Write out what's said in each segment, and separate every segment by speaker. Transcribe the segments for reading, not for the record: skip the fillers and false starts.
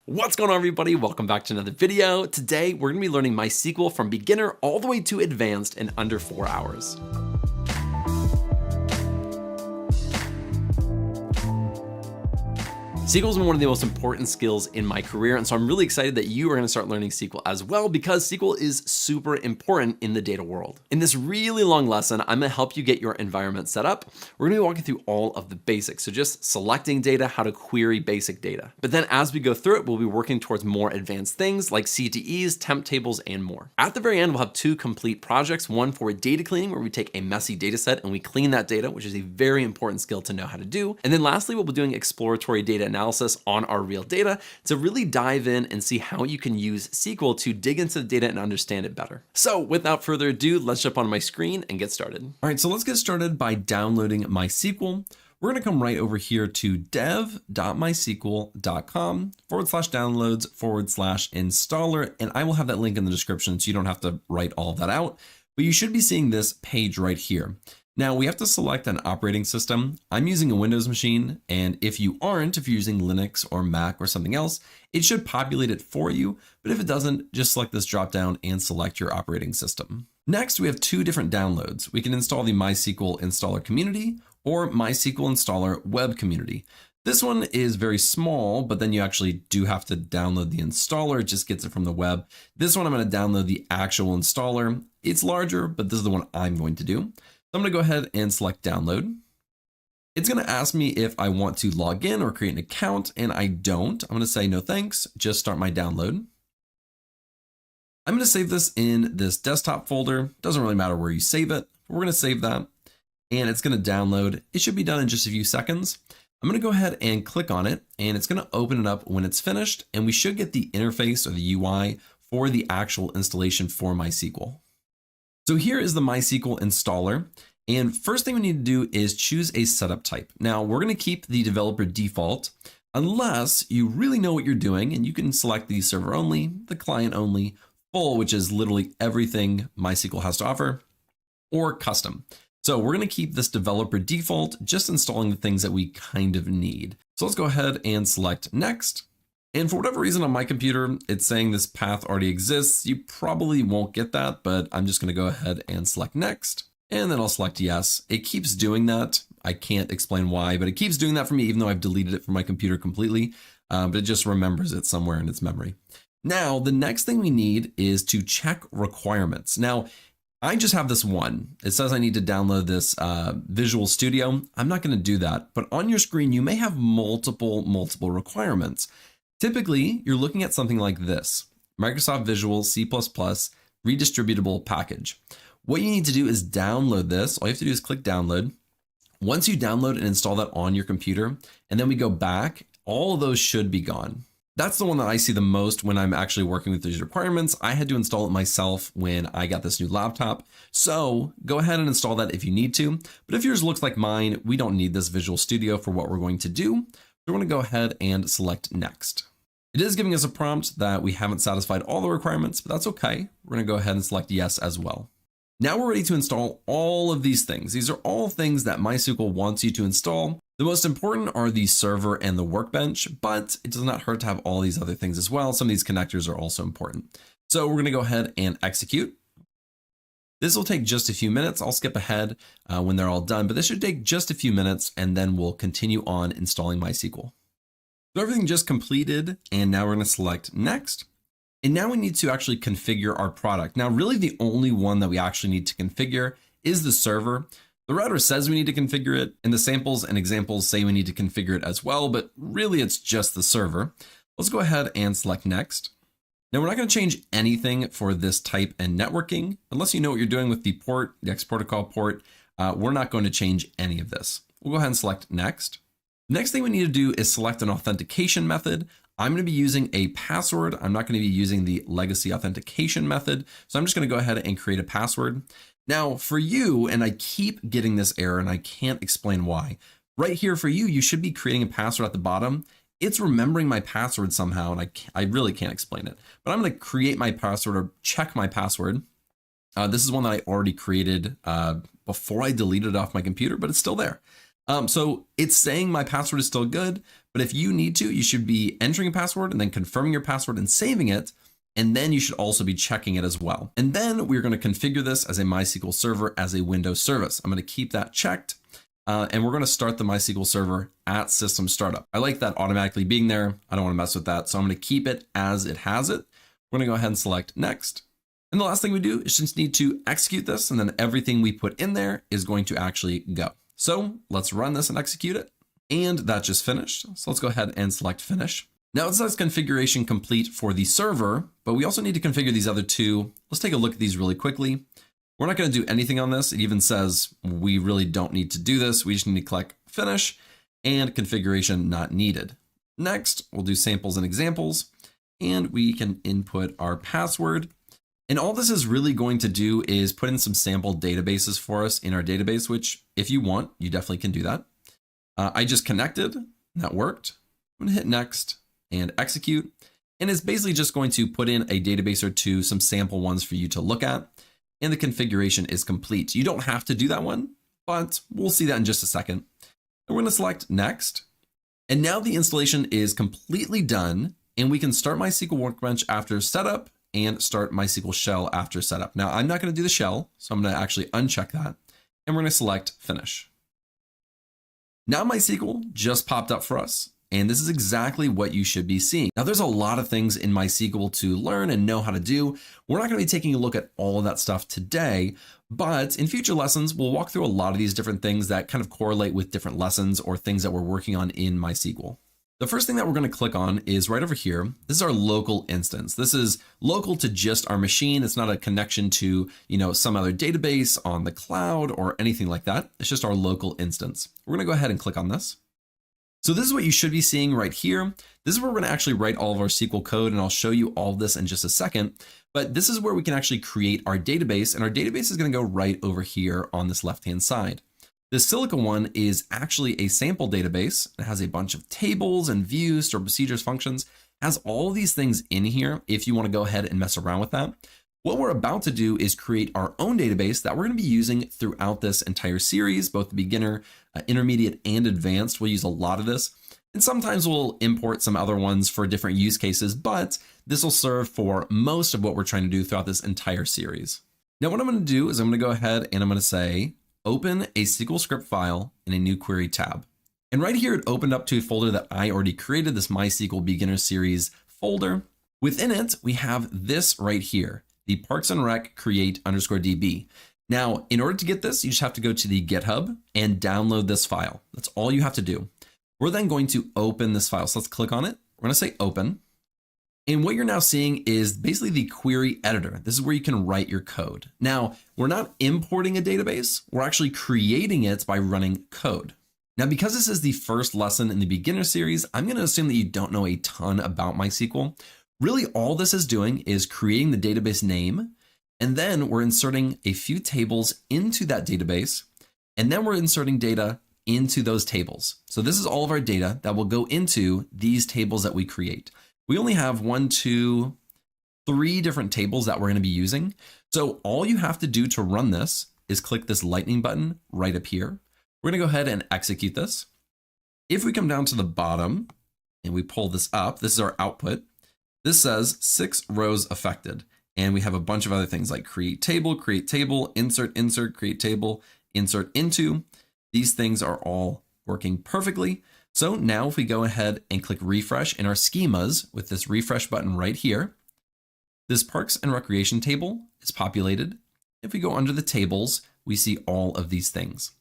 Speaker 1: What's going on, everybody? Welcome back to another video. Today, we're gonna be learning MySQL from beginner all the way to advanced in under 4 hours. SQL has been one of the most important skills in my career, and so I'm really excited that you are gonna start learning SQL as well, because SQL is super important in the data world. In this really long lesson, I'm gonna help you get your environment set up. We're gonna be walking through all of the basics, so just selecting data, how to query basic data. But then as we go through it, we'll be working towards more advanced things like CTEs, temp tables, and more. At the very end, we'll have 2 complete projects, one for data cleaning, where we take a messy data set and we clean that data, which is a very important skill to know how to do. And then lastly, we'll be doing exploratory data analysis on our real data to really dive in and see how you can use SQL to dig into the data and understand it better. So without further ado, let's jump on my screen and get started. All right, so let's get started by downloading MySQL. We're gonna come right over here to dev.mysql.com/downloads/installer, and I will have that link in the description so you don't have to write all of that out, but you should be seeing this page right here. Now we have to select an operating system. I'm using a Windows machine, and if you aren't, if you're using Linux or Mac or something else, it should populate it for you. But if it doesn't, just select this drop down and select your operating system. Next, we have 2 different downloads. We can install the MySQL installer community or MySQL installer web community. This one is very small, but then you actually do have to download the installer. It just gets it from the web. This one, I'm going to download the actual installer. It's larger, but this is the one I'm going to do. I'm gonna go ahead and select download. It's gonna ask me if I want to log in or create an account, and I don't. I'm gonna say no thanks, just start my download. I'm gonna save this in this desktop folder. Doesn't really matter where you save it. We're gonna save that, and it's gonna download. It should be done in just a few seconds. I'm gonna go ahead and click on it, and it's gonna open it up when it's finished, and we should get the interface or the UI for the actual installation for MySQL. So here is the MySQL installer. And first thing we need to do is choose a setup type. Now we're going to keep the developer default unless you really know what you're doing, and you can select the server only, the client only, full, which is literally everything MySQL has to offer, or custom. So we're going to keep this developer default, just installing the things that we kind of need. So let's go ahead and select next. And for whatever reason on my computer, it's saying this path already exists. You probably won't get that, but I'm just going to go ahead and select next. And then I'll select yes. It keeps doing that. I can't explain why, but it keeps doing that for me, even though I've deleted it from my computer completely. But it just remembers it somewhere in its memory. Now, the next thing we need is to check requirements. Now, I just have this one. It says I need to download this Visual Studio. I'm not going to do that, but on your screen, you may have multiple requirements. Typically, you're looking at something like this, Microsoft Visual C++ redistributable package. What you need to do is download this. All you have to do is click download. Once you download and install that on your computer, and then we go back, all of those should be gone. That's the one that I see the most when I'm actually working with these requirements. I had to install it myself when I got this new laptop. So go ahead and install that if you need to. But if yours looks like mine, we don't need this Visual Studio for what we're going to do. So we're going to go ahead and select next. It is giving us a prompt that we haven't satisfied all the requirements, but that's okay. We're going to go ahead and select yes as well. Now we're ready to install all of these things. These are all things that MySQL wants you to install. The most important are the server and the workbench, but it does not hurt to have all these other things as well. Some of these connectors are also important. So we're going to go ahead and execute. This will take just a few minutes. I'll skip ahead when they're all done, but this should take just a few minutes, and then we'll continue on installing MySQL. So everything just completed, and now we're going to select next. And now we need to actually configure our product. Now, really the only one that we actually need to configure is the server. The router says we need to configure it, and the samples and examples say we need to configure it as well, but really it's just the server. Let's go ahead and select next. Now we're not going to change anything for this type and networking. Unless you know what you're doing with the port, the X protocol port, we're not going to change any of this. We'll go ahead and select next. Next thing we need to do is select an authentication method. I'm going to be using a password. I'm not going to be using the legacy authentication method. So I'm just going to go ahead and create a password. Now for you, and I keep getting this error and I can't explain why. Right here for you, you should be creating a password at the bottom. It's remembering my password somehow, and I really can't explain it. But I'm going to create my password or check my password. This is one that I already created before I deleted it off my computer, but it's still there. So it's saying my password is still good, but if you need to, you should be entering a password and then confirming your password and saving it. And then you should also be checking it as well. And then we're going to configure this as a MySQL server as a Windows service. I'm going to keep that checked. And we're going to start the MySQL server at system startup. I like that automatically being there. I don't want to mess with that. So I'm going to keep it as it has it. We're going to go ahead and select next. And the last thing we do is just need to execute this. And then everything we put in there is going to actually go. So let's run this and execute it. And that just finished. So let's go ahead and select finish. Now it says configuration complete for the server, but we also need to configure these other two. Let's take a look at these really quickly. We're not going to do anything on this. It even says we really don't need to do this. We just need to click finish and configuration not needed. Next, we'll do samples and examples, and we can input our password. And all this is really going to do is put in some sample databases for us in our database, which if you want, you definitely can do that. I just connected, that worked. I'm going to hit next and execute. And it's basically just going to put in a database or two, some sample ones for you to look at. And the configuration is complete. You don't have to do that one, but we'll see that in just a second. And we're going to select next. And now the installation is completely done, and we can start MySQL Workbench after setup and start MySQL Shell after setup. Now I'm not going to do the shell, so I'm going to actually uncheck that, and we're going to select finish. Now MySQL just popped up for us. And this is exactly what you should be seeing. Now, there's a lot of things in MySQL to learn and know how to do. We're not going to be taking a look at all of that stuff today, but in future lessons, we'll walk through a lot of these different things that kind of correlate with different lessons or things that we're working on in MySQL. The first thing that we're going to click on is right over here. This is our local instance. This is local to just our machine. It's not a connection to, some other database on the cloud or anything like that. It's just our local instance. We're going to go ahead and click on this. So this is what you should be seeing right here. This is where we're going to actually write all of our SQL code, and I'll show you all of this in just a second. But this is where we can actually create our database, and our database is going to go right over here on this left-hand side. This Silica one is actually a sample database. It has a bunch of tables and views, store procedures, functions, it has all of these things in here if you want to go ahead and mess around with that. What we're about to do is create our own database that we're going to be using throughout this entire series, both the beginner, intermediate, and advanced. We'll use a lot of this, and sometimes we'll import some other ones for different use cases, but this will serve for most of what we're trying to do throughout this entire series. Now, what I'm going to do is I'm going to go ahead and I'm going to say, open a SQL script file in a new query tab. And right here, it opened up to a folder that I already created, this MySQL Beginner Series folder. Within it, we have this right here, the Parks and Rec create _db. Now, in order to get this, you just have to go to the GitHub and download this file. That's all you have to do. We're then going to open this file. So let's click on it. We're going to say open. And what you're now seeing is basically the query editor. This is where you can write your code. Now, we're not importing a database. We're actually creating it by running code. Now, because this is the first lesson in the beginner series, I'm going to assume that you don't know a ton about MySQL. Really, all this is doing is creating the database name, and then we're inserting a few tables into that database, and then we're inserting data into those tables. So this is all of our data that will go into these tables that we create. We only have 1, 2, 3 different tables that we're going to be using. So all you have to do to run this is click this lightning button right up here. We're going to go ahead and execute this. If we come down to the bottom and we pull this up, this is our output. This says 6 rows affected, and we have a bunch of other things like create table, insert, create table, insert into. These things are all working perfectly. So now if we go ahead and click refresh in our schemas with this refresh button right here, this Parks and Recreation table is populated. If we go under the tables, we see all of these things.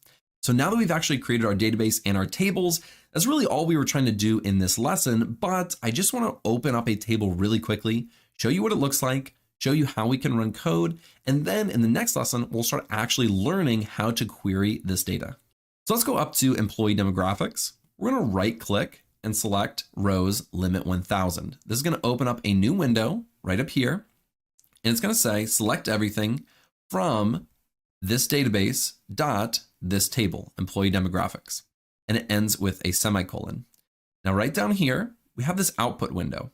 Speaker 1: So now that we've actually created our database and our tables, that's really all we were trying to do in this lesson, but I just want to open up a table really quickly, show you what it looks like, show you how we can run code, and then in the next lesson, we'll start actually learning how to query this data. So let's go up to employee demographics. We're going to right click and select rows limit 1000. This is going to open up a new window right up here, and it's going to say select everything from this database dot this table, employee demographics, and it ends with a semicolon. Now right down here, we have this output window.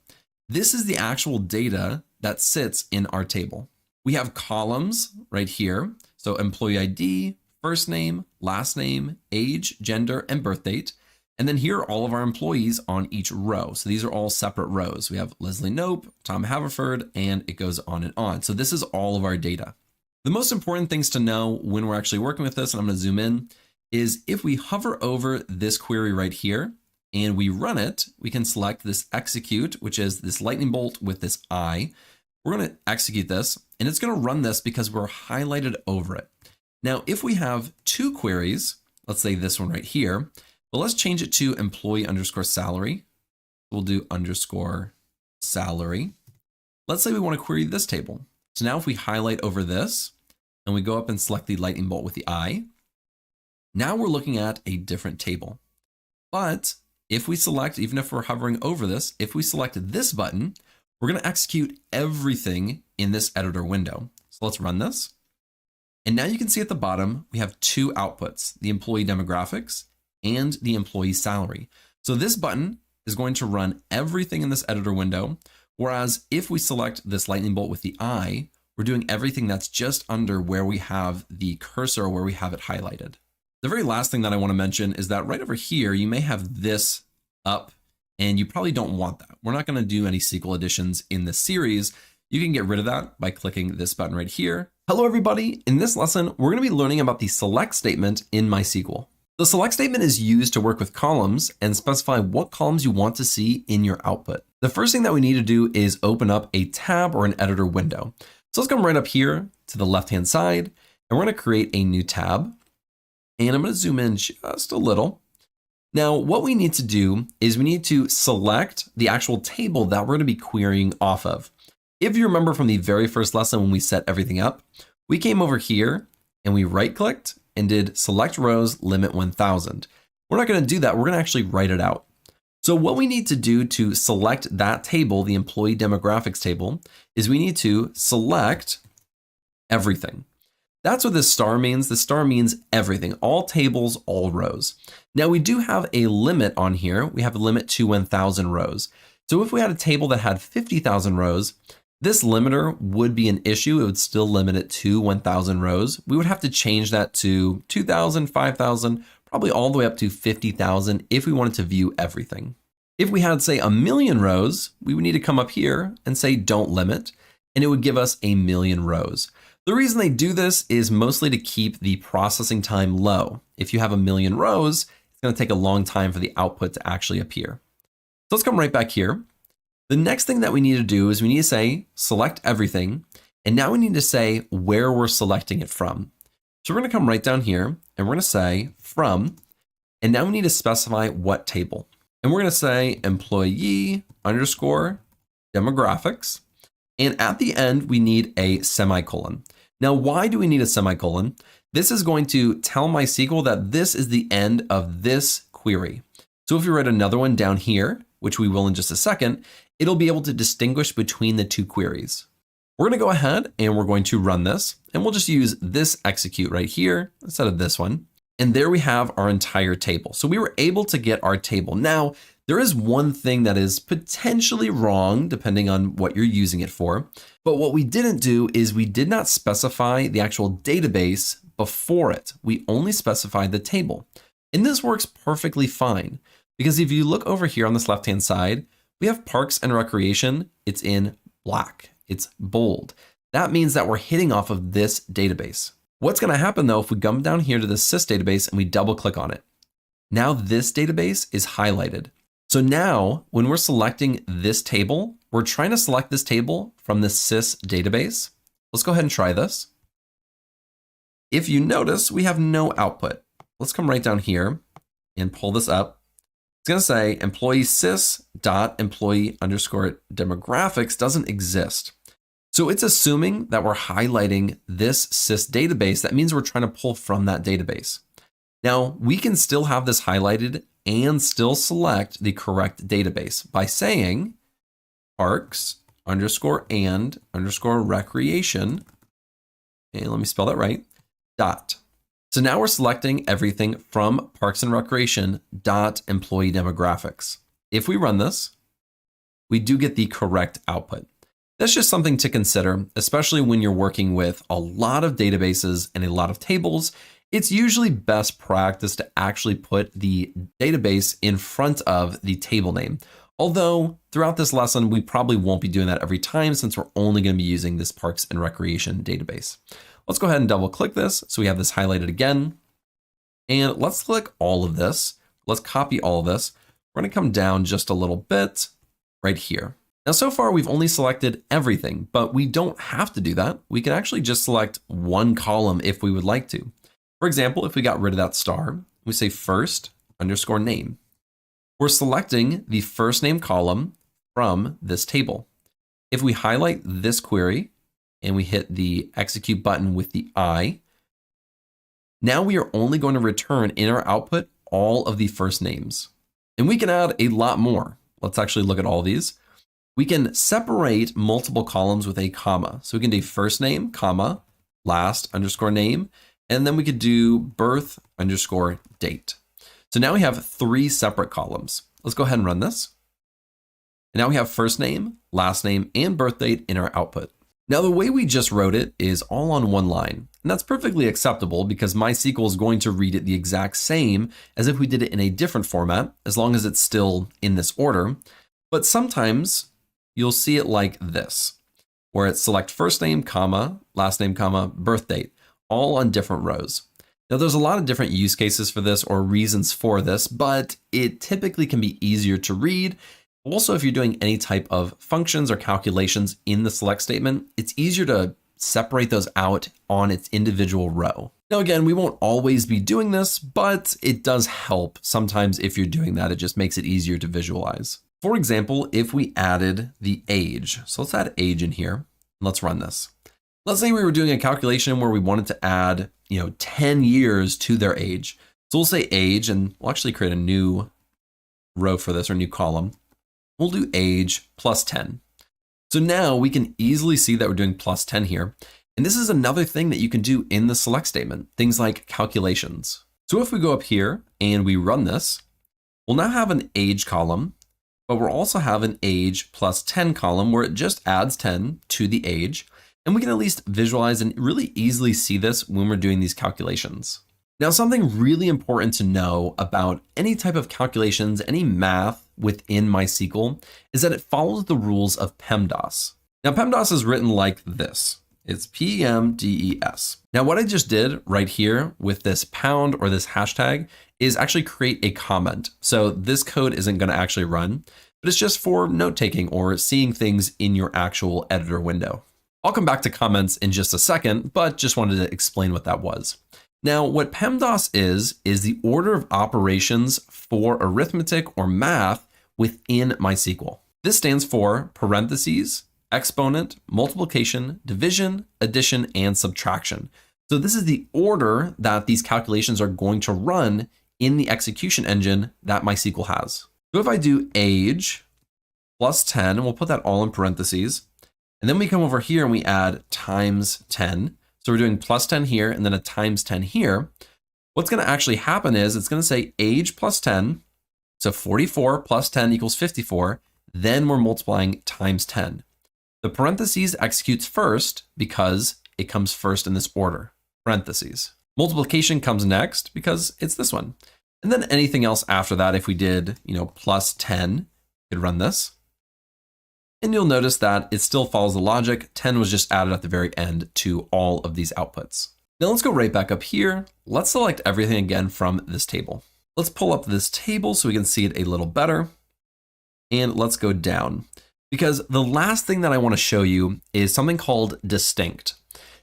Speaker 1: This is the actual data that sits in our table. We have columns right here. So employee ID, first name, last name, age, gender, and birth date. And then here are all of our employees on each row. So these are all separate rows. We have Leslie Nope, Tom Haverford, and it goes on and on. So this is all of our data. The most important things to know when we're actually working with this, and I'm going to zoom in, is if we hover over this query right here and we run it, we can select this execute, which is this lightning bolt with this I. We're going to execute this, and it's going to run this because we're highlighted over it. Now, if we have two queries, let's say this one right here, but let's change it to employee underscore salary. We'll do underscore salary. Let's say we want to query this table. So now if we highlight over this and we go up and select the lightning bolt with the I, now we're looking at a different table. But if we select, even if we're hovering over this, if we select this button, we're going to execute everything in this editor window. So let's run this. And now you can see at the bottom, we have two outputs, the employee demographics and the employee salary. So this button is going to run everything in this editor window. Whereas if we select this lightning bolt with the I, we're doing everything that's just under where we have the cursor, where we have it highlighted. The very last thing that I want to mention is that right over here, you may have this up and you probably don't want that. We're not going to do any SQL additions in this series. You can get rid of that by clicking this button right here. Hello, everybody. In this lesson, we're going to be learning about the select statement in MySQL. The select statement is used to work with columns and specify what columns you want to see in your output. The first thing that we need to do is open up a tab or an editor window. So let's come right up here to the left-hand side, and we're going to create a new tab. And I'm going to zoom in just a little. Now, what we need to do is we need to select the actual table that we're going to be querying off of. If you remember from the very first lesson when we set everything up, we came over here and we right-clicked and did select rows limit 1000. We're not going to do that. We're going to actually write it out. So what we need to do to select that table, the employee demographics table, is we need to select everything. That's what this star means. The star means everything, all tables, all rows. Now we do have a limit on here. We have a limit to 1000 rows. So if we had a table that had 50,000 rows, this limiter would be an issue. It would still limit it to 1000 rows. We would have to change that to 2000, 5000, probably all the way up to 50,000 if we wanted to view everything. If we had, say, 1,000,000 rows, we would need to come up here and say don't limit, and it would give us 1,000,000 rows. The reason they do this is mostly to keep the processing time low. If you have 1,000,000 rows, it's going to take a long time for the output to actually appear. So let's come right back here. The next thing that we need to do is we need to say select everything. And now we need to say where we're selecting it from. So we're going to come right down here and we're going to say from. And now we need to specify what table. And we're going to say employee underscore demographics. And at the end, we need a semicolon. Now, why do we need a semicolon? This is going to tell MySQL that this is the end of this query. So if you write another one down here, which we will in just a second, it'll be able to distinguish between the two queries. We're going to go ahead and we're going to run this, and we'll just use this execute right here instead of this one. And there we have our entire table. So we were able to get our table. Now, there is one thing that is potentially wrong depending on what you're using it for. But what we didn't do is we did not specify the actual database before it. We only specified the table. And this works perfectly fine because if you look over here on this left-hand side, we have Parks and Recreation. It's in black. It's bold. That means that we're hitting off of this database. What's going to happen though, if we come down here to the sys database and we double click on it, now this database is highlighted. So now when we're selecting this table, we're trying to select this table from the sys database. Let's go ahead and try this. If you notice, we have no output. Let's come right down here and pull this up. It's going to say employee sys dot employee underscore demographics doesn't exist. So it's assuming that we're highlighting this sys database. That means we're trying to pull from that database. Now we can still have this highlighted and still select the correct database by saying parks underscore and underscore recreation. And let me spell that right. Dot. So now we're selecting everything from Parks and Recreation dot employee demographics. If we run this, we do get the correct output. That's just something to consider, especially when you're working with a lot of databases and a lot of tables, It's usually best practice to actually put the database in front of the table name. Although throughout this lesson, we probably won't be doing that every time since we're only going to be using this Parks and Recreation database. Let's go ahead and double click this. So we have this highlighted again. And let's click all of this. Let's copy all of this. We're going to come down just a little bit right here. Now, so far, we've only selected everything, but we don't have to do that. We can actually just select one column if we would like to. For example, if we got rid of that star, we say first underscore name. We're selecting the first name column from this table. If we highlight this query and we hit the execute button with the I, now we are only going to return in our output all of the first names. And we can add a lot more. Let's actually look at all these. We can separate multiple columns with a comma. So we can do first name, comma, last underscore name, and then we could do birth underscore date. So now we have 3 separate columns. Let's go ahead and run this. And now we have first name, last name, and birth date in our output. Now the way we just wrote it is all on one line. And that's perfectly acceptable because MySQL is going to read it the exact same as if we did it in a different format, as long as it's still in this order. But sometimes you'll see it like this, where it's select first name, comma, last name, comma, birth date, all on different rows. Now there's a lot of different use cases for this or reasons for this, but it typically can be easier to read. Also, if you're doing any type of functions or calculations in the select statement, it's easier to separate those out on its individual row. Now, again, we won't always be doing this, but it does help. Sometimes if you're doing that, it just makes it easier to visualize. For example, if we added the age, so let's add age in here. Let's run this. Let's say we were doing a calculation where we wanted to add, 10 years to their age. So we'll say age, and we'll actually create a new row for this or new column. We'll do age plus 10. So now we can easily see that we're doing plus 10 here. And this is another thing that you can do in the select statement, things like calculations. So if we go up here and we run this, we'll now have an age column, but we'll also have an age plus 10 column where it just adds 10 to the age. And we can at least visualize and really easily see this when we're doing these calculations. Now, something really important to know about any type of calculations, any math within MySQL is that it follows the rules of PEMDAS. Now, PEMDAS is written like this. It's PEMDES. Now, what I just did right here with this pound or this hashtag is actually create a comment. So this code isn't going to actually run, but it's just for note-taking or seeing things in your actual editor window. I'll come back to comments in just a second, but just wanted to explain what that was. Now, what PEMDAS is the order of operations for arithmetic or math within MySQL. This stands for parentheses, exponent, multiplication, division, addition, and subtraction. So this is the order that these calculations are going to run in the execution engine that MySQL has. So if I do age plus 10, and we'll put that all in parentheses, and then we come over here and we add times 10. So we're doing plus 10 here and then a times 10 here. What's going to actually happen is it's going to say age plus 10. So 44 plus 10 equals 54. Then we're multiplying times 10. The parentheses executes first because it comes first in this order, parentheses. Multiplication comes next because it's this one. And then anything else after that, if we did, plus 10, you could run this. And you'll notice that it still follows the logic. 10 was just added at the very end to all of these outputs. Now let's go right back up here. Let's select everything again from this table. Let's pull up this table so we can see it a little better. And let's go down because the last thing that I want to show you is something called distinct.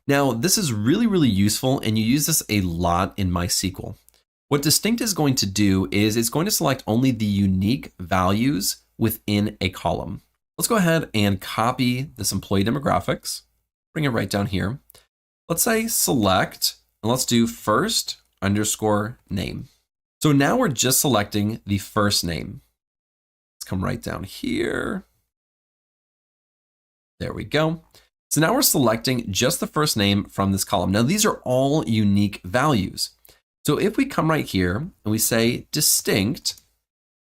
Speaker 1: Now, this is really, really useful and you use this a lot in MySQL. What distinct is going to do is it's going to select only the unique values within a column. Let's go ahead and copy this employee demographics, bring it right down here. Let's say select, and let's do first underscore name. So now we're just selecting the first name. Let's come right down here. There we go. So now we're selecting just the first name from this column. Now these are all unique values. So if we come right here and we say distinct,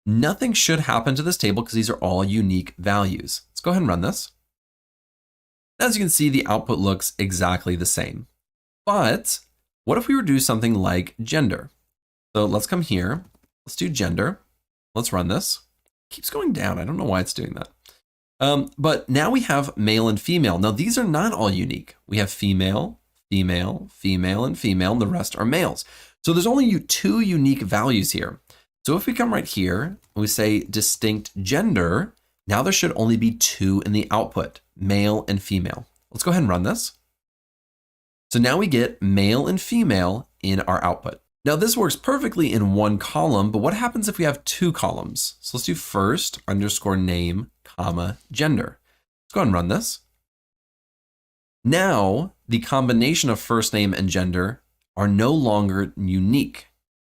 Speaker 1: nothing should happen to this table because these are all unique values. Let's go ahead and run this. As you can see, the output looks exactly the same. But What if we were to do something like gender? So let's come here. Let's do gender. Let's run this. It keeps going down. I don't know why it's doing that. But now we have male and female. Now these are not all unique. We have female, female, female, and female, and the rest are males. So there's only 2 unique values here. So if we come right here and we say distinct gender, now there should only be 2 in the output, male and female. Let's go ahead and run this. So now we get male and female in our output. Now this works perfectly in 1 column, but what happens if we have 2 columns? So let's do first underscore name, comma, gender. Let's go ahead and run this. Now the combination of first name and gender are no longer unique.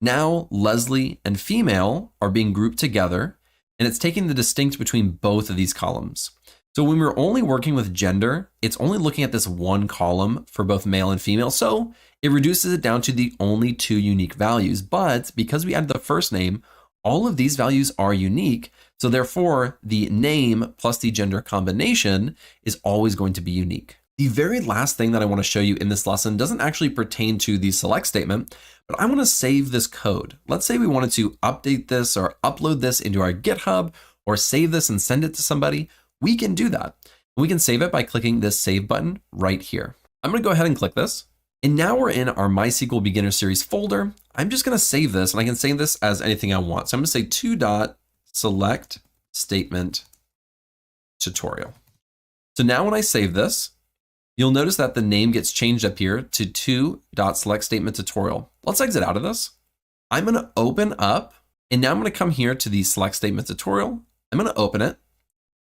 Speaker 1: Now Leslie and female are being grouped together, and it's taking the distinct between both of these columns. So when we're only working with gender, it's only looking at this 1 column for both male and female. So it reduces it down to the only 2 unique values. But because we added the first name, all of these values are unique. So therefore, the name plus the gender combination is always going to be unique. The very last thing that I want to show you in this lesson doesn't actually pertain to the select statement, but I want to save this code. Let's say we wanted to update this or upload this into our GitHub or save this and send it to somebody. We can do that. We can save it by clicking this save button right here. I'm going to go ahead and click this. And now we're in our MySQL Beginner Series folder. I'm just going to save this, and I can save this as anything I want. So I'm going to say 2.select statement tutorial. So now when I save this, you'll notice that the name gets changed up here to 2.select statement tutorial. Let's exit out of this. I'm going to open up, and now I'm going to come here to the select statement tutorial. I'm going to open it.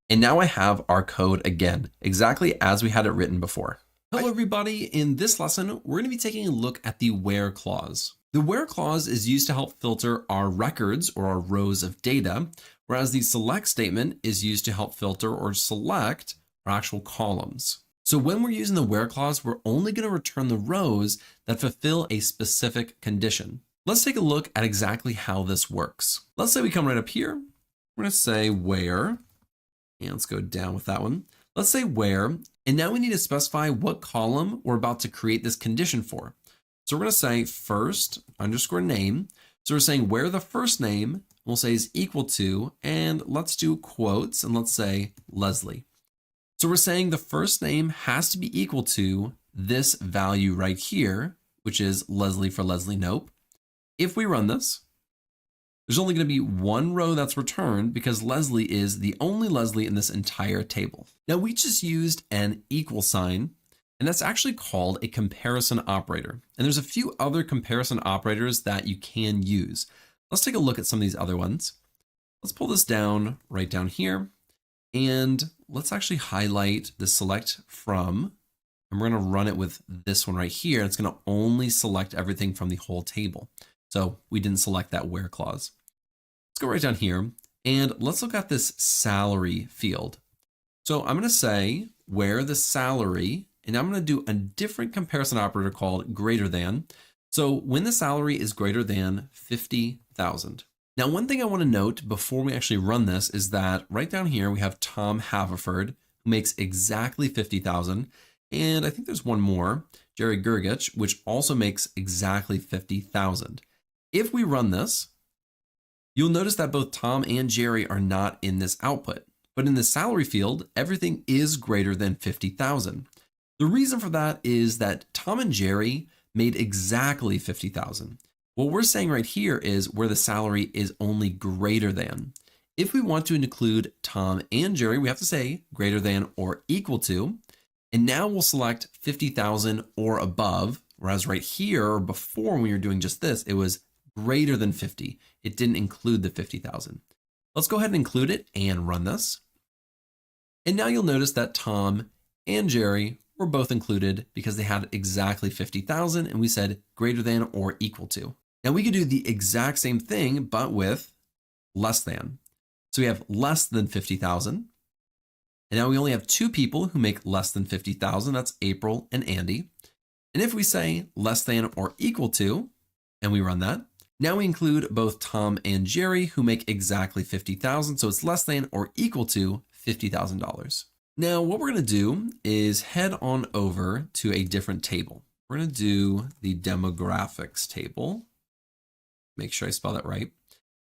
Speaker 1: And now I have our code again, exactly as we had it written before. Hello, everybody. In this lesson, we're going to be taking a look at the where clause. The where clause is used to help filter our records or our rows of data, whereas the select statement is used to help filter or select our actual columns. So when we're using the where clause, we're only going to return the rows that fulfill a specific condition. Let's take a look at exactly how this works. Let's say we come right up here. We're going to say where. And let's go down with that one. Let's say where, and now we need to specify what column we're about to create this condition for. So we're going to say first underscore name. So we're saying where the first name we'll say is equal to, and let's do quotes and let's say Leslie. So we're saying the first name has to be equal to this value right here, which is Leslie for Leslie Nope. If we run this, there's only going to be 1 row that's returned because Leslie is the only Leslie in this entire table. Now we just used an equal sign, and that's actually called a comparison operator. And there's a few other comparison operators that you can use. Let's take a look at some of these other ones. Let's pull this down right down here, and let's actually highlight the select from, and we're going to run it with this one right here. It's going to only select everything from the whole table. So we didn't select that where clause. Let's go right down here and let's look at this salary field. So I'm going to say where the salary, and I'm going to do a different comparison operator called greater than. So when the salary is greater than 50,000. Now, one thing I want to note before we actually run this is that right down here, we have Tom Haverford, who makes exactly 50,000. And I think there's one more, Jerry Gergich, which also makes exactly 50,000. If we run this, you'll notice that both Tom and Jerry are not in this output, but in the salary field, everything is greater than 50,000. The reason for that is that Tom and Jerry made exactly 50,000. What we're saying right here is where the salary is only greater than. If we want to include Tom and Jerry, we have to say greater than or equal to, and now we'll select 50,000 or above, whereas right here, or before when we were doing just this, it was greater than 50. It didn't include the 50,000. Let's go ahead and include it and run this. And now you'll notice that Tom and Jerry were both included because they had exactly 50,000 and we said greater than or equal to. Now we could do the exact same thing, but with less than. So we have less than 50,000. And now we only have 2 people who make less than 50,000. That's April and Andy. And if we say less than or equal to, and we run that, now we include both Tom and Jerry who make exactly 50,000. So it's less than or equal to $50,000. Now what we're going to do is head on over to a different table. We're we're going to do the demographics table. Make sure I spell that right.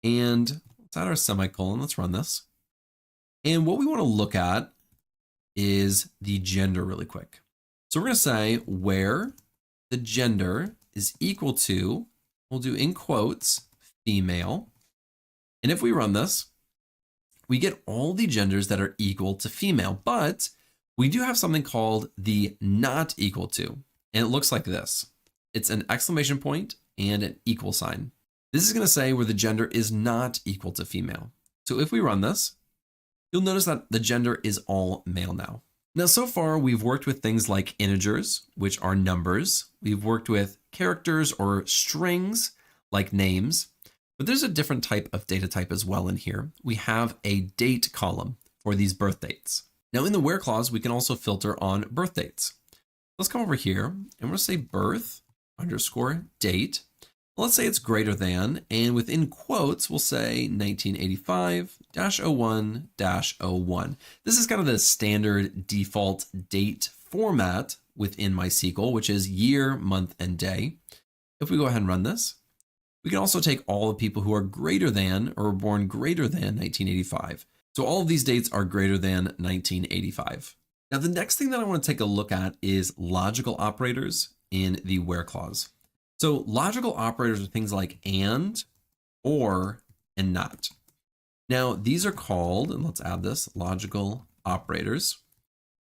Speaker 1: And let's add our semicolon. Let's run this. And what we want to look at is the gender really quick. So we're going to say where the gender is equal to, we'll do in quotes, female. And if we run this, we get all the genders that are equal to female, but we do have something called the not equal to, and it looks like this. It's an exclamation point and an equal sign. This is going to say where the gender is not equal to female. So if we run this, you'll notice that the gender is all male now. Now, so far, we've worked with things like integers, which are numbers. We've worked with characters or strings like names, but there's a different type of data type as well in here. We have a date column for these birth dates. Now in the where clause, we can also filter on birth dates. Let's come over here and we'll say birth underscore date. Let's say it's greater than, and within quotes, we'll say 1985-01-01. This is kind of the standard default date format within MySQL, which is year, month, and day. If we go ahead and run this, we can also take all the people who are greater than or were born greater than 1985. So all of these dates are greater than 1985. Now, the next thing that I want to take a look at is logical operators in the where clause. So logical operators are things like and, or, and not. Now these are called, and let's add this, logical operators.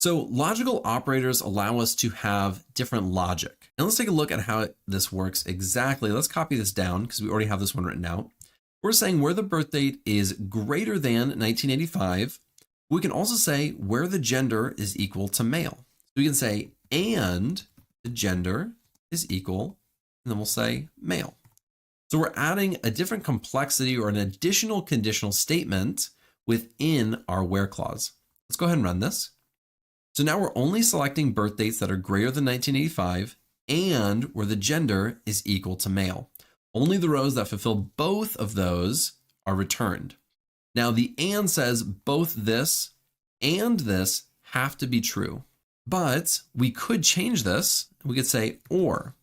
Speaker 1: So logical operators allow us to have different logic. And let's take a look at how this works exactly. Let's copy this down because we already have this one written out. We're saying where the birth date is greater than 1985. We can also say where the gender is equal to male. So we can say, and the gender is equal, and then we'll say male. So we're adding a different complexity or an additional conditional statement within our where clause. Let's go ahead and run this. So now we're only selecting birth dates that are greater than 1985 and where the gender is equal to male. Only the rows that fulfill both of those are returned. Now the and says both this and this have to be true, but we could change this. We could say or.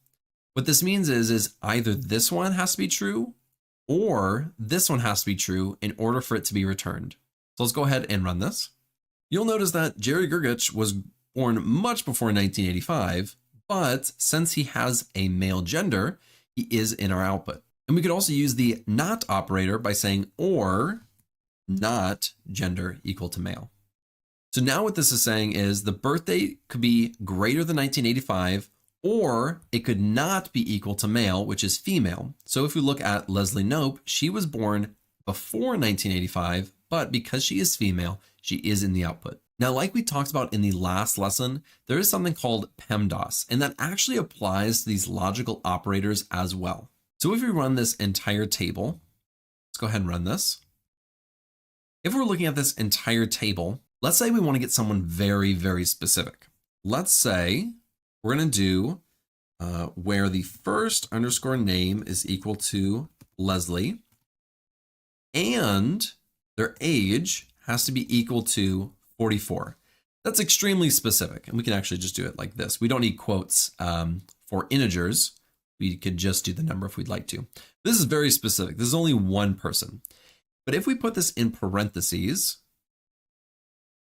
Speaker 1: What this means is either this one has to be true or this one has to be true in order for it to be returned. So let's go ahead and run this. You'll notice that Jerry Gergich was born much before 1985, but since he has a male gender, he is in our output. And we could also use the not operator by saying or not gender equal to male. So now what this is saying is the birth date could be greater than 1985, or it could not be equal to male, which is female. So if we look at Leslie Knope, she was born before 1985, but because she is female, she is in the output. Now, like we talked about in the last lesson, there is something called PEMDAS, and that actually applies to these logical operators as well. So if we run this entire table, let's go ahead and run this. If we're looking at this entire table, let's say we want to get someone very, very specific. Let's say we're going to do where the first underscore name is equal to Leslie and their age has to be equal to 44. That's extremely specific. And we can actually just do it like this. We don't need quotes for integers. We could just do the number if we'd like to. This is very specific. This is only one person. But if we put this in parentheses,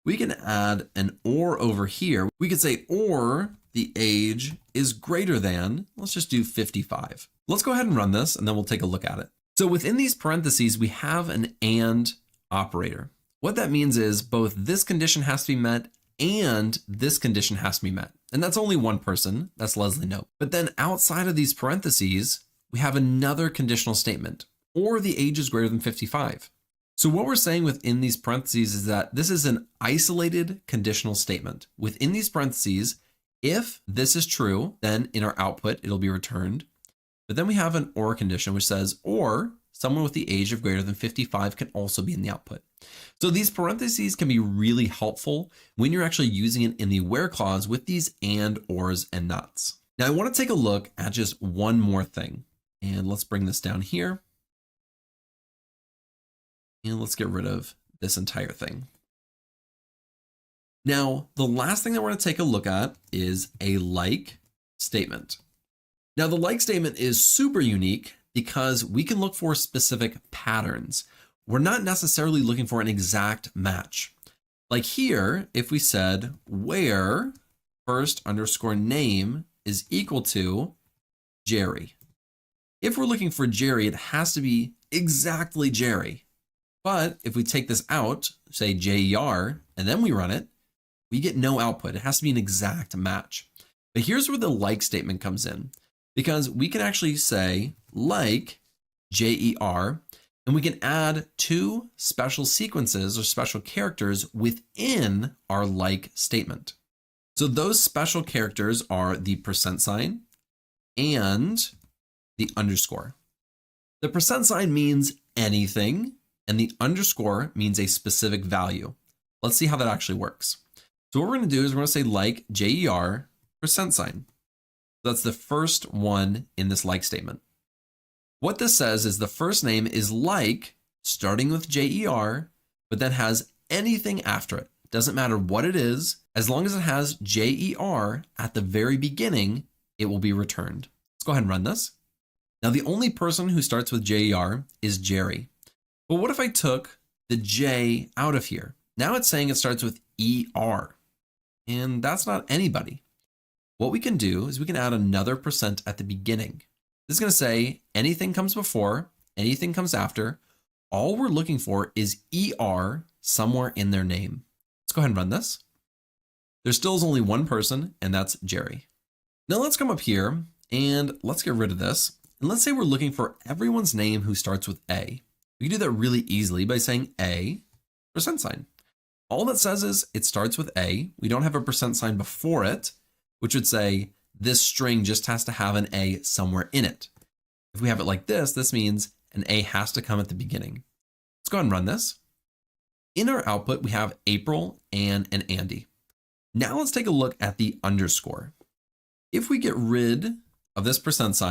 Speaker 1: we can add an or over here. We could say, or the age is greater than, let's just do 55. Let's go ahead and run this and then we'll take a look at it. So within these parentheses, we have an and operator. What that means is both this condition has to be met and this condition has to be met. And that's only one person, that's Leslie Knope. But then outside of these parentheses, we have another conditional statement, or the age is greater than 55. So what we're saying within these parentheses is that this is an isolated conditional statement. Within these parentheses, if this is true, then in our output, it'll be returned. But then we have an or condition, which says, or someone with the age of greater than 55 can also be in the output. So these parentheses can be really helpful when you're actually using it in the where clause with these and, ors, and nots. Now I want to take a look at just one more thing, and let's bring this down here. And let's get rid of this entire thing. Now, the last thing that we're going to take a look at is a like statement. Now the like statement is super unique because we can look for specific patterns. We're not necessarily looking for an exact match. Like here, if we said where first underscore name is equal to Jerry. If we're looking for Jerry, it has to be exactly Jerry. But if we take this out, say JER, and then we run it, we get no output. It has to be an exact match. But here's where the like statement comes in, because we can actually say like JER, and we can add two special sequences or special characters within our like statement. So those special characters are the % and the underscore. The % means anything, and the underscore means a specific value. Let's see how that actually works. So what we're going to do is we're going to say like JER %. That's the first one in this like statement. What this says is the first name is like, starting with JER, but then has anything after it. Doesn't matter what it is, as long as it has JER at the very beginning, it will be returned. Let's go ahead and run this. Now the only person who starts with JER is Jerry. But what if I took the J out of here? Now it's saying it starts with ER, and that's not anybody. What we can do is we can add another % at the beginning. This is going to say anything comes before, anything comes after. All we're looking for is ER somewhere in their name. Let's go ahead and run this. There still is only one person, and that's Jerry. Now let's come up here and let's get rid of this. And let's say we're looking for everyone's name who starts with A. We can do that really easily by saying A %. All that says is it starts with A. We don't have a % before it, which would say this string just has to have an A somewhere in it. If we have it like this, this means an A has to come at the beginning. Let's go ahead and run this. In our output, we have April and an Andy. Now let's take a look at the underscore. If we get rid of this %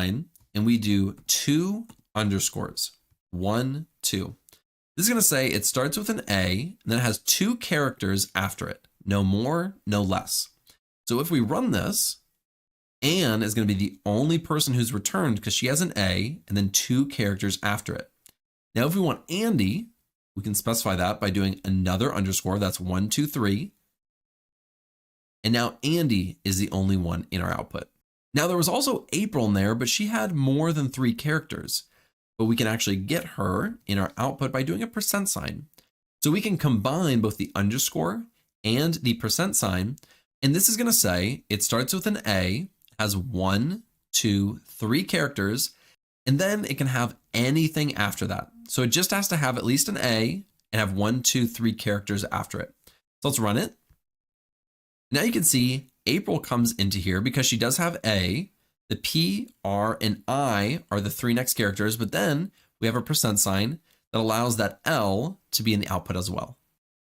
Speaker 1: and we do two underscores, 1, 2. This is going to say it starts with an A and then it has two characters after it. No more, no less. So if we run this, Anne is going to be the only person who's returned because she has an A and then two characters after it. Now, if we want Andy, we can specify that by doing another underscore. That's 1, 2, 3. And now Andy is the only one in our output. Now there was also April in there, but she had more than 3 characters. But we can actually get her in our output by doing a %. So we can combine both the underscore and the %. And this is going to say it starts with an A, has 1, 2, 3 characters, and then it can have anything after that. So it just has to have at least an A and have 1, 2, 3 characters after it. So let's run it. Now you can see April comes into here because she does have A. The P, R, and I are the 3 next characters, but then we have a % that allows that L to be in the output as well.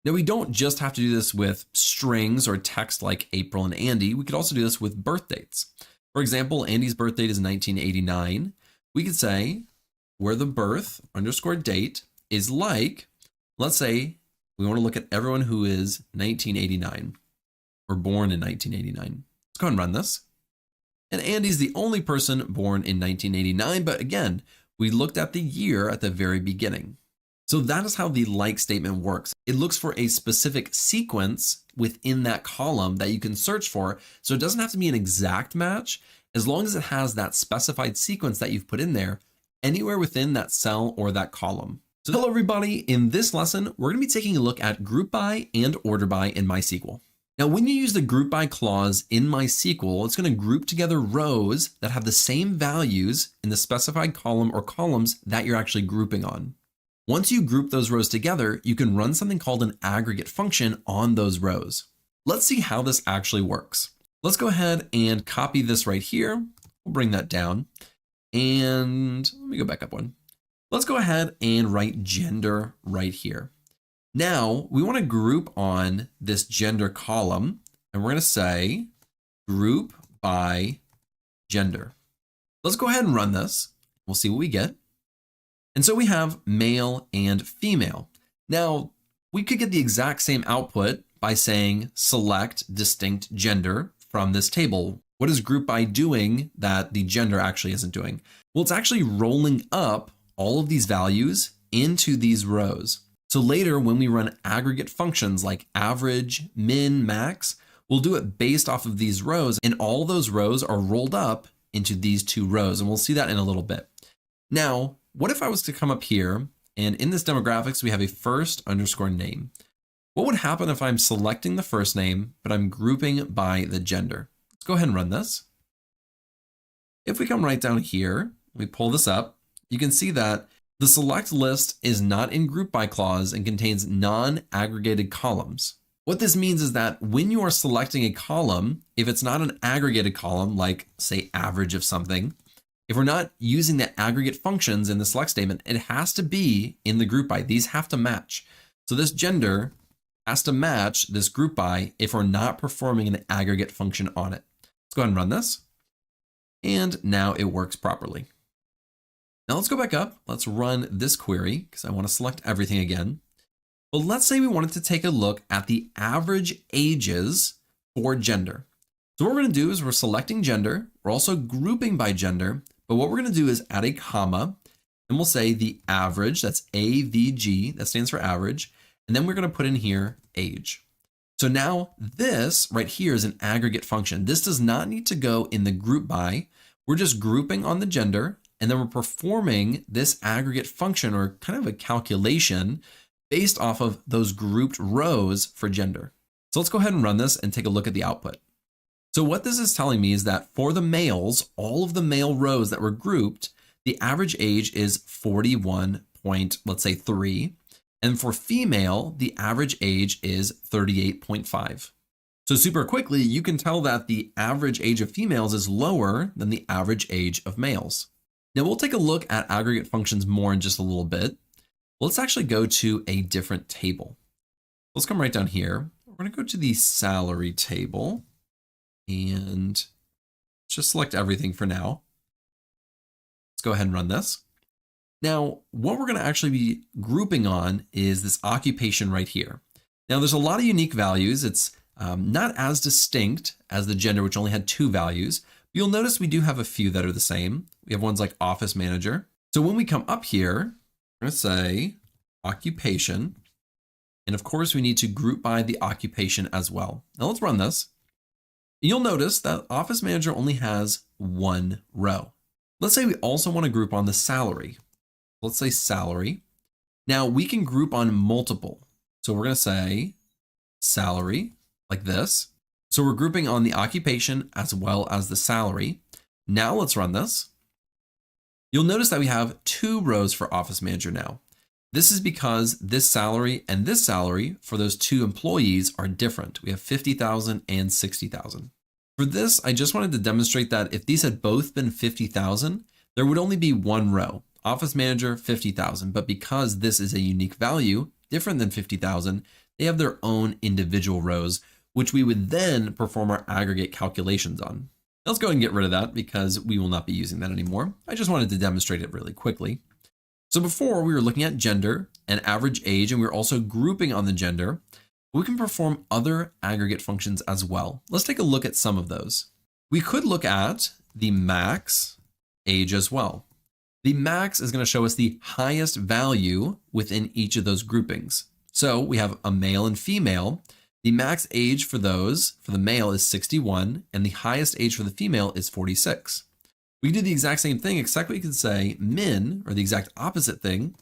Speaker 1: Now we don't just have to do this with strings or text like April and Andy. We could also do this with birth dates. For example, Andy's birth date is 1989. We could say where the birth underscore date is like, let's say we want to look at everyone who is 1989 or born in 1989. Let's go ahead and run this. And Andy's the only person born in 1989, but again, we looked at the year at the very beginning. So that is how the like statement works. It looks for a specific sequence within that column that you can search for. So it doesn't have to be an exact match, as long as it has that specified sequence that you've put in there anywhere within that cell or that column. So hello everybody, in this lesson, we're going to be taking a look at group by and order by in MySQL. Now, when you use the group by clause in MySQL, it's going to group together rows that have the same values in the specified column or columns that you're actually grouping on. Once you group those rows together, you can run something called an aggregate function on those rows. Let's see how this actually works. Let's go ahead and copy this right here. We'll bring that down. And let me go back up one. Let's go ahead and write gender right here. Now we want to group on this gender column, and we're going to say group by gender. Let's go ahead and run this. We'll see what we get. And so we have male and female. Now we could get the exact same output by saying select distinct gender from this table. What is group by doing that the gender actually isn't doing? Well, it's actually rolling up all of these values into these rows. So later when we run aggregate functions like average, min, max, we'll do it based off of these rows, and all those rows are rolled up into these two rows. And we'll see that in a little bit. Now, what if I was to come up here and in this demographics, we have a first underscore name. What would happen if I'm selecting the first name, but I'm grouping by the gender? Let's go ahead and run this. If we come right down here, we pull this up, you can see that the select list is not in group by clause and contains non-aggregated columns. What this means is that when you are selecting a column, if it's not an aggregated column, like say average of something, if we're not using the aggregate functions in the select statement, it has to be in the group by. These have to match. So this gender has to match this group by if we're not performing an aggregate function on it. Let's go ahead and run this. And now it works properly. Now let's go back up. Let's run this query because I want to select everything again. Well, let's say we wanted to take a look at the average ages for gender. So what we're going to do is we're selecting gender. We're also grouping by gender. But what we're going to do is add a comma, and we'll say the average, that's AVG, that stands for average. And then we're going to put in here age. So now this right here is an aggregate function. This does not need to go in the group by. We're just grouping on the gender, and then we're performing this aggregate function or kind of a calculation based off of those grouped rows for gender. So let's go ahead and run this and take a look at the output. So what this is telling me is that for the males, all of the male rows that were grouped, the average age is 41 point, let's say 3. And for female, the average age is 38.5. So super quickly, you can tell that the average age of females is lower than the average age of males. Now we'll take a look at aggregate functions more in just a little bit. Let's actually go to a different table. Let's come right down here. We're going to go to the salary table and just select everything for now. Let's go ahead and run this. Now, what we're going to actually be grouping on is this occupation right here. Now, there's a lot of unique values. It's not as distinct as the gender, which only had 2 values. You'll notice we do have a few that are the same. We have ones like office manager. So when we come up here, we're going to say occupation. And of course, we need to group by the occupation as well. Now let's run this. You'll notice that office manager only has 1 row. Let's say we also want to group on the salary. Let's say salary. Now we can group on multiple. So we're going to say salary like this. So we're grouping on the occupation as well as the salary. Now let's run this. You'll notice that we have 2 rows for office manager now. This is because this salary and this salary for those 2 employees are different. We have 50,000 and 60,000. For this, I just wanted to demonstrate that if these had both been 50,000, there would only be 1 row, office manager 50,000. But because this is a unique value, different than 50,000, they have their own individual rows, which we would then perform our aggregate calculations on. Let's go ahead and get rid of that because we will not be using that anymore. I just wanted to demonstrate it really quickly. So before we were looking at gender and average age, and we were also grouping on the gender. We can perform other aggregate functions as well. Let's take a look at some of those. We could look at the max age as well. The max is going to show us the highest value within each of those groupings. So we have a male and female. The max age for those, for the male is 61, and the highest age for the female is 46. We can do the exact same thing, except we can say min, or the exact opposite thing.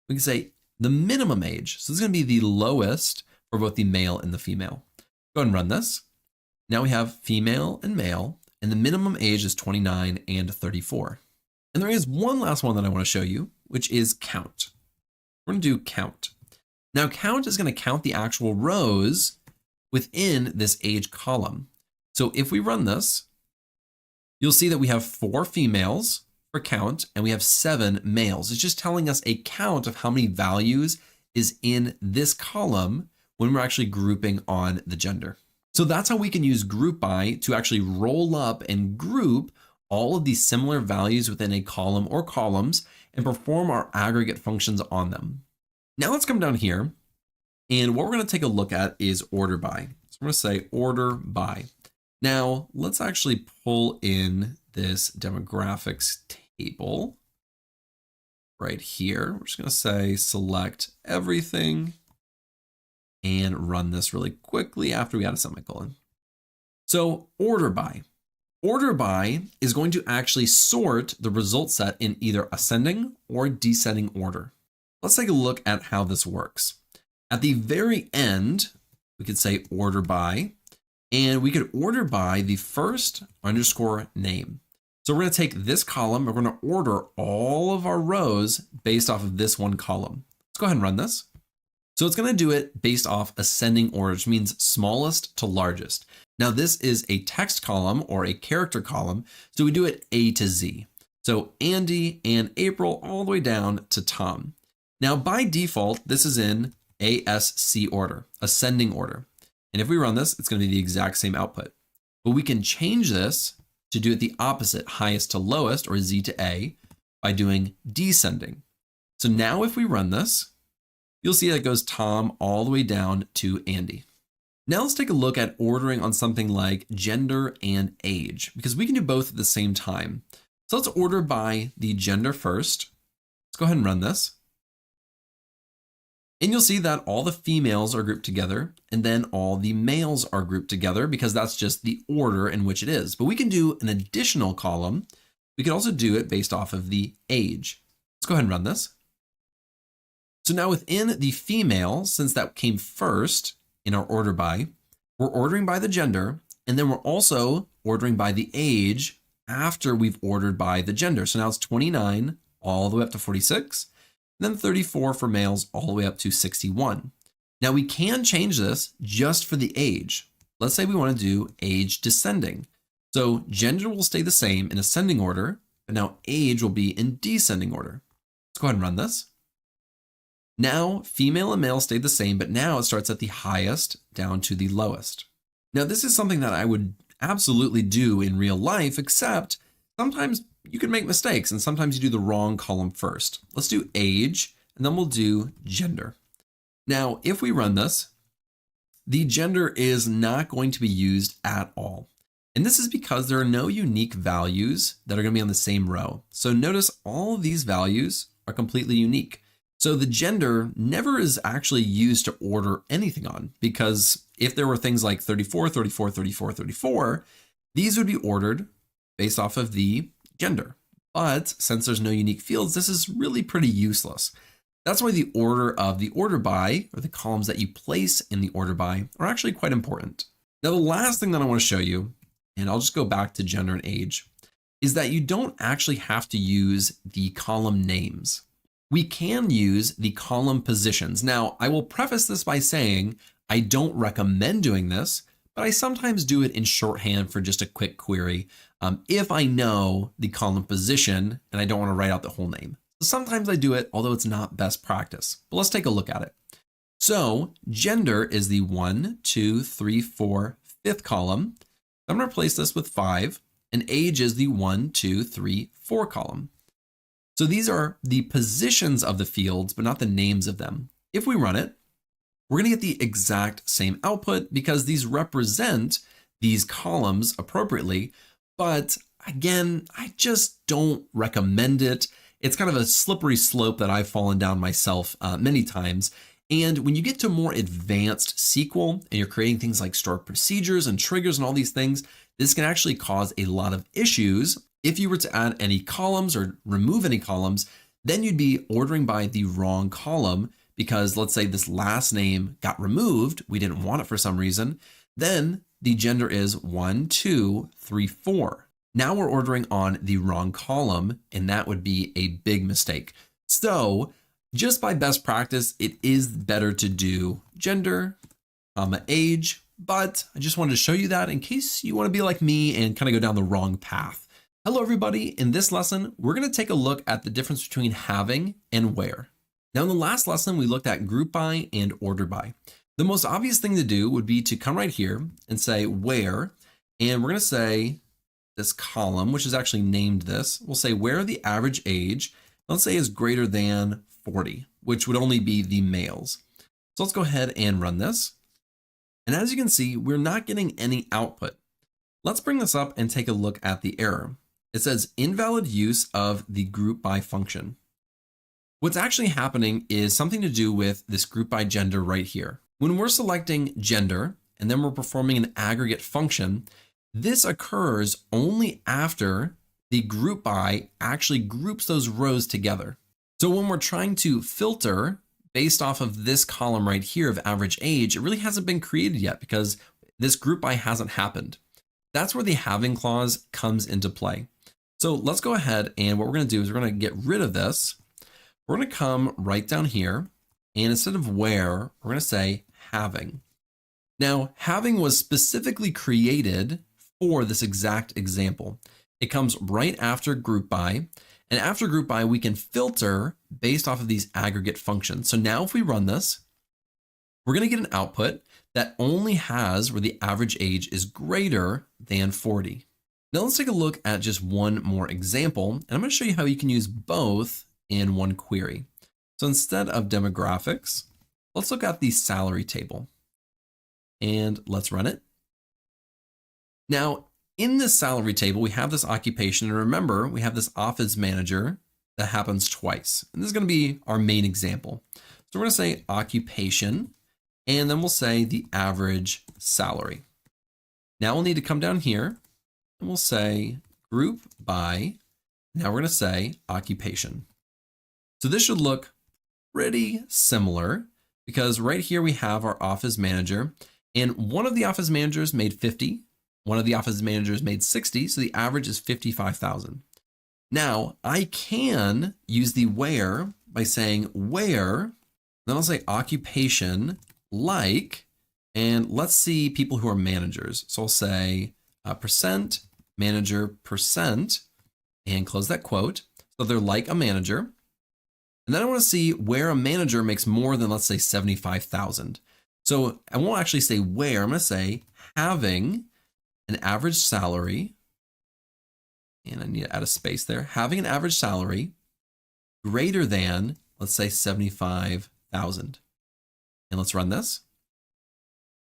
Speaker 1: We can say the minimum age. So this is going to be the lowest for both the male and the female. Go ahead and run this. Now we have female and male, and the minimum age is 29 and 34. And there is one last one that I want to show you, which is count. We're going to do count. Now count is going to count the actual rows within this age column. So if we run this, you'll see that we have 4 females for count, and we have 7 males. It's just telling us a count of how many values is in this column when we're actually grouping on the gender. So that's how we can use group by to actually roll up and group all of these similar values within a column or columns and perform our aggregate functions on them. Now let's come down here, and what we're going to take a look at is order by. So we're going to say order by. Now let's actually pull in this demographics table right here. We're just going to say select everything and run this really quickly after we add a semicolon. So order by. Order by is going to actually sort the result set in either ascending or descending order. Let's take a look at how this works. At the very end, we could say order by, and we could order by the first underscore name. So we're going to take this column, we're going to order all of our rows based off of this one column. Let's go ahead and run this. So it's going to do it based off ascending order, which means smallest to largest. Now this is a text column or a character column, so we do it A to Z. So Andy and April all the way down to Tom. Now by default, this is in ASC order, ascending order. And if we run this, it's going to be the exact same output. But we can change this to do it the opposite, highest to lowest or Z to A by doing descending. So now if we run this, you'll see that it goes Tom all the way down to Andy. Now let's take a look at ordering on something like gender and age, because we can do both at the same time. So let's order by the gender first. Let's go ahead and run this. And you'll see that all the females are grouped together and then all the males are grouped together because that's just the order in which it is. But we can do an additional column. We could also do it based off of the age. Let's go ahead and run this. So now within the female, since that came first in our order by, we're ordering by the gender, and then we're also ordering by the age after we've ordered by the gender. So now it's 29 all the way up to 46, and then 34 for males all the way up to 61. Now we can change this just for the age. Let's say we want to do age descending. So gender will stay the same in ascending order, but now age will be in descending order. Let's go ahead and run this. Now, female and male stayed the same, but now it starts at the highest down to the lowest. Now, this is something that I would absolutely do in real life, except sometimes you can make mistakes and sometimes you do the wrong column first. Let's do age, and then we'll do gender. Now, if we run this, the gender is not going to be used at all. And this is because there are no unique values that are going to be on the same row. So notice all of these values are completely unique. So the gender never is actually used to order anything on, because if there were things like 34, 34, 34, 34, these would be ordered based off of the gender. But since there's no unique fields, this is really pretty useless. That's why the order of the order by, or the columns that you place in the order by, are actually quite important. Now, the last thing that I want to show you, and I'll just go back to gender and age, is that you don't actually have to use the column names. We can use the column positions. Now, I will preface this by saying I don't recommend doing this, but I sometimes do it in shorthand for just a quick query if I know the column position and I don't want to write out the whole name. So sometimes I do it, although it's not best practice. But let's take a look at it. So gender is the 1, 2, 3, 4, 5th column. I'm going to replace this with 5, and age is the 1, 2, 3, 4 column. So these are the positions of the fields, but not the names of them. If we run it, we're going to get the exact same output because these represent these columns appropriately. But again, I just don't recommend it. It's kind of a slippery slope that I've fallen down myself many times. And when you get to more advanced SQL and you're creating things like stored procedures and triggers and all these things, this can actually cause a lot of issues. If you were to add any columns or remove any columns, then you'd be ordering by the wrong column because let's say this last name got removed, we didn't want it for some reason, then the gender is 1, 2, 3, 4. Now we're ordering on the wrong column, and that would be a big mistake. So just by best practice, it is better to do gender, age, but I just wanted to show you that in case you want to be like me and kind of go down the wrong path. Hello everybody, in this lesson, we're going to take a look at the difference between having and where. Now in the last lesson, we looked at group by and order by. The most obvious thing to do would be to come right here and say where, and we're going to say this column, which is actually named this, we'll say where the average age, let's say is greater than 40, which would only be the males. So let's go ahead and run this. And as you can see, we're not getting any output. Let's bring this up and take a look at the error. It says invalid use of the group by function. What's actually happening is something to do with this group by gender right here. When we're selecting gender and then we're performing an aggregate function, this occurs only after the group by actually groups those rows together. So when we're trying to filter based off of this column right here of average age, it really hasn't been created yet because this group by hasn't happened. That's where the having clause comes into play. So let's go ahead, and what we're going to do is we're going to get rid of this. We're going to come right down here, and instead of where, we're going to say having. Now, having was specifically created for this exact example. It comes right after group by, and after group by, we can filter based off of these aggregate functions. So now if we run this, we're going to get an output that only has where the average age is greater than 40. Now let's take a look at just one more example, and I'm going to show you how you can use both in one query. So instead of demographics, let's look at the salary table and let's run it. Now, in this salary table, we have this occupation, and remember, we have this office manager that happens twice. And this is going to be our main example. So we're going to say occupation, and then we'll say the average salary. Now we'll need to come down here and we'll say group by. Now we're going to say occupation. So this should look pretty similar because right here we have our office manager, and one of the office managers made 50. One of the office managers made 60, so the average is 55,000. Now I can use the where by saying where, then I'll say occupation like, and let's see people who are managers. So I'll say percent manager percent and close that quote. So they're like a manager. And then I want to see where a manager makes more than, let's say, 75,000. So I won't actually say where, I'm going to say having an average salary, and I need to add a space there, having an average salary greater than, let's say, 75,000. And let's run this.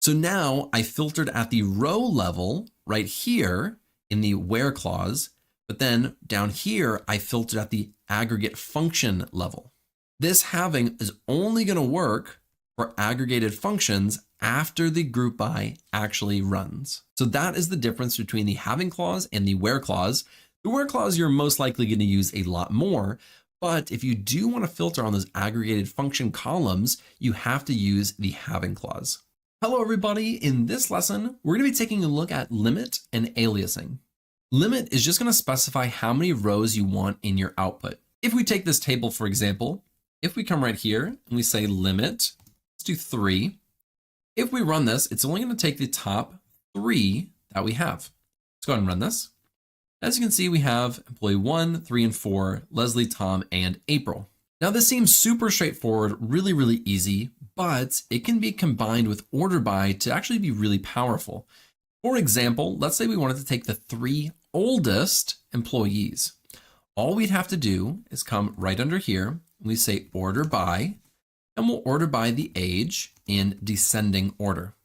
Speaker 1: So now I filtered at the row level right here in the where clause, but then down here, I filtered at the aggregate function level. This having is only going to work for aggregated functions after the group by actually runs. So that is the difference between the having clause and the where clause. The where clause you're most likely going to use a lot more, but if you do want to filter on those aggregated function columns, you have to use the having clause. Hello everybody, in this lesson, we're going to be taking a look at limit and aliasing. Limit is just going to specify how many rows you want in your output. If we take this table, for example, if we come right here and we say limit, let's do 3. If we run this, it's only going to take the top 3 that we have. Let's go ahead and run this. As you can see, we have employee 1, 3, and 4, Leslie, Tom, and April. Now this seems super straightforward, really, really easy, but it can be combined with order by to actually be really powerful. For example, let's say we wanted to take the 3 oldest employees. All we'd have to do is come right under here, and we say order by, and we'll order by the age in descending order.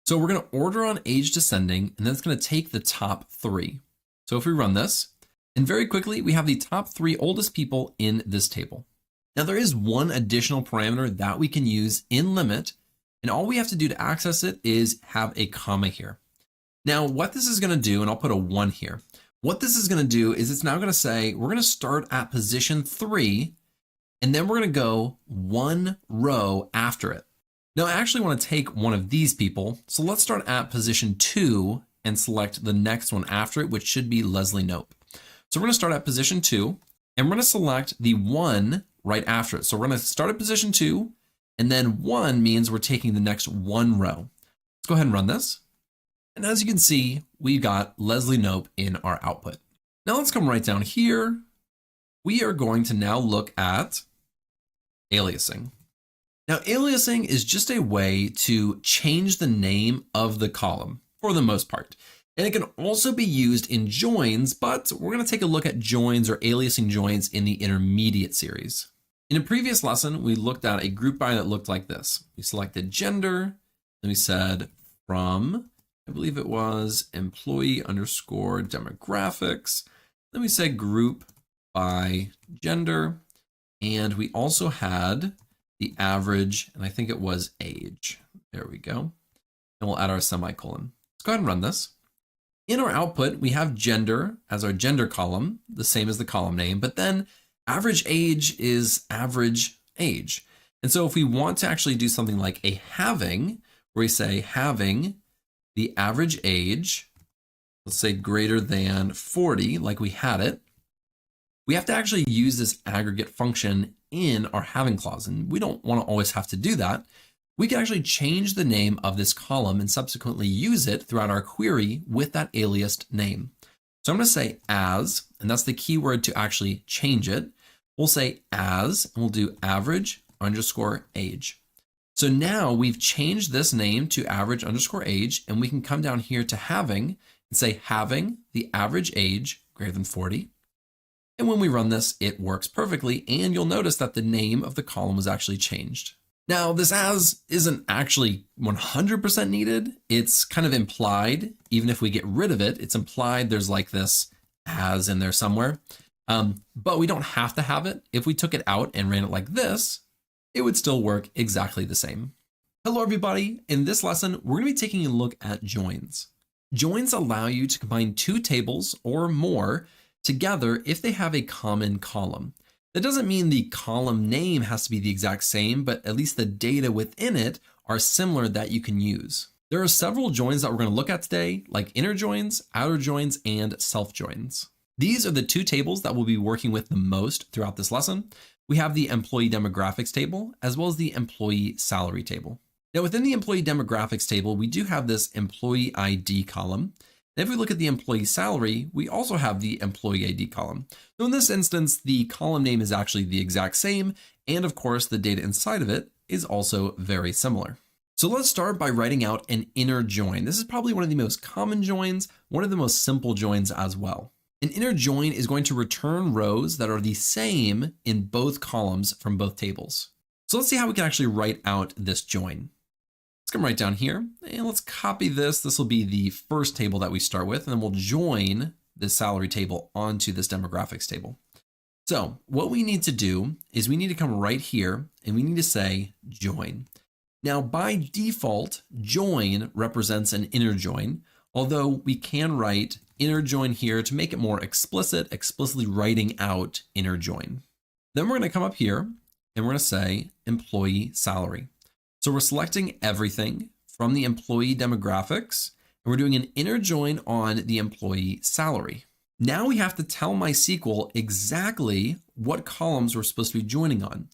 Speaker 1: So we're going to order on age descending, and then it's going to take the top 3. So if we run this, and very quickly, we have the top 3 oldest people in this table. Now there is one additional parameter that we can use in limit, and all we have to do to access it is have a comma here. Now what this is going to do, and I'll put a 1 here. What this is going to do is it's now going to say, we're going to start at position 3, and then we're going to go 1 row after it. Now I actually want to take one of these people. So let's start at position 2 and select the next one after it, which should be Leslie Knope. So we're going to start at position 2, and we're going to select the 1 right after it. So we're going to start at position 2, and then 1 means we're taking the next 1 row. Let's go ahead and run this. And as you can see, we got Leslie Knope in our output. Now let's come right down here. We are going to now look at aliasing. Now aliasing is just a way to change the name of the column for the most part. And it can also be used in joins, but we're going to take a look at joins or aliasing joins in the intermediate series. In a previous lesson, we looked at a group by that looked like this. We selected gender, then we said from I believe it was employee underscore demographics. Then we say group by gender. And we also had the average, and I think it was age. There we go. And we'll add our semicolon. Let's go ahead and run this. In our output, we have gender as our gender column, the same as the column name, but then average age is average age. And so if we want to actually do something like a having, where we say having the average age, let's say greater than 40, like we had it, we have to actually use this aggregate function in our having clause. And we don't want to always have to do that. We can actually change the name of this column and subsequently use it throughout our query with that aliased name. So I'm going to say as, and that's the keyword to actually change it. We'll say as, and we'll do average underscore age. So now we've changed this name to average underscore age, and we can come down here to having and say having the average age greater than 40. And when we run this, it works perfectly. And you'll notice that the name of the column was actually changed. Now, this as isn't actually 100% needed. It's kind of implied. Even if we get rid of it, it's implied there's like this as in there somewhere. But we don't have to have it. If we took it out and ran it like this, it would still work exactly the same. Hello, everybody. In this lesson, we're going to be taking a look at joins. Joins allow you to combine two tables or more together if they have a common column. That doesn't mean the column name has to be the exact same, but at least the data within it are similar that you can use. There are several joins that we're going to look at today, like inner joins, outer joins, and self joins. These are the two tables that we'll be working with the most throughout this lesson. We have the employee demographics table, as well as the employee salary table. Now within the employee demographics table, we do have this employee ID column. And if we look at the employee salary, we also have the employee ID column. So in this instance, the column name is actually the exact same. And of course, the data inside of it is also very similar. So let's start by writing out an inner join. This is probably one of the most common joins, one of the most simple joins as well. An inner join is going to return rows that are the same in both columns from both tables. So let's see how we can actually write out this join. Let's come right down here and let's copy this. This will be the first table that we start with, and then we'll join this salary table onto this demographics table. So what we need to do is we need to come right here and we need to say join. Now by default, join represents an inner join, although we can write inner join here to make it more explicit, explicitly writing out inner join. Then we're going to come up here and we're going to say employee salary. So we're selecting everything from the employee demographics and we're doing an inner join on the employee salary. Now we have to tell MySQL exactly what columns we're supposed to be joining on.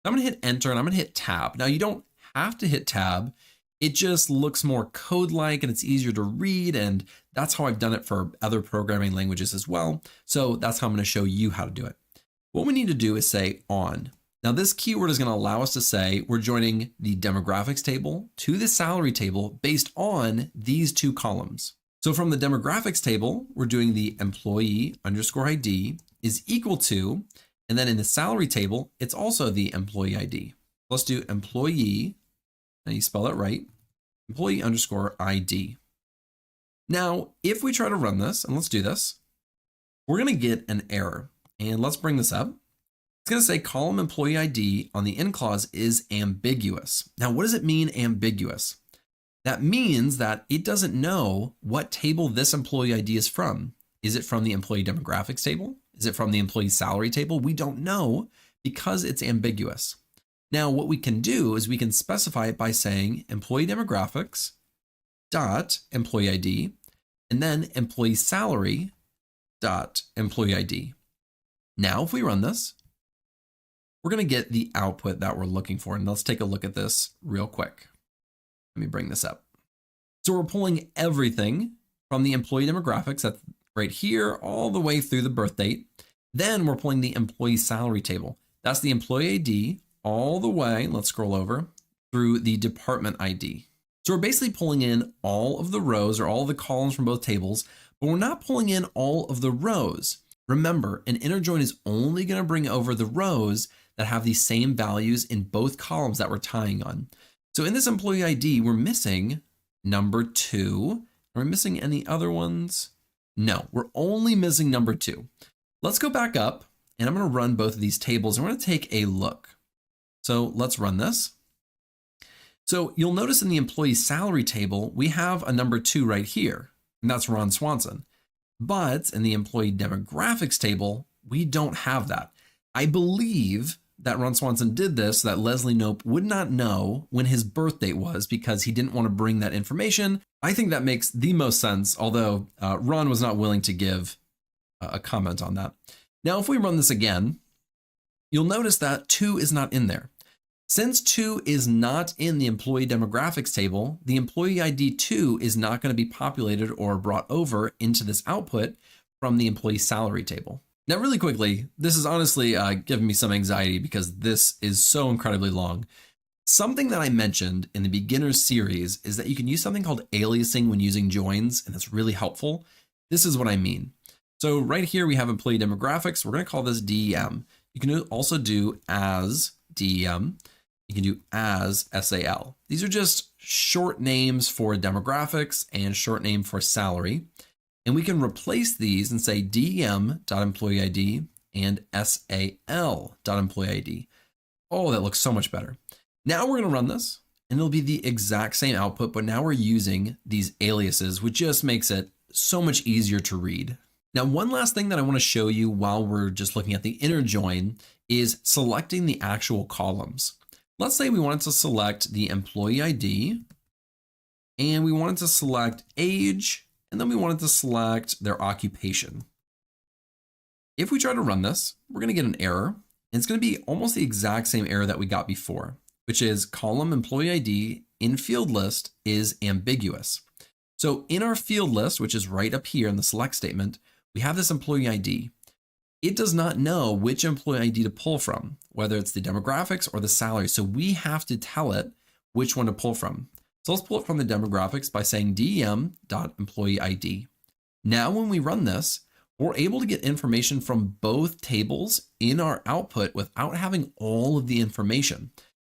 Speaker 1: I'm going to hit enter and I'm going to hit tab. Now you don't have to hit tab. It just looks more code-like and it's easier to read, and that's how I've done it for other programming languages as well. So that's how I'm going to show you how to do it. What we need to do is say on. Now this keyword is going to allow us to say we're joining the demographics table to the salary table based on these two columns. So from the demographics table, we're doing the employee underscore ID is equal to, and then in the salary table, it's also the employee ID. Let's do employee, and you spell it right, employee underscore ID. Now, if we try to run this, and let's do this, we're going to get an error. And let's bring this up. It's going to say column employee ID on the in clause is ambiguous. Now, what does it mean ambiguous? That means that it doesn't know what table this employee ID is from. Is it from the employee demographics table? Is it from the employee salary table? We don't know because it's ambiguous. Now, what we can do is we can specify it by saying employee demographics dot employee ID, and then employee salary dot employee ID. Now, if we run this, we're going to get the output that we're looking for. And let's take a look at this real quick. Let me bring this up. So we're pulling everything from the employee demographics, that's right here, all the way through the birth date. Then we're pulling the employee salary table. That's the employee ID all the way, let's scroll over, through the department ID. So we're basically pulling in all of the rows or all of the columns from both tables, but we're not pulling in all of the rows. Remember, an inner join is only going to bring over the rows that have the same values in both columns that we're tying on. So in this employee ID, we're missing number 2 Are we missing any other ones? No, we're only missing number 2. Let's go back up and I'm going to run both of these tables and we're going to take a look. So let's run this. So you'll notice in the employee salary table, we have a number 2 right here, and that's Ron Swanson. But in the employee demographics table, we don't have that. I believe that Ron Swanson did this so that Leslie Knope would not know when his birth date was because he didn't want to bring that information. I think that makes the most sense, although Ron was not willing to give a comment on that. Now, if we run this again, you'll notice that 2 is not in there. Since 2 is not in the employee demographics table, the employee ID 2 is not going to be populated or brought over into this output from the employee salary table. Now, really quickly, this is honestly giving me some anxiety because this is so incredibly long. Something that I mentioned in the beginner's series is that you can use something called aliasing when using joins, and that's really helpful. This is what I mean. So right here, we have employee demographics. We're going to call this DEM. You can also do as DEM. You can do as SAL. These are just short names for demographics and short name for salary. And we can replace these and say DEM.employeeID and SAL.employeeID. Oh, that looks so much better. Now we're going to run this and it'll be the exact same output, but now we're using these aliases, which just makes it so much easier to read. Now, one last thing that I want to show you while we're just looking at the inner join is selecting the actual columns. Let's say we wanted to select the employee ID and we wanted to select age, and then we wanted to select their occupation. If we try to run this, we're going to get an error, and it's going to be almost the exact same error that we got before, which is column employee ID in field list is ambiguous. So in our field list, which is right up here in the select statement, we have this employee ID. It does not know which employee ID to pull from, whether it's the demographics or the salary. So we have to tell it which one to pull from. So let's pull it from the demographics by saying DEM.employeeID. Now, when we run this, we're able to get information from both tables in our output without having all of the information.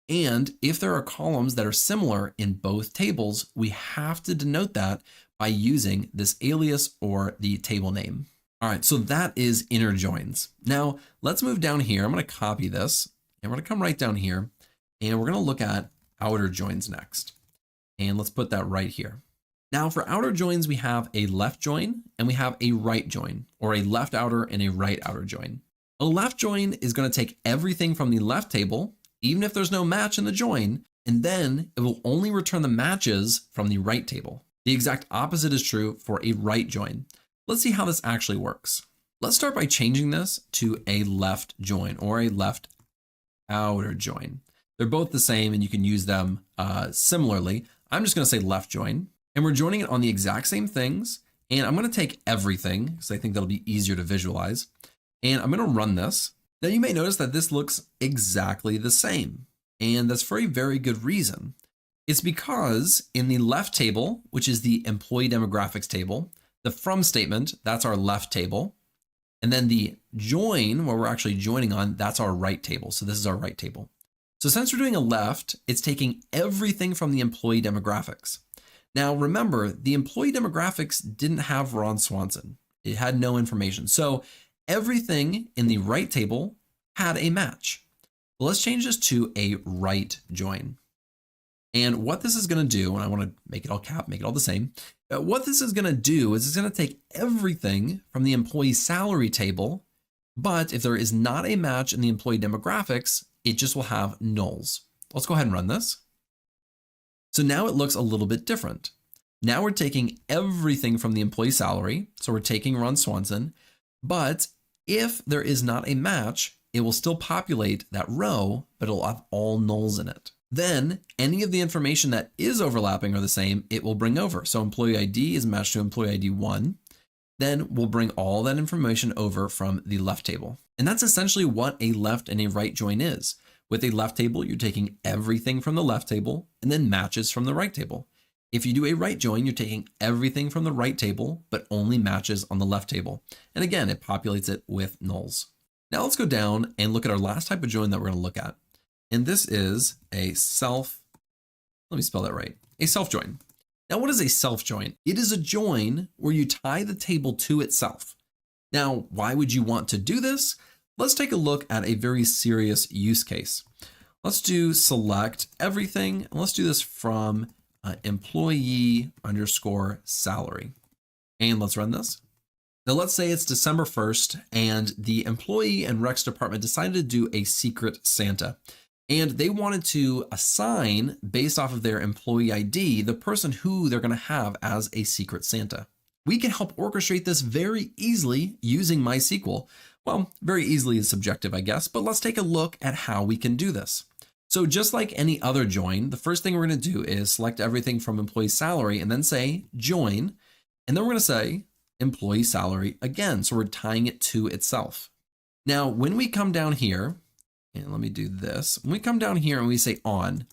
Speaker 1: And if there are columns that are similar in both tables, we have to denote that by using this alias or the table name. All right, so that is inner joins. Now let's move down here. I'm going to copy this and we're going to come right down here and we're going to look at outer joins next. And let's put that right here. Now for outer joins, we have a left join and we have a right join, or a left outer and a right outer join. A left join is going to take everything from the left table, even if there's no match in the join, and then it will only return the matches from the right table. The exact opposite is true for a right join. Let's see how this actually works. Let's start by changing this to a left join or a left outer join. They're both the same and you can use them similarly. I'm just going to say left join, and we're joining it on the exact same things. And I'm going to take everything because I think that'll be easier to visualize. And I'm going to run this. Then you may notice that this looks exactly the same. And that's for a very good reason. It's because in the left table, which is the employee demographics table, the from statement, that's our left table. And then the join, where we're actually joining on, that's our right table. So this is our right table. So since we're doing a left, it's taking everything from the employee demographics. Now remember, the employee demographics didn't have Ron Swanson. It had no information. So everything in the right table had a match. Well, let's change this to a right join. And what this is going to do, and I want to make it all cap, make it all the same. What this is going to do is it's going to take everything from the employee salary table, but if there is not a match in the employee demographics, it just will have nulls. Let's go ahead and run this. So now it looks a little bit different. Now we're taking everything from the employee salary. So we're taking Ron Swanson, but if there is not a match, it will still populate that row, but it'll have all nulls in it. Then any of the information that is overlapping or the same, it will bring over. So employee ID is matched to employee ID 1. Then we'll bring all that information over from the left table. And that's essentially what a left and a right join is. With a left table, you're taking everything from the left table and then matches from the right table. If you do a right join, you're taking everything from the right table, but only matches on the left table. And again, it populates it with nulls. Now let's go down and look at our last type of join that we're going to look at. And this is a self, let me spell that right, a self join. Now, what is a self-join? It is a join where you tie the table to itself. Now, why would you want to do this? Let's take a look at a very serious use case. Let's do select everything. And let's do this from employee underscore salary. And let's run this. Now let's say it's December 1st and the employee and Recs department decided to do a secret Santa. And they wanted to assign, based off of their employee ID, the person who they're going to have as a secret Santa. We can help orchestrate this very easily using MySQL. Well, very easily is subjective, I guess, but let's take a look at how we can do this. So just like any other join, the first thing we're going to do is select everything from employee salary and then say join. And then we're going to say employee salary again. So we're tying it to itself. Now, when we come down here, and let me do this. When we come down here and we say on,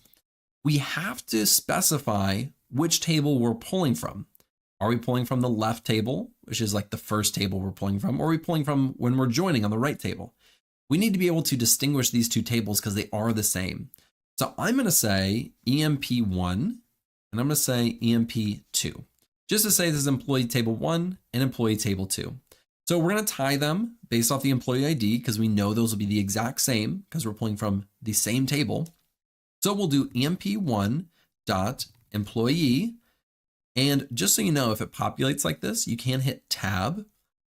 Speaker 1: we have to specify which table we're pulling from. Are we pulling from the left table, which is like the first table we're pulling from, or are we pulling from when we're joining on the right table? We need to be able to distinguish these two tables because they are the same. So I'm going to say EMP1 and I'm going to say EMP2, just to say this is employee table 1 and employee table 2. So we're going to tie them based off the employee ID because we know those will be the exact same because we're pulling from the same table. So we'll do EMP1 dot employee. And just so you know, if it populates like this, you can hit tab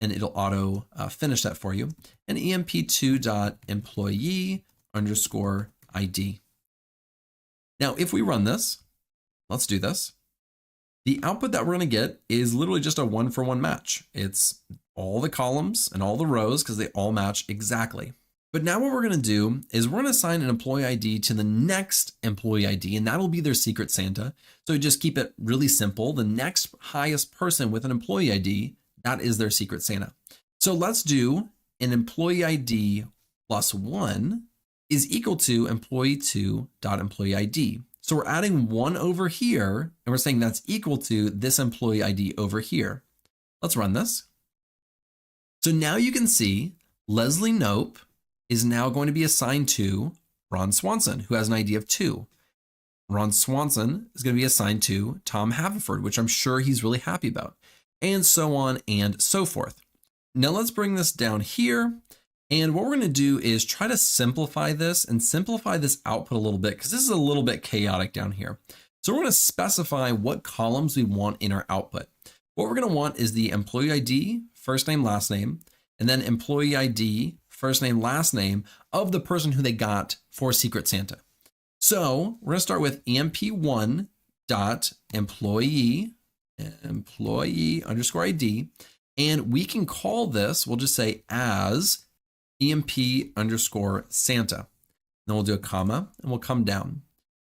Speaker 1: and it'll auto finish that for you. And EMP2 dot employee underscore ID. Now, if we run this, let's do this. The output that we're going to get is literally just a 1-for-1 match. It's all the columns and all the rows because they all match exactly. But now what we're going to do is we're going to assign an employee ID to the next employee ID, and that'll be their secret Santa. So just keep it really simple. The next highest person with an employee ID, that is their secret Santa. So let's do an employee ID plus 1 is equal to employee2 dot employee ID. So we're adding 1 over here, and we're saying that's equal to this employee ID over here. Let's run this. So now you can see Leslie Nope is now going to be assigned to Ron Swanson, who has an ID of 2. Ron Swanson is going to be assigned to Tom Haverford, which I'm sure he's really happy about, and so on and so forth. Now let's bring this down here. And what we're going to do is try to simplify this and simplify this output a little bit because this is a little bit chaotic down here. So we're going to specify what columns we want in our output. What we're going to want is the employee ID, first name, last name, and then employee ID, first name, last name of the person who they got for Secret Santa. So we're going to start with EMP1 dot employee underscore ID. And we can call this, we'll just say as EMP underscore Santa. Then we'll do a comma and we'll come down.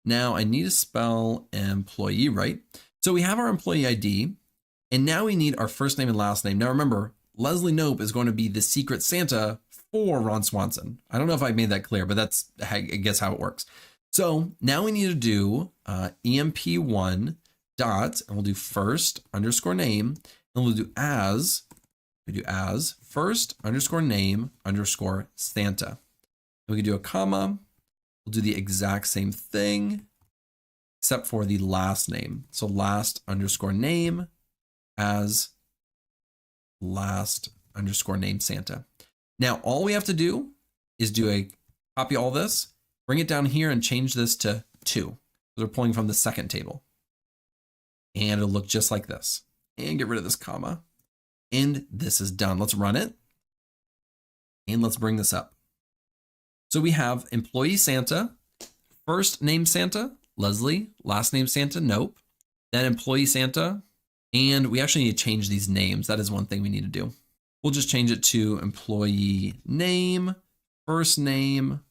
Speaker 1: Now I need to spell employee right. So we have our employee ID and now we need our first name and last name. Now remember, Leslie Nope is going to be the secret Santa for Ron Swanson. I don't know if I made that clear, but that's, I guess, how it works. So now we need to do EMP1 dot, and we'll do first underscore name, and we'll do as, first underscore name underscore Santa. And we can do a comma. We'll do the exact same thing, except for the last name. So last underscore name as last underscore name Santa. Now, all we have to do is copy all this, bring it down here and change this to 2. We're pulling from the second table. And it'll look just like this. And get rid of this comma. And this is done. Let's run it. And let's bring this up. So we have employee Santa, first name Santa, Leslie, last name Santa, Nope. Then employee Santa. And we actually need to change these names. That is one thing we need to do. We'll just change it to employee name, first name,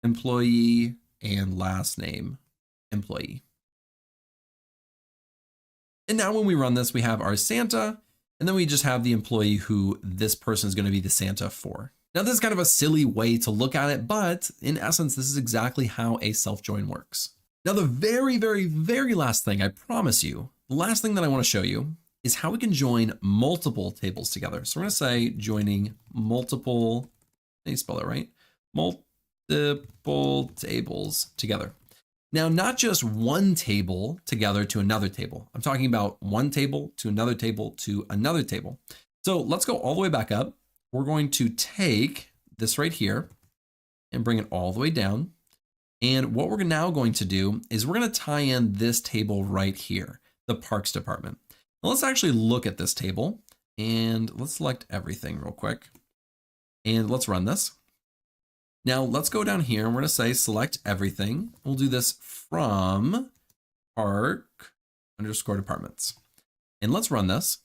Speaker 1: employee, and last name, employee. And now when we run this, we have our Santa, and then we just have the employee who this person is going to be the Santa for. Now, this is kind of a silly way to look at it, but in essence, this is exactly how a self-join works. Now, the very, very, very last thing, I promise you, the last thing that I want to show you is how we can join multiple tables together. So we're going to say joining multiple, how do you spell that right? Multiple tables together. Now, not just one table together to another table. I'm talking about one table to another table to another table. So let's go all the way back up. We're going to take this right here and bring it all the way down. And what we're now going to do is we're going to tie in this table right here, the Parks Department. Now let's actually look at this table and let's select everything real quick. And let's run this. Now let's go down here and we're going to say select everything. We'll do this from park_departments. And let's run this.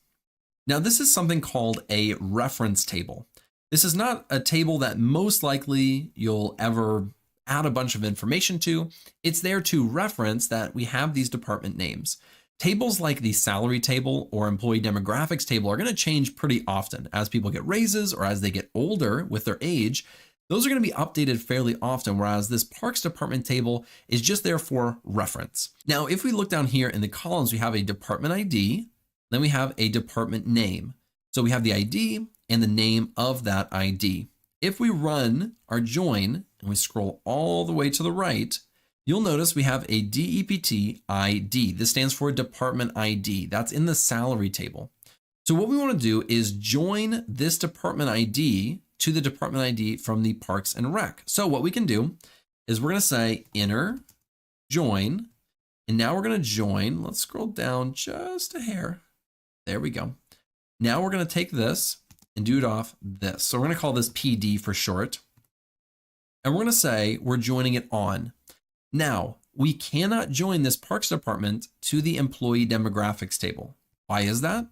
Speaker 1: Now this is something called a reference table. This is not a table that most likely you'll ever add a bunch of information to. It's there to reference that we have these department names. Tables like the salary table or employee demographics table are going to change pretty often as people get raises or as they get older with their age. Those are going to be updated fairly often, whereas this Parks Department table is just there for reference. Now, if we look down here in the columns, we have a department ID, then we have a department name. So we have the ID and the name of that ID. If we run our join and we scroll all the way to the right, you'll notice we have a DEPT ID. This stands for department ID. That's in the salary table. So what we want to do is join this department ID to the department ID from the Parks and Rec. So what we can do is we're going to say inner join, and now we're going to join. Let's scroll down just a hair. There we go. Now we're going to take this and do it off this. So we're going to call this PD for short. And we're going to say we're joining it on. Now, we cannot join this Parks Department to the employee demographics table. Why is that?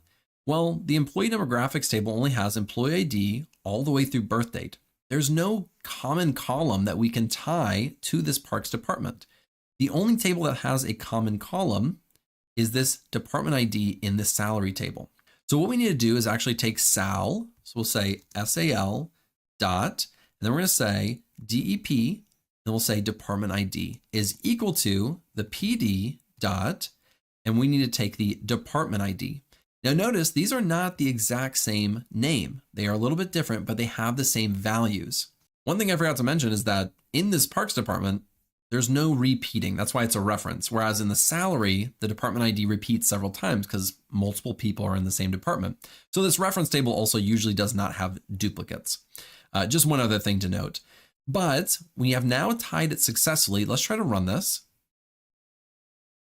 Speaker 1: Well, the employee demographics table only has employee ID all the way through birth date. There's no common column that we can tie to this Parks Department. The only table that has a common column is this department ID in the salary table. So what we need to do is actually take sal. So we'll say SAL dot, and then we're going to say DEP, then we'll say department ID is equal to the PD dot, and we need to take the department ID. Now notice these are not the exact same name. They are a little bit different, but they have the same values. One thing I forgot to mention is that in this Parks Department, there's no repeating. That's why it's a reference. Whereas in the salary, the department ID repeats several times because multiple people are in the same department. So this reference table also usually does not have duplicates. Just one other thing to note. But we have now tied it successfully. Let's try to run this.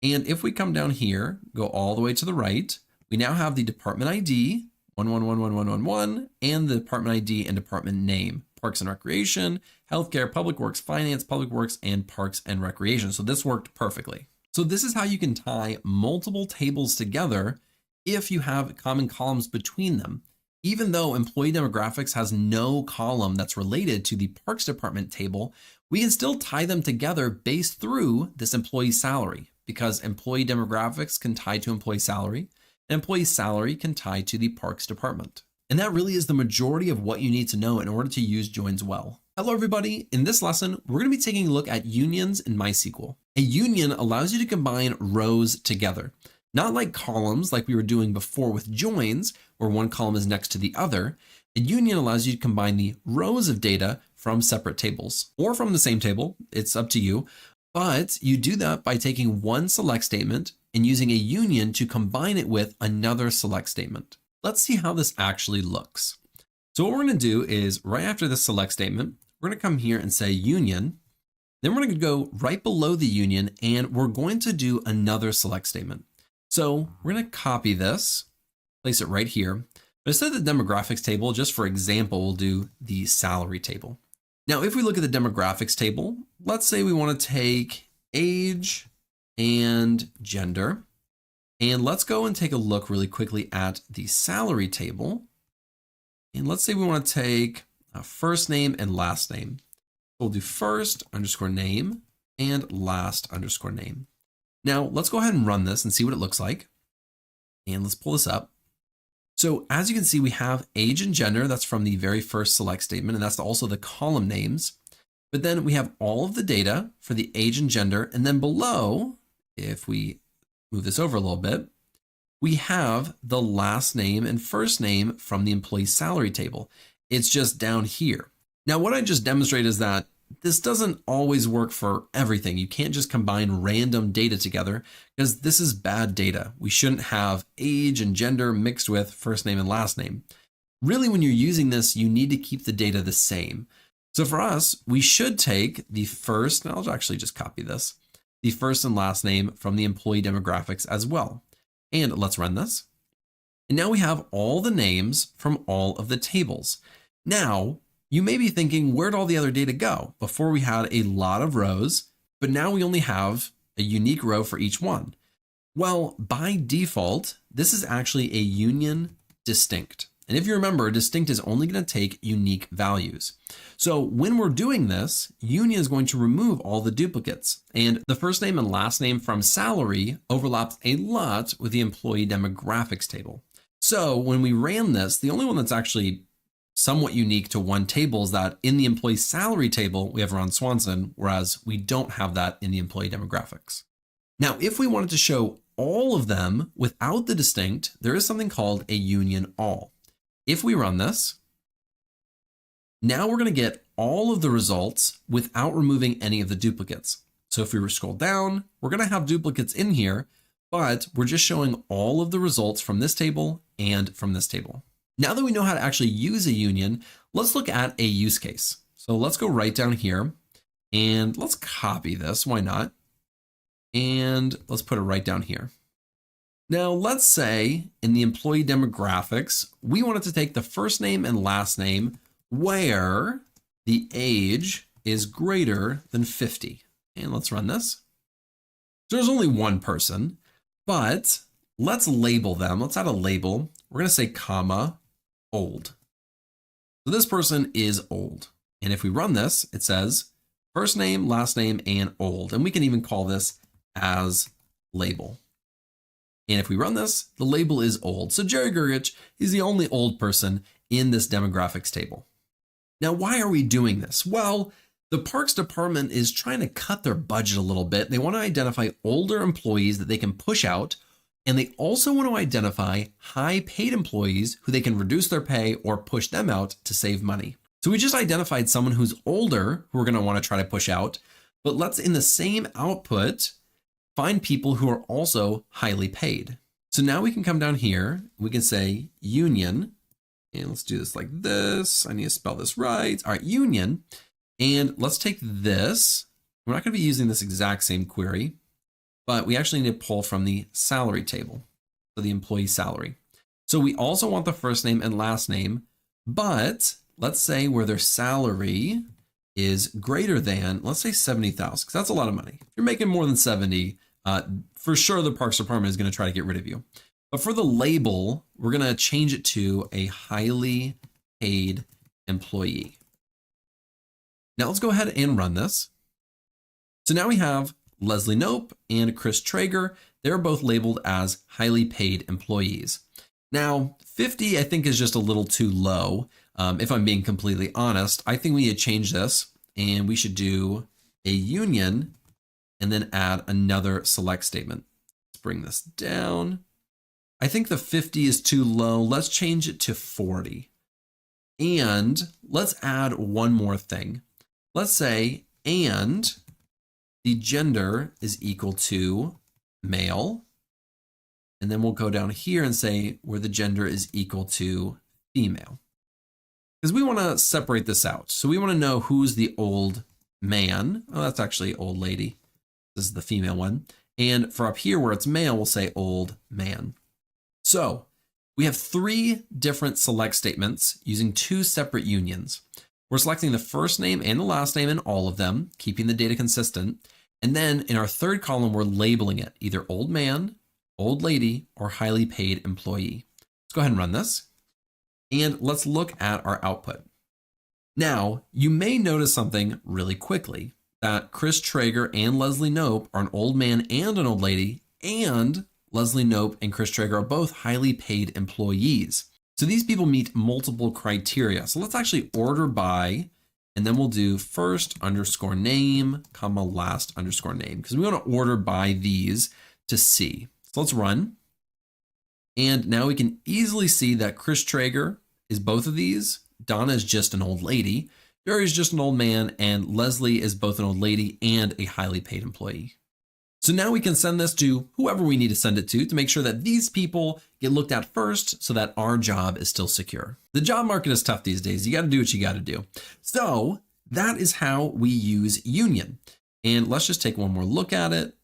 Speaker 1: And if we come down here, go all the way to the right, we now have the department ID, 11111111, and the department ID and department name, Parks and Recreation, Healthcare, Public Works, Finance, Public Works, and Parks and Recreation. So this worked perfectly. So this is how you can tie multiple tables together if you have common columns between them. Even though employee demographics has no column that's related to the Parks Department table, we can still tie them together based through this employee salary, because employee demographics can tie to employee salary, and employee salary can tie to the Parks Department. And that really is the majority of what you need to know in order to use joins well. Hello everybody, in this lesson, we're going to be taking a look at unions in MySQL. A union allows you to combine rows together. Not like columns like we were doing before with joins, where one column is next to the other. A union allows you to combine the rows of data from separate tables or from the same table. It's up to you. But you do that by taking one select statement and using a union to combine it with another select statement. Let's see how this actually looks. So what we're going to do is right after this select statement, we're going to come here and say union. Then we're going to go right below the union and we're going to do another select statement. So we're going to copy this, place it right here. But instead of the demographics table, just for example, we'll do the salary table. Now, if we look at the demographics table, let's say we want to take age and gender. And let's go and take a look really quickly at the salary table. And let's say we want to take a first name and last name. We'll do first underscore name and last underscore name. Now let's go ahead and run this and see what it looks like. And let's pull this up. So as you can see, we have age and gender. That's from the very first select statement. And that's also the column names. But then we have all of the data for the age and gender. And then below, if we move this over a little bit, we have the last name and first name from the employee salary table. It's just down here. Now, what I just demonstrated is that this doesn't always work for everything. You can't just combine random data together because this is bad data. We shouldn't have age and gender mixed with first name and last name. Really, when you're using this, you need to keep the data the same. So for us, we should take the first, and I'll actually just copy this, the first and last name from the employee demographics as well. And let's run this. And now we have all the names from all of the tables. Now, you may be thinking, where'd all the other data go? Before we had a lot of rows, but now we only have a unique row for each one. Well, by default, this is actually a union distinct. And if you remember, distinct is only going to take unique values. So when we're doing this, union is going to remove all the duplicates. And the first name and last name from salary overlaps a lot with the employee demographics table. So when we ran this, the only one that's actually somewhat unique to one table is that in the employee salary table, we have Ron Swanson, whereas we don't have that in the employee demographics. Now, if we wanted to show all of them without the distinct, there is something called a union all. If we run this, now we're going to get all of the results without removing any of the duplicates. So if we scroll down, we're going to have duplicates in here, but we're just showing all of the results from this table and from this table. Now that we know how to actually use a union, let's look at a use case. So let's go right down here and let's copy this. Why not? And let's put it right down here. Now, let's say in the employee demographics, we wanted to take the first name and last name where the age is greater than 50. And let's run this. So there's only one person, but let's label them. Let's add a label. We're going to say comma old. So this person is old. And if we run this, it says first name, last name, and old. And we can even call this as label. And if we run this, the label is old. So Jerry Gergich is the only old person in this demographics table. Now, why are we doing this? Well, the Parks Department is trying to cut their budget a little bit. They want to identify older employees that they can push out. And they also want to identify high paid employees who they can reduce their pay or push them out to save money. So we just identified someone who's older who we're going to want to try to push out, but let's in the same output find people who are also highly paid. So now we can come down here, we can say union, and let's do this like this. I need to spell this right. All right, union. And let's take this. We're not going to be using this exact same query, but we actually need to pull from the salary table, so the employee salary. So we also want the first name and last name, but let's say where their salary is greater than, let's say 70,000, because that's a lot of money. If you're making more than 70, for sure the Parks Department is going to try to get rid of you. But for the label, we're going to change it to a highly paid employee. Now let's go ahead and run this. So now we have Leslie Nope and Chris Traeger. They're both labeled as highly paid employees. Now, 50 I think is just a little too low. If I'm being completely honest, I think we need to change this and we should do a union and then add another select statement. Let's bring this down. I think the 50 is too low. Let's change it to 40. And let's add one more thing. Let's say, and the gender is equal to male. And then we'll go down here and say where the gender is equal to female. Because we want to separate this out. So we want to know who's the old man. Oh, that's actually old lady. This is the female one. And for up here where it's male, we'll say old man. So we have 3 different select statements using 2 separate unions. We're selecting the first name and the last name in all of them, keeping the data consistent. And then in our third column, we're labeling it either old man, old lady, or highly paid employee. Let's go ahead and run this. And let's look at our output. Now, you may notice something really quickly, that Chris Traeger and Leslie Nope are an old man and an old lady, and Leslie Nope and Chris Traeger are both highly paid employees. So these people meet multiple criteria. So let's actually order by, and then we'll do first underscore name, comma last underscore name, because we want to order by these to see. So let's run. And now we can easily see that Chris Traeger is both of these. Donna is just an old lady. Jerry's just an old man, and Leslie is both an old lady and a highly paid employee. So now we can send this to whoever we need to send it to make sure that these people get looked at first so that our job is still secure. The job market is tough these days. You got to do what you got to do. So that is how we use union. And let's just take one more look at it.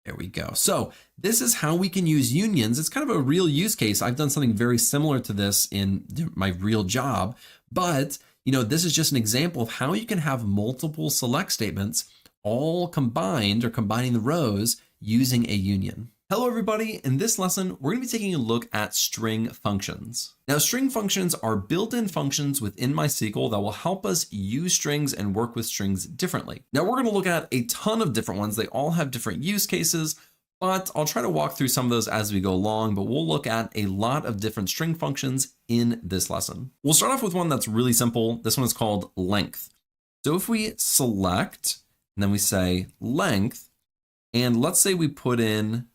Speaker 1: There we go. So this is how we can use unions. It's kind of a real use case. I've done something very similar to this in my real job, but this is just an example of how you can have multiple select statements all combined or combining the rows using a union. Hello everybody, in this lesson, we're going to be taking a look at string functions. Now, string functions are built-in functions within MySQL that will help us use strings and work with strings differently. Now, we're going to look at a ton of different ones. They all have different use cases, but I'll try to walk through some of those as we go along, but we'll look at a lot of different string functions in this lesson. We'll start off with one that's really simple. This one is called length. So if we select, and then we say length, and let's say we put in,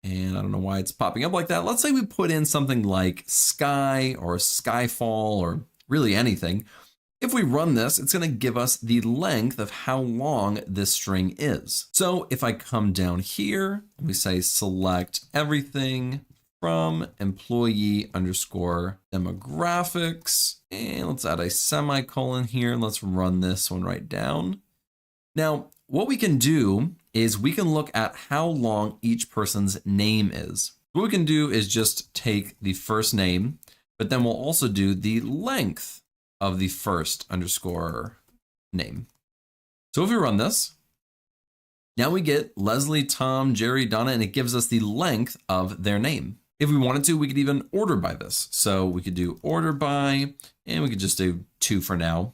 Speaker 1: and I don't know why it's popping up like that. Let's say we put in something like sky or skyfall or really anything. If we run this, it's going to give us the length of how long this string is. So if I come down here and we say select everything from employee underscore demographics, and let's add a semicolon here and let's run this one right down. Now, what we can do is we can look at how long each person's name is. What we can do is just take the first name, but then we'll also do the length of the first underscore name. So if we run this, now we get Leslie, Tom, Jerry, Donna, and it gives us the length of their name. If we wanted to, we could even order by this. So we could do order by, and we could just do 2 for now.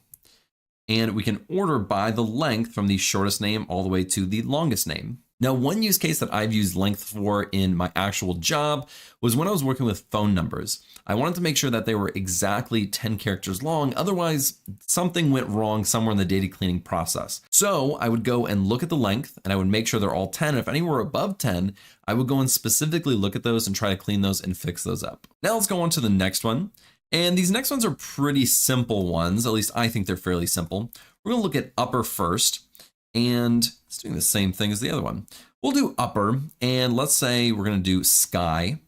Speaker 1: And we can order by the length from the shortest name all the way to the longest name. Now, one use case that I've used length for in my actual job was when I was working with phone numbers. I wanted to make sure that they were exactly 10 characters long. Otherwise, something went wrong somewhere in the data cleaning process. So I would go and look at the length and I would make sure they're all 10. If any were above 10, I would go and specifically look at those and try to clean those and fix those up. Now let's go on to the next one. And these next ones are pretty simple ones. At least I think they're fairly simple. We're going to look at upper first, and it's doing the same thing as the other one. We'll do upper, and let's say we're going to do sky.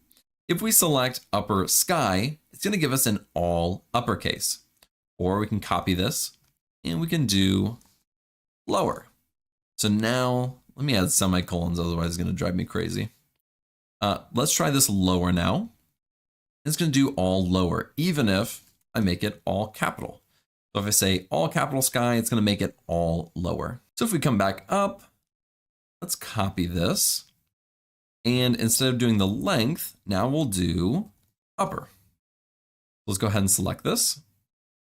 Speaker 1: If we select upper sky, it's going to give us an all uppercase. Or we can copy this and we can do lower. So now let me add semicolons, otherwise it's going to drive me crazy. Let's try this lower now. It's going to do all lower, even if I make it all capital. So if I say all capital sky, it's going to make it all lower. So if we come back up, let's copy this. And instead of doing the length, now we'll do upper. Let's go ahead and select this.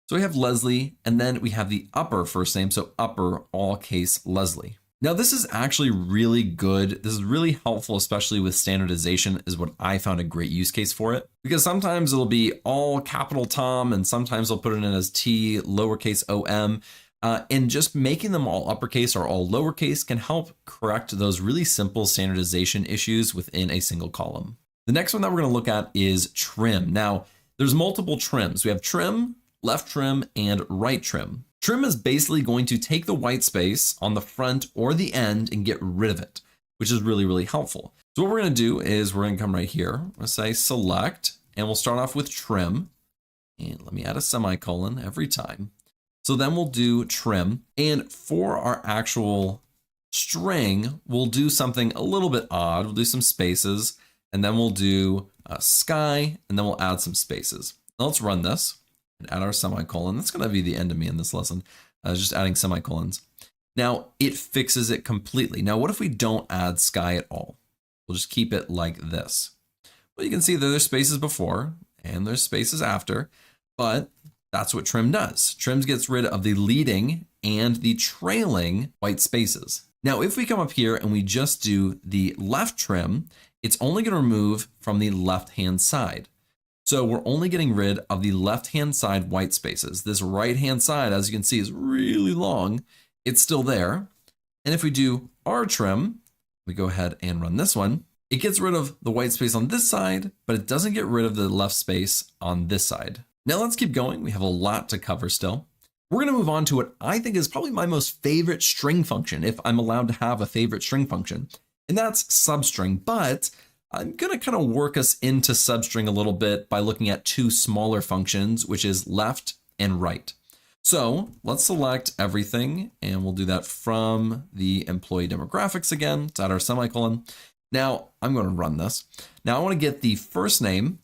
Speaker 1: So we have Leslie, and then we have the upper first name. So upper all case Leslie. Now this is actually really good. This is really helpful, especially with standardization, is what I found a great use case for it. Because sometimes it'll be all capital Tom, and sometimes they'll put it in as T lowercase om. And just making them all uppercase or all lowercase can help correct those really simple standardization issues within a single column. The next one that we're going to look at is trim. Now there's multiple trims. We have trim, left trim, and right trim. Trim is basically going to take the white space on the front or the end and get rid of it, which is really, really helpful. So what we're going to do is we're going to come right here. We're going to say select, and we'll start off with trim. And let me add a semicolon every time. So then we'll do trim. And for our actual string, we'll do something a little bit odd. We'll do some spaces, and then we'll do sky, and then we'll add some spaces. Now let's run this. Add our semicolon. That's going to be the end of me in this lesson. Just adding semicolons. Now it fixes it completely. Now, what if we don't add sky at all? We'll just keep it like this. Well, you can see that there's spaces before and there's spaces after, but that's what trim does. Trim gets rid of the leading and the trailing white spaces. Now, if we come up here and we just do the left trim, it's only going to remove from the left-hand side. So we're only getting rid of the left-hand side white spaces. This right-hand side, as you can see, is really long. It's still there. And if we do R trim, we go ahead and run this one. It gets rid of the white space on this side, but it doesn't get rid of the left space on this side. Now let's keep going. We have a lot to cover still. We're going to move on to what I think is probably my most favorite string function, if I'm allowed to have a favorite string function, and that's substring. But I'm going to kind of work us into substring a little bit by looking at two smaller functions, which is left and right. So let's select everything, and we'll do that from the employee demographics again to add our semicolon. Now I'm going to run this. Now I want to get the first name,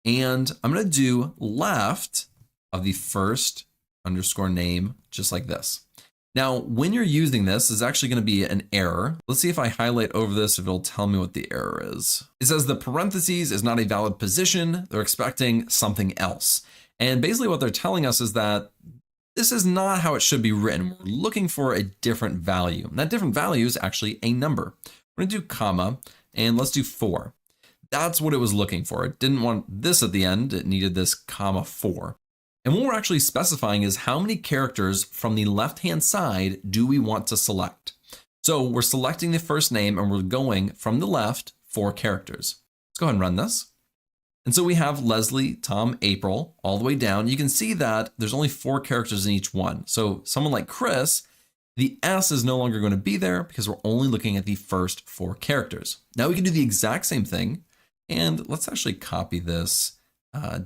Speaker 1: and I'm going to do left of the first underscore name, just like this. Now, when you're using this, is actually going to be an error. Let's see if I highlight over this, if it'll tell me what the error is. It says the parentheses is not a valid position. They're expecting something else. And basically what they're telling us is that this is not how it should be written. We're looking for a different value. And that different value is actually a number. We're going to do comma, and let's do 4. That's what it was looking for. It didn't want this at the end. It needed this comma 4. And what we're actually specifying is how many characters from the left-hand side do we want to select. So we're selecting the first name, and we're going from the left 4 characters. Let's go ahead and run this. And so we have Leslie, Tom, April, all the way down. You can see that there's only 4 characters in each one. So someone like Chris, the S is no longer going to be there because we're only looking at the first 4 characters. Now we can do the exact same thing. And let's actually copy this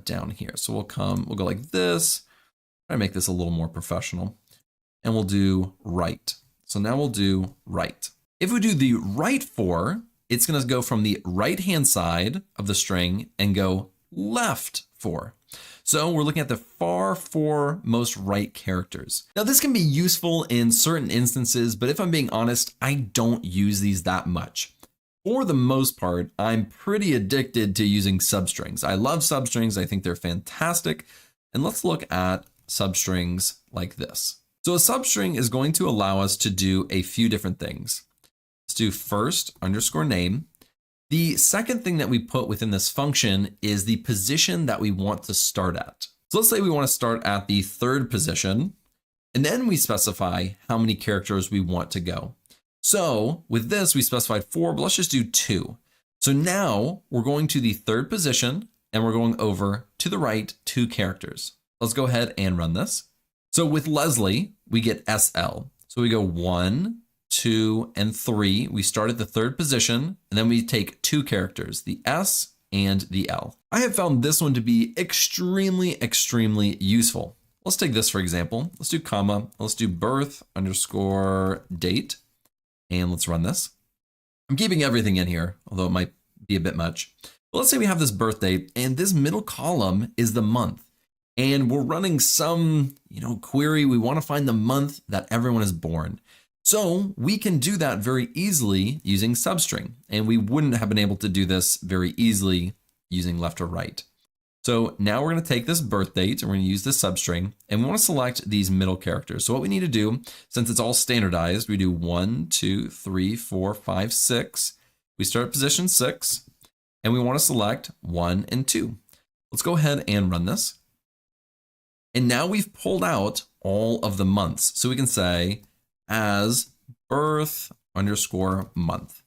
Speaker 1: down here. So we'll go like this. Try to make this a little more professional. And we'll do right. So now we'll do right. If we do the right 4, it's going to go from the right-hand side of the string and go left 4. So we're looking at the far 4 most right characters. Now this can be useful in certain instances, but if I'm being honest, I don't use these that much. For the most part, I'm pretty addicted to using substrings. I love substrings. I think they're fantastic. And let's look at substrings like this. So a substring is going to allow us to do a few different things. Let's do first underscore name. The second thing that we put within this function is the position that we want to start at. So let's say we want to start at the 3rd position, and then we specify how many characters we want to go. So with this, we specified 4, but let's just do 2. So now we're going to the 3rd position, and we're going over to the right 2 characters. Let's go ahead and run this. So with Leslie, we get SL. So we go 1, 2, and 3. We start at the 3rd position, and then we take 2 characters, the S and the L. I have found this one to be extremely, extremely useful. Let's take this for example. Let's do comma. Let's do birth underscore date. And let's run this. I'm keeping everything in here, although it might be a bit much. But let's say we have this birth date, and this middle column is the month. And we're running some, query. We want to find the month that everyone is born. So we can do that very easily using substring. And we wouldn't have been able to do this very easily using left or right. So now we're going to take this birth date and we're going to use this substring, and we want to select these middle characters. So what we need to do, since it's all standardized, we do 1, 2, 3, 4, 5, 6. We start at position 6, and we want to select 1 and 2. Let's go ahead and run this. And now we've pulled out all of the months. So we can say as birth underscore month.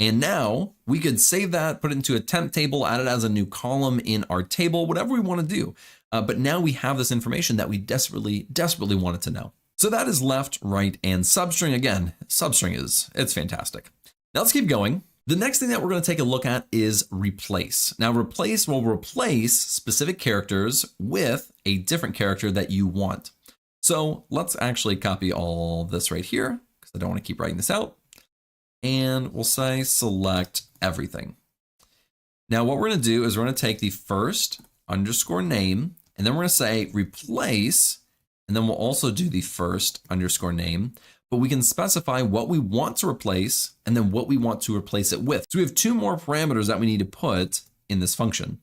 Speaker 1: And now we could save that, put it into a temp table, add it as a new column in our table, whatever we want to do. But now we have this information that we desperately, desperately wanted to know. So that is left, right, and substring. Again, substring it's fantastic. Now let's keep going. The next thing that we're going to take a look at is replace. Now replace will replace specific characters with a different character that you want. So let's actually copy all this right here because I don't want to keep writing this out. And we'll say select everything. Now what we're going to do is we're going to take the first underscore name, and then we're going to say replace, and then we'll also do the first underscore name, but we can specify what we want to replace and then what we want to replace it with. So we have 2 more parameters that we need to put in this function.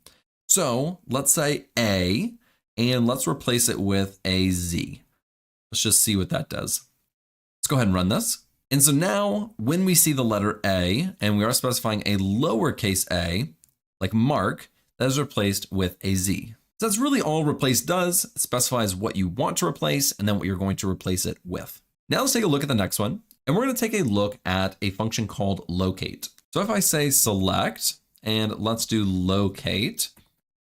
Speaker 1: So let's say A, and let's replace it with a Z. Let's just see what that does. Let's go ahead and run this. And so now when we see the letter A, and we are specifying a lowercase a, like Mark, that is replaced with a Z. So that's really all replace does. It specifies what you want to replace and then what you're going to replace it with. Now let's take a look at the next one. And we're going to take a look at a function called locate. So if I say select and let's do locate,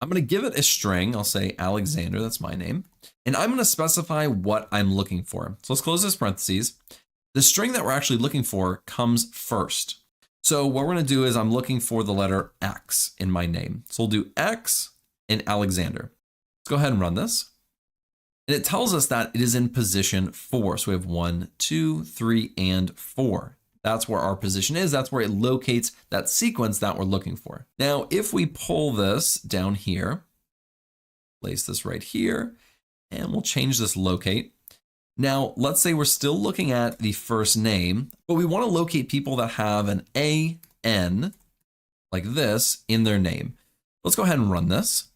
Speaker 1: I'm going to give it a string. I'll say Alexander, that's my name. And I'm going to specify what I'm looking for. So let's close this parentheses. The string that we're actually looking for comes first. So what we're going to do is I'm looking for the letter X in my name. So we'll do X and Alexander. Let's go ahead and run this. And it tells us that it is in position 4. So we have 1, 2, 3, and 4. That's where our position is. That's where it locates that sequence that we're looking for. Now, if we pull this down here, place this right here, and we'll change this locate. Now, let's say we're still looking at the first name, but we want to locate people that have an A-N like this in their name. Let's go ahead and run this.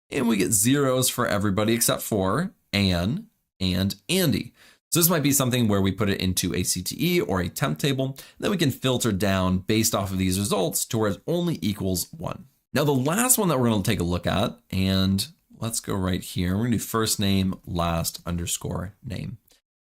Speaker 1: And we get zeros for everybody except for Anne and Andy. So this might be something where we put it into a CTE or a temp table. Then we can filter down based off of these results to where it only equals 1. Now, the last one that we're going to take a look at, and let's go right here. We're going to do first name, last underscore name.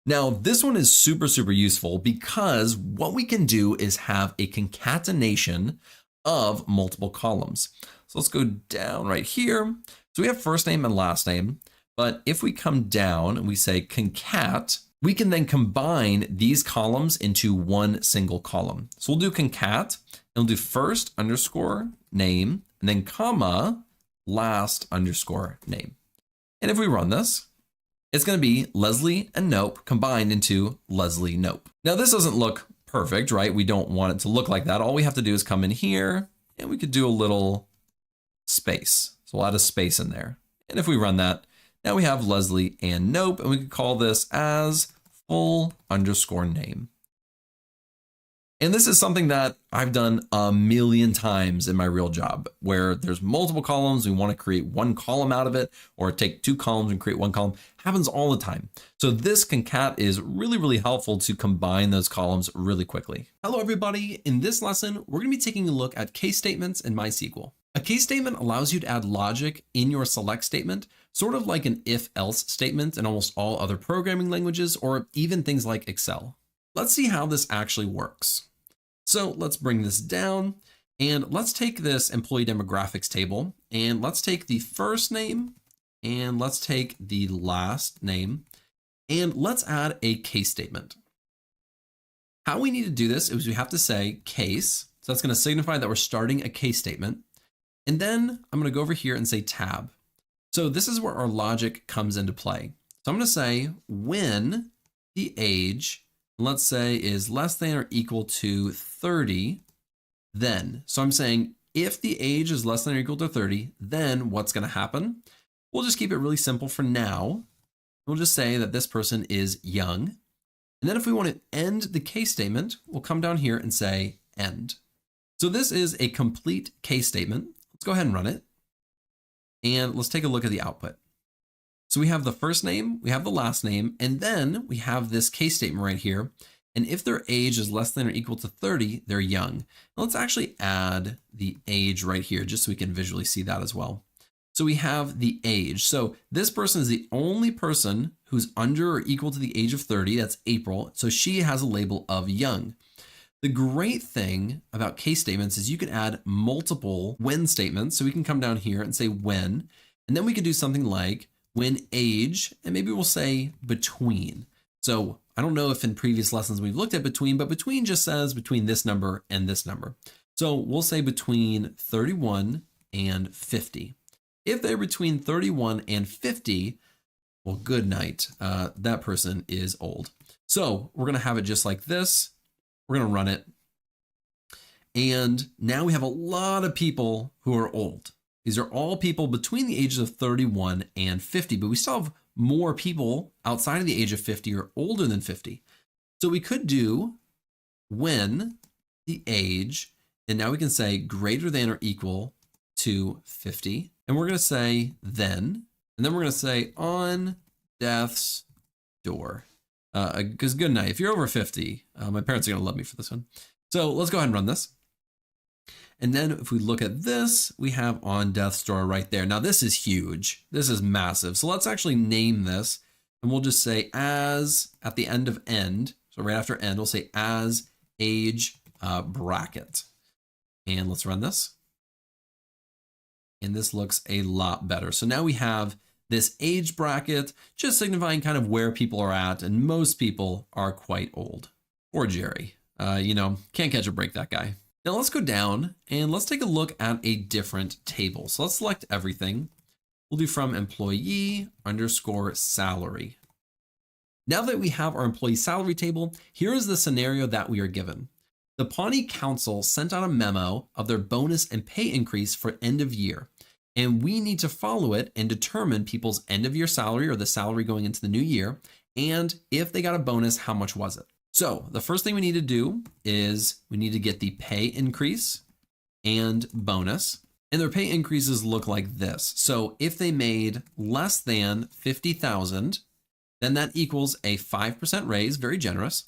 Speaker 1: Now, this one is super, super useful because what we can do is have a concatenation of multiple columns. So let's go down right here. So we have first name and last name, but if we come down and we say concat, we can then combine these columns into one single column. So we'll do concat and we'll do first underscore name and then comma, last underscore name. And if we run this, it's going to be Leslie and Nope combined into Leslie Nope. Now this doesn't look perfect, right? We don't want it to look like that. All we have to do is come in here and we could do a little space. So we'll add a space in there. And if we run that, now we have Leslie and Nope, and we could call this as full underscore name. And this is something that I've done a million times in my real job where there's multiple columns. We want to create one column out of it or take 2 columns and create 1 column. Happens all the time. So this concat is really, really helpful to combine those columns really quickly. Hello, everybody. In this lesson, we're going to be taking a look at case statements in MySQL. A case statement allows you to add logic in your select statement, sort of like an if-else statement in almost all other programming languages or even things like Excel. Let's see how this actually works. So let's bring this down and let's take this employee demographics table and let's take the first name and let's take the last name and let's add a case statement. How we need to do this is we have to say case. So that's going to signify that we're starting a case statement. And then I'm going to go over here and say tab. So this is where our logic comes into play. So I'm going to say when the age, let's say, is less than or equal to 30, then. So I'm saying if the age is less than or equal to 30, then what's going to happen? We'll just keep it really simple for now. We'll just say that this person is young. And then if we want to end the case statement, we'll come down here and say end. So this is a complete case statement. Let's go ahead and run it. And let's take a look at the output. So we have the first name, we have the last name, and then we have this case statement right here. And if their age is less than or equal to 30, they're young. Now let's actually add the age right here, just so we can visually see that as well. So we have the age. So this person is the only person who's under or equal to the age of 30. That's April. So she has a label of young. The great thing about case statements is you can add multiple when statements. So we can come down here and say when, and then we can do something like when age, and maybe we'll say between. So I don't know if in previous lessons we've looked at between, but between just says between this number and this number. So we'll say between 31 and 50. If they're between 31 and 50, well, good night. That person is old. So we're going to have it just like this. We're going to run it. And now we have a lot of people who are old. These are all people between the ages of 31 and 50, but we still have more people outside of the age of 50 or older than 50. So we could do when the age, and now we can say greater than or equal to 50. And we're going to say then, and then we're going to say on death's door. Because good night. If you're over 50, my parents are going to love me for this one. So let's go ahead and run this. And then if we look at this, we have on death's door right there. Now this is huge. This is massive. So let's actually name this and we'll just say as at the end of end. So right after end, we'll say as age bracket. And let's run this. And this looks a lot better. So now we have this age bracket, just signifying kind of where people are at. And most people are quite old. Poor Jerry. Can't catch a break, that guy. Now let's go down and let's take a look at a different table. So let's select everything. We'll do from employee _ salary. Now that we have our employee salary table, here is the scenario that we are given. The Pawnee Council sent out a memo of their bonus and pay increase for end of year. And we need to follow it and determine people's end of year salary or the salary going into the new year. And if they got a bonus, how much was it? So the first thing we need to do is we need to get the pay increase and bonus. And their pay increases look like this. So if they made less than 50,000, then that equals a 5% raise, very generous.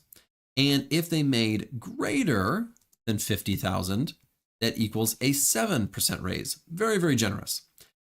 Speaker 1: And if they made greater than 50,000, that equals a 7% raise, very, very generous.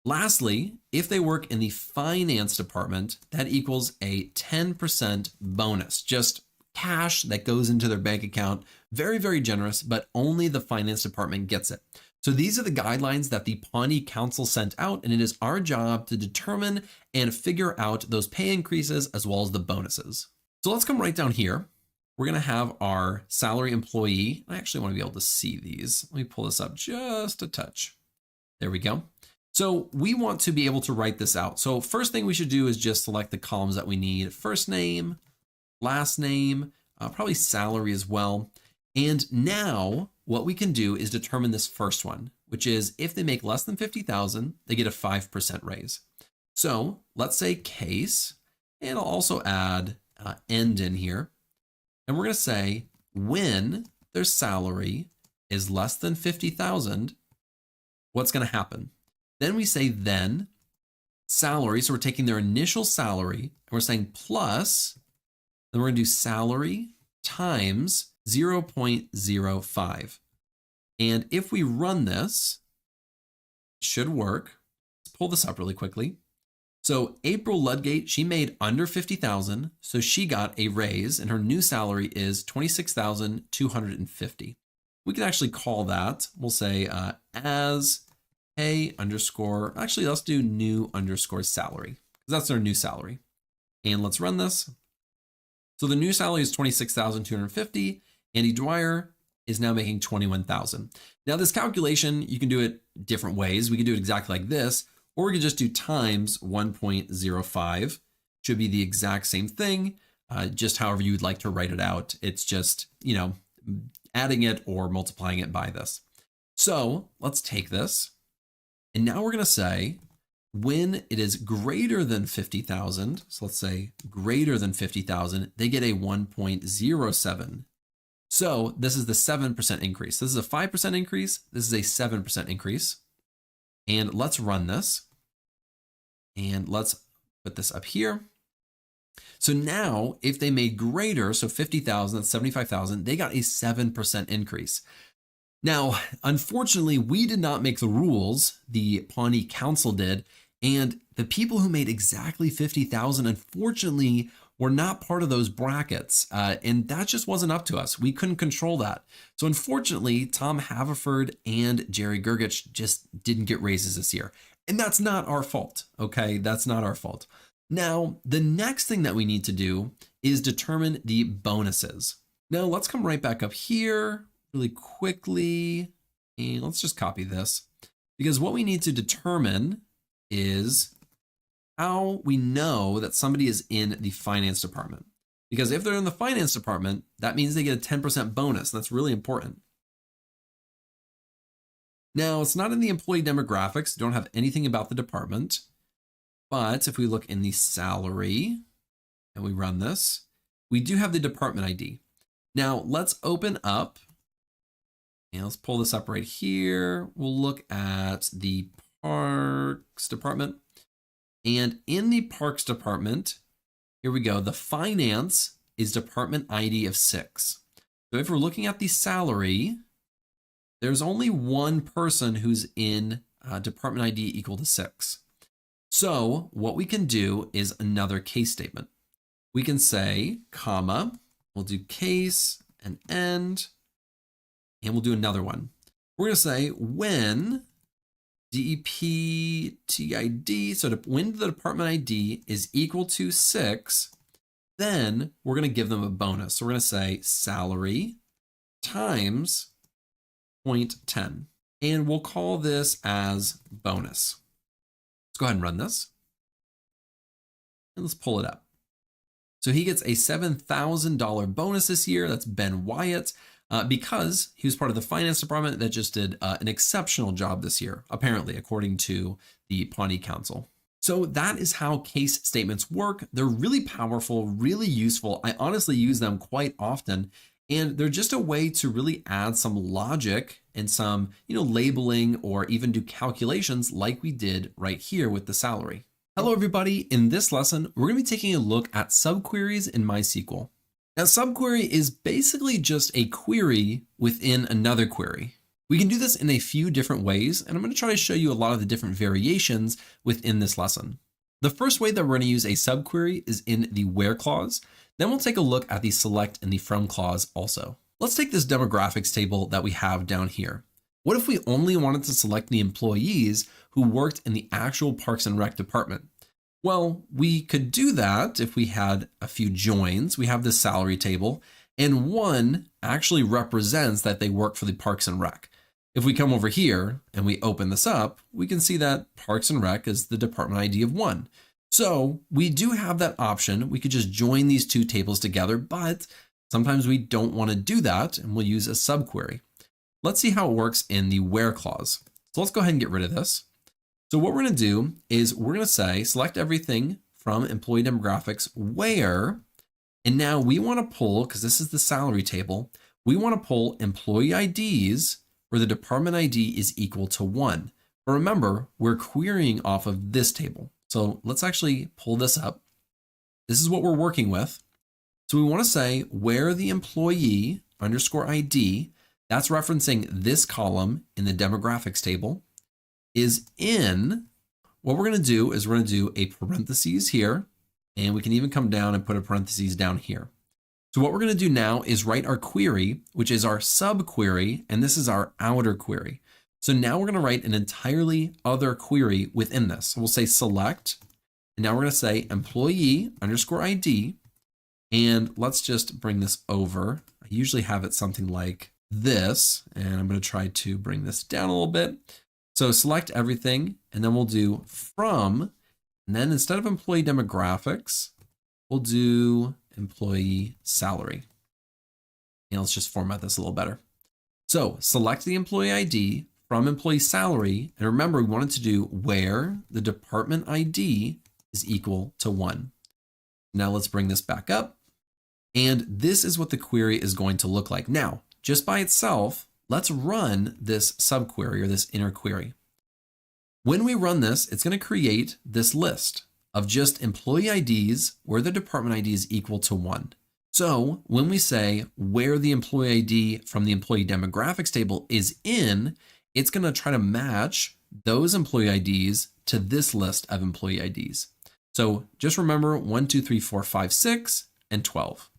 Speaker 1: Lastly, if they work in the finance department, that equals a 10% bonus, just cash that goes into their bank account. Very, very generous, but only the finance department gets it. So these are the guidelines that the Pawnee Council sent out, and it is our job to determine and figure out those pay increases as well as the bonuses. So let's come right down here. We're going to have our salary employee. I actually want to be able to see these. Let me pull this up just a touch. There we go. So we want to be able to write this out. So first thing we should do is just select the columns that we need. First name, last name, probably salary as well. And now what we can do is determine this first one, which is if they make less than 50,000, they get a 5% raise. So let's say case, and I'll also add end in here. And we're going to say when their salary is less than 50,000, what's going to happen? Then we say then salary. So we're taking their initial salary and we're saying plus, then we're going to do salary times 0.05. And if we run this, it should work. Let's pull this up really quickly. So April Ludgate, she made under 50,000. So she got a raise and her new salary is 26,250. We can actually call that. We'll say as pay underscore, actually let's do new underscore salary because that's their new salary. And let's run this. So the new salary is 26,250. Andy Dwyer is now making 21,000. Now this calculation, you can do it different ways. We can do it exactly like this, or we could just do times 1.05. Should be the exact same thing, just however you would like to write it out. It's just, adding it or multiplying it by this. So let's take this. And now we're going to say when it is greater than 50,000, so let's say greater than 50,000, they get a 1.07. So this is the 7% increase. This is a 5% increase. This is a 7% increase. And let's run this. And let's put this up here. So now if they made greater, so 50,000, that's 75,000, they got a 7% increase. Now, unfortunately, we did not make the rules. The Pawnee Council did. And the people who made exactly 50,000, unfortunately, were not part of those brackets. And that just wasn't up to us. We couldn't control that. So unfortunately, Tom Haverford and Jerry Gergich just didn't get raises this year. And that's not our fault, okay? That's not our fault. Now, the next thing that we need to do is determine the bonuses. Now, let's come right back up here really quickly. And let's just copy this. Because what we need to determine is how we know that somebody is in the finance department. Because if they're in the finance department, that means they get a 10% bonus. That's really important. Now, it's not in the employee demographics. Don't have anything about the department. But if we look in the salary and we run this, we do have the department ID. Now, let's open up and let's pull this up right here. We'll look at the Parks department. And in the Parks department, here we go. The finance is department ID of 6. So if we're looking at the salary, there's only one person who's in department ID equal to 6. So what we can do is another case statement. We can say, comma, we'll do case and end, and we'll do another one. We're going to say when DEP-TID, so when the department ID is equal to 6, then we're going to give them a bonus. So we're going to say salary times 0.10, and we'll call this as bonus. Let's go ahead and run this. And let's pull it up. So he gets a $7,000 bonus this year. That's Ben Wyatt, because he was part of the finance department that just did an exceptional job this year, apparently, according to the Pawnee Council. So that is how case statements work. They're really powerful, really useful. I honestly use them quite often, and they're just a way to really add some logic and some, labeling or even do calculations like we did right here with the salary. Hello, everybody. In this lesson, we're going to be taking a look at subqueries in MySQL. Now, subquery is basically just a query within another query. We can do this in a few different ways, and I'm going to try to show you a lot of the different variations within this lesson. The first way that we're going to use a subquery is in the where clause. Then we'll take a look at the select and the from clause also. Let's take this demographics table that we have down here. What if we only wanted to select the employees who worked in the actual Parks and Rec department? Well, we could do that if we had a few joins. We have this salary table, and one actually represents that they work for the Parks and Rec. If we come over here and we open this up, we can see that Parks and Rec is the department ID of 1. So we do have that option. We could just join these two tables together, but sometimes we don't want to do that, and we'll use a subquery. Let's see how it works in the where clause. So let's go ahead and get rid of this. So what we're going to do is we're going to say select everything from employee demographics where, and now we want to pull, because this is the salary table, we want to pull employee IDs where the department ID is equal to 1. But remember, we're querying off of this table. So let's actually pull this up. This is what we're working with. So we want to say where the employee underscore ID, that's referencing this column in the demographics table, is in, what we're going to do is we're going to do a parentheses here, and we can even come down and put a parentheses down here. So what we're going to do now is write our query, which is our subquery, and this is our outer query. So now we're going to write an entirely other query within this. So we'll say select, and now we're going to say employee underscore ID, and let's just bring this over. I usually have it something like this, and I'm going to try to bring this down a little bit. So select everything, and then we'll do from, and then instead of employee demographics, we'll do employee salary. And let's just format this a little better. So select the employee ID from employee salary. And remember, we wanted to do where the department ID is equal to 1. Now let's bring this back up. And this is what the query is going to look like. Now, just by itself, let's run this subquery or this inner query. When we run this, it's going to create this list of just employee IDs where the department ID is equal to 1. So when we say where the employee ID from the employee demographics table is in, it's going to try to match those employee IDs to this list of employee IDs. So just remember 1, 2, 3, 4, 5, 6, and 12.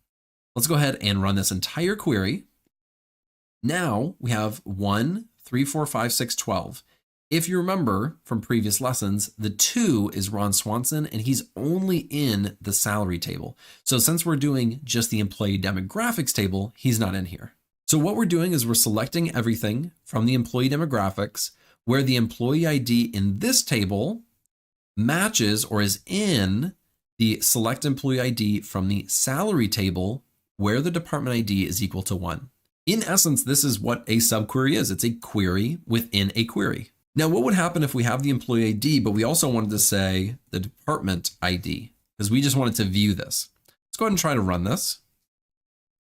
Speaker 1: Let's go ahead and run this entire query. Now we have 1, 3, 4, 5, 6, 12. If you remember from previous lessons, the 2 is Ron Swanson, and he's only in the salary table. So since we're doing just the employee demographics table, he's not in here. So what we're doing is we're selecting everything from the employee demographics where the employee ID in this table matches or is in the select employee ID from the salary table where the department ID is equal to 1. In essence, this is what a subquery is. It's a query within a query. Now, what would happen if we have the employee ID, but we also wanted to say the department ID, because we just wanted to view this. Let's go ahead and try to run this.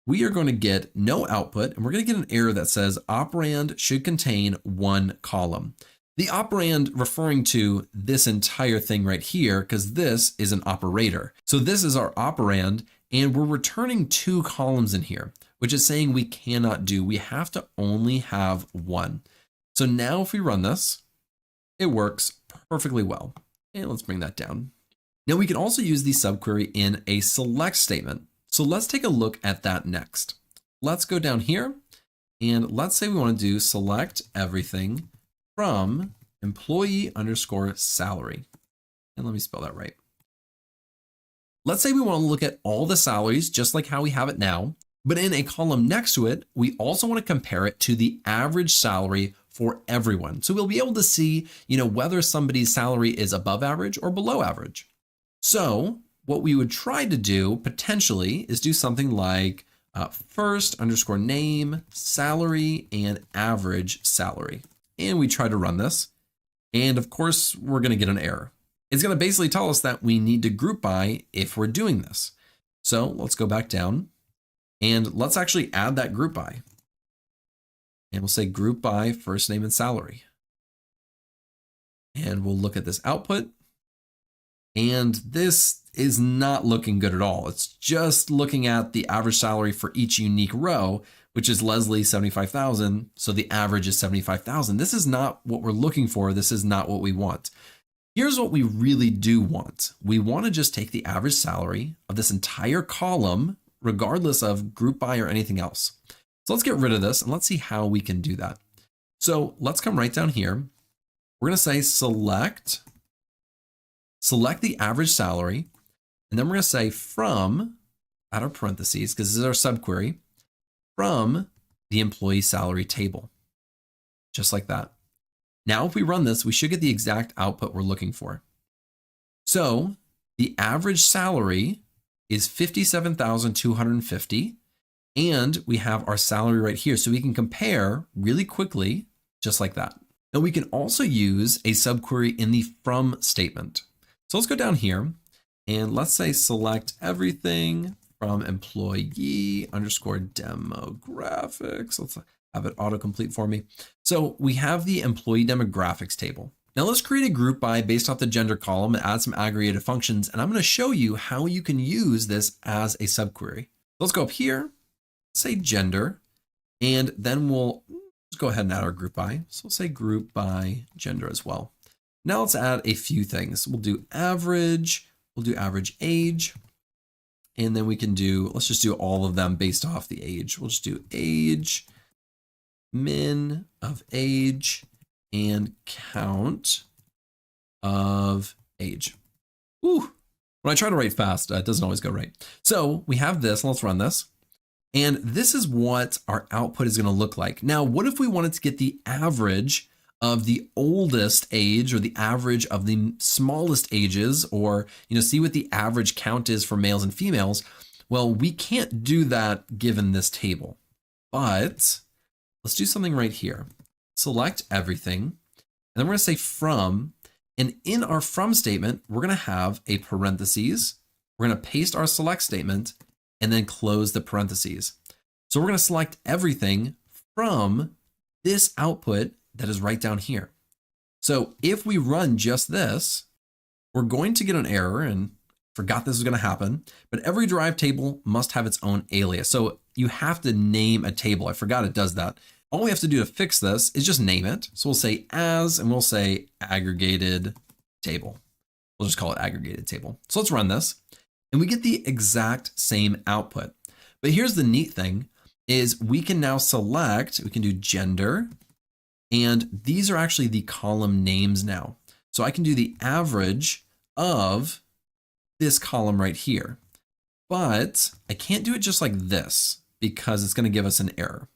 Speaker 1: We are going to get no output, and we're going to get an error that says operand should contain 1 column. The operand referring to this entire thing right here, because this is an operator. So this is our operand, and we're returning 2 columns in here, which is saying we cannot do. We have to only have 1. So now if we run this, it works perfectly well. And let's bring that down. Now we can also use the subquery in a select statement. So let's take a look at that next. Let's go down here and let's say we want to do select everything from employee underscore salary. And let me spell that right. Let's say we want to look at all the salaries just like how we have it now, but in a column next to it, we also want to compare it to the average salary for everyone. So we'll be able to see, whether somebody's salary is above average or below average. So what we would try to do potentially is do something like first underscore name, salary, and average salary. And we try to run this. And of course, we're going to get an error. It's going to basically tell us that we need to group by if we're doing this. So let's go back down and let's actually add that group by. And we'll say group by first name and salary. And we'll look at this output. And this is not looking good at all. It's just looking at the average salary for each unique row, which is Leslie 75,000. So the average is 75,000. This is not what we're looking for. This is not what we want. Here's what we really do want. We want to just take the average salary of this entire column, regardless of group by or anything else. So let's get rid of this and let's see how we can do that. So let's come right down here. We're going to say select the average salary. And then we're going to say from, out of parentheses, because this is our subquery, from the employee salary table, just like that. Now, if we run this, we should get the exact output we're looking for. So the average salary is $57,250. And we have our salary right here. So we can compare really quickly, just like that. And we can also use a subquery in the from statement. So let's go down here and let's say select everything from employee underscore demographics. Let's have it autocomplete for me. So we have the employee demographics table. Now let's create a group by based off the gender column and add some aggregated functions. And I'm going to show you how you can use this as a subquery. Let's go up here, say gender, and then we'll go ahead and add our group by. So we'll say group by gender as well. Now let's add a few things. We'll do average, we'll do average age, and then we can do, let's just do all of them based off the age. We'll just do age, min of age, and count of age. Whew. When I try to write fast, it doesn't always go right. So we have this, let's run this. And this is what our output is going to look like. Now, what if we wanted to get the average of the oldest age or the average of the smallest ages, or see what the average count is for males and females? Well, we can't do that given this table, but let's do something right here. Select everything, and then we're going to say from, and in our from statement, we're going to have a parentheses. We're going to paste our select statement and then close the parentheses. So we're going to select everything from this output that is right down here. So if we run just this, we're going to get an error, and forgot this was going to happen, but every derived table must have its own alias. So you have to name a table. I forgot it does that. All we have to do to fix this is just name it. So we'll say as, and we'll say aggregated table. We'll just call it aggregated table. So let's run this. And we get the exact same output. But here's the neat thing is we can now select, we can do gender, and these are actually the column names now. So I can do the average of this column right here, but I can't do it just like this because it's going to give us an error.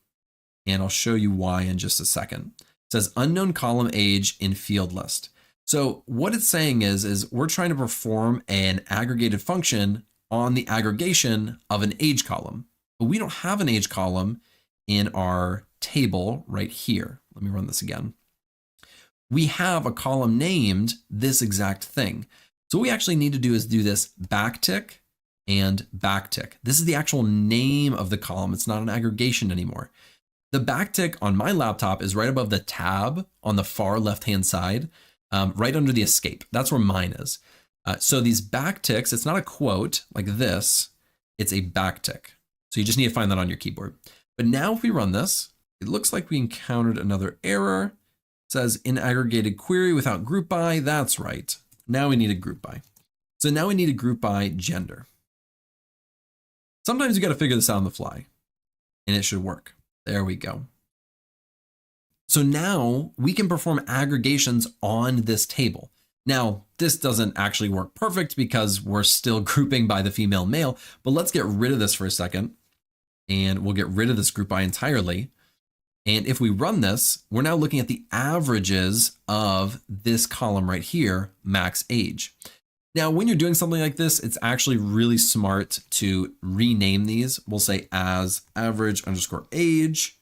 Speaker 1: And I'll show you why in just a second. It says unknown column age in field list. So what it's saying is we're trying to perform an aggregated function on the aggregation of an age column, but we don't have an age column in our table right here. Let me run this again. We have a column named this exact thing. So what we actually need to do is do this backtick and backtick. This is the actual name of the column. It's not an aggregation anymore. The backtick on my laptop is right above the tab on the far left-hand side. Right under the escape. That's where mine is. So these backticks, it's not a quote like this, it's a backtick. So you just need to find that on your keyboard. But now if we run this, it looks like we encountered another error. It says in aggregated query without group by. That's right. Now we need a group by. So now we need a group by gender. Sometimes you got to figure this out on the fly and it should work. There we go. So now we can perform aggregations on this table. Now, this doesn't actually work perfect because we're still grouping by the female male, but let's get rid of this for a second. And we'll get rid of this group by entirely. And if we run this, we're now looking at the averages of this column right here, max age. Now, when you're doing something like this, it's actually really smart to rename these. We'll say as average underscore age.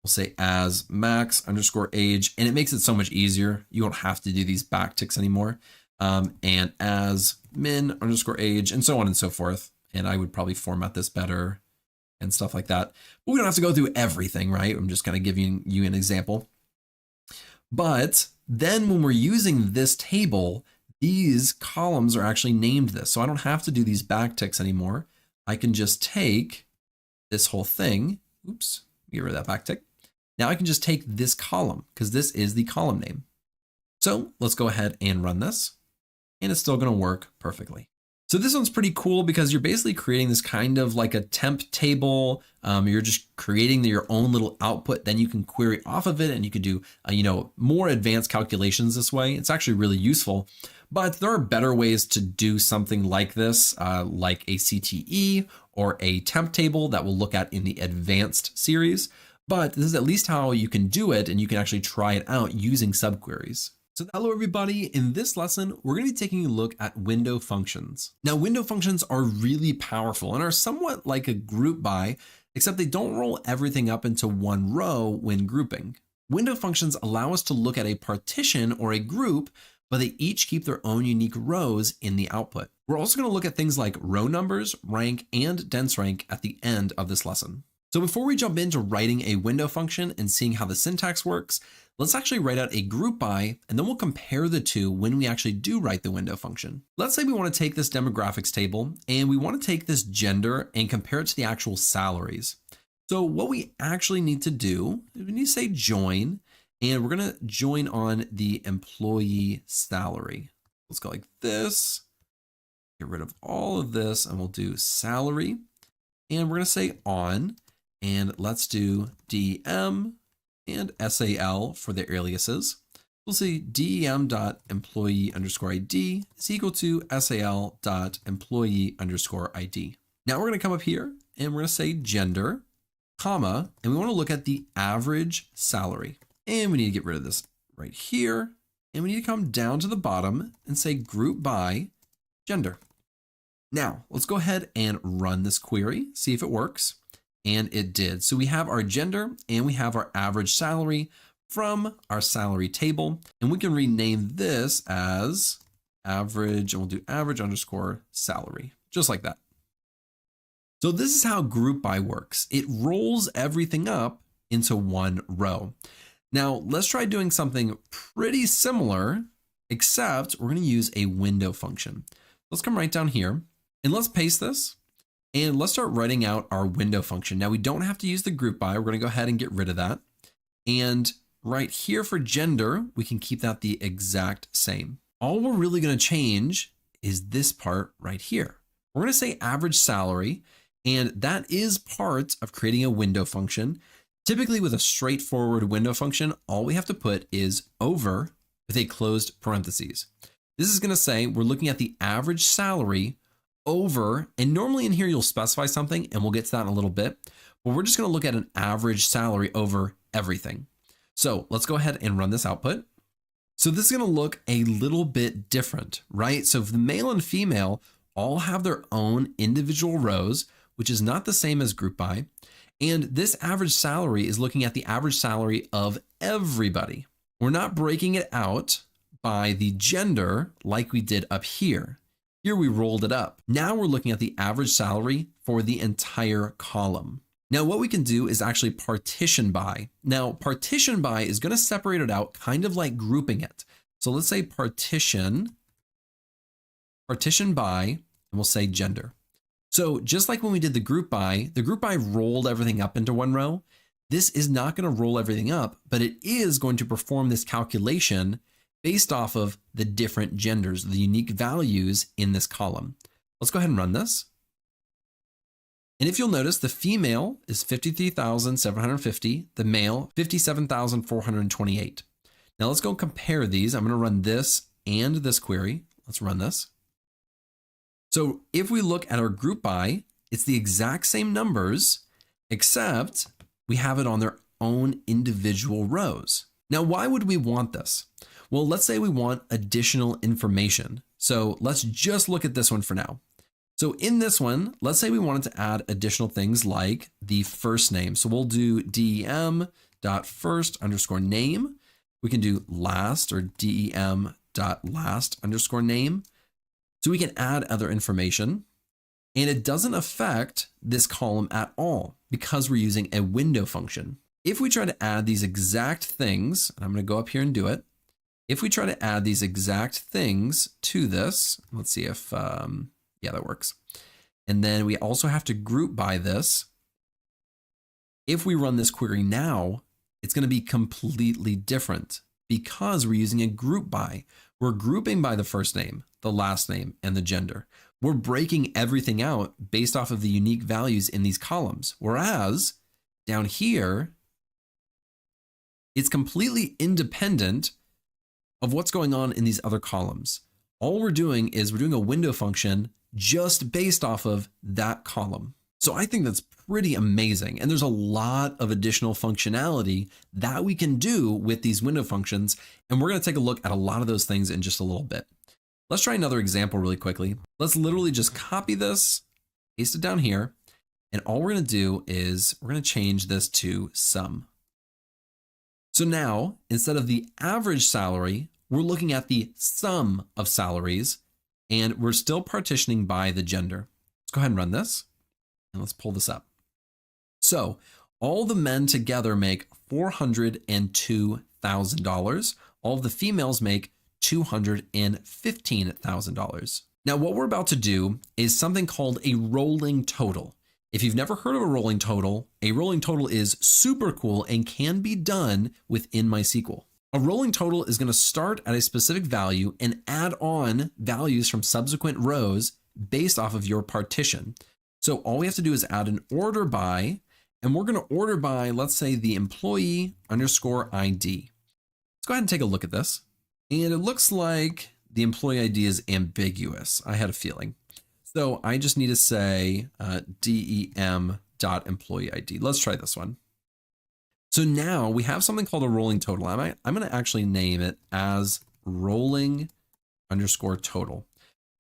Speaker 1: We'll say as max underscore age, and it makes it so much easier. You don't have to do these backticks anymore. And as min underscore age, and so on and so forth. And I would probably format this better and stuff like that. But we don't have to go through everything, right? I'm just kind of giving you an example. But then when we're using this table, these columns are actually named this. So I don't have to do these backticks anymore. I can just take this whole thing. Oops, get rid of that backtick. Now I can just take this column because this is the column name. So let's go ahead and run this, and it's still going to work perfectly. So this one's pretty cool because you're basically creating this kind of like a temp table. You're just creating your own little output. Then you can query off of it, and you can do more advanced calculations this way. It's actually really useful. But there are better ways to do something like this, like a CTE or a temp table that we'll look at in the advanced series. But this is at least how you can do it, and you can actually try it out using subqueries. So hello everybody, in this lesson, we're going to be taking a look at window functions. Now window functions are really powerful and are somewhat like a group by, except they don't roll everything up into one row when grouping. Window functions allow us to look at a partition or a group, but they each keep their own unique rows in the output. We're also going to look at things like row numbers, rank, and dense rank at the end of this lesson. So before we jump into writing a window function and seeing how the syntax works, let's actually write out a group by, and then we'll compare the two when we actually do write the window function. Let's say we want to take this demographics table and we want to take this gender and compare it to the actual salaries. So what we actually need to do is we need to say join, and we're going to join on the employee salary. Let's go like this, get rid of all of this, and we'll do salary, and we're going to say on. And let's do DEM and SAL for their aliases. We'll say DEM.employee_ID is equal to SAL.employee_ID. Now we're going to come up here and we're going to say gender, comma, and we want to look at the average salary. And we need to get rid of this right here. And we need to come down to the bottom and say group by gender. Now let's go ahead and run this query, see if it works. And it did. So we have our gender and we have our average salary from our salary table. And we can rename this as average, and we'll do average underscore salary, just like that. So this is how group by works. It rolls everything up into one row. Now let's try doing something pretty similar, except we're going to use a window function. Let's come right down here and let's paste this. And let's start writing out our window function. Now we don't have to use the group by. We're going to go ahead and get rid of that. And right here for gender, we can keep that the exact same. All we're really going to change is this part right here. We're going to say average salary, and that is part of creating a window function. Typically with a straightforward window function, all we have to put is over with a closed parentheses. This is going to say we're looking at the average salary over, and normally in here you'll specify something, and we'll get to that in a little bit, but we're just going to look at an average salary over everything. So let's go ahead and run this output. So this is going to look a little bit different, right? So if the male and female all have their own individual rows, which is not the same as group by, and this average salary is looking at the average salary of everybody. We're not breaking it out by the gender like we did up here. Here we rolled it up. Now we're looking at the average salary for the entire column. Now what we can do is actually partition by. Now partition by is going to separate it out kind of like grouping it. So let's say partition by, and we'll say gender. So just like when we did the group by rolled everything up into one row. This is not going to roll everything up, but it is going to perform this calculation based off of the different genders, the unique values in this column. Let's go ahead and run this. And if you'll notice, the female is 53,750, the male 57,428. Now let's go compare these. I'm going to run this and this query. Let's run this. So if we look at our group by, it's the exact same numbers, except we have it on their own individual rows. Now, why would we want this? Well, let's say we want additional information. So let's just look at this one for now. So in this one, let's say we wanted to add additional things like the first name. So we'll do dem.first_name. We can do last or dem.last_name. So we can add other information. And it doesn't affect this column at all because we're using a window function. If we try to add these exact things, and I'm going to go up here and do it. If we try to add these exact things to this, let's see if, yeah, that works. And then we also have to group by this. If we run this query now, it's going to be completely different because we're using a group by. We're grouping by the first name, the last name, and the gender. We're breaking everything out based off of the unique values in these columns. Whereas down here, it's completely independent of what's going on in these other columns. All we're doing is we're doing a window function just based off of that column. So I think that's pretty amazing. And there's a lot of additional functionality that we can do with these window functions. And we're going to take a look at a lot of those things in just a little bit. Let's try another example really quickly. Let's literally just copy this, paste it down here. And all we're going to do is we're going to change this to sum. So now, instead of the average salary, we're looking at the sum of salaries, and we're still partitioning by the gender. Let's go ahead and run this, and let's pull this up. So all the men together make $402,000. All of the females make $215,000. Now, what we're about to do is something called a rolling total. If you've never heard of a rolling total is super cool and can be done within MySQL. A rolling total is going to start at a specific value and add on values from subsequent rows based off of your partition. So all we have to do is add an order by, and we're going to order by, let's say, the employee _ ID. Let's go ahead and take a look at this. And it looks like the employee ID is ambiguous. I had a feeling. So I just need to say dem.employee ID. Let's try this one. So now we have something called a rolling total. I'm going to actually name it as rolling _total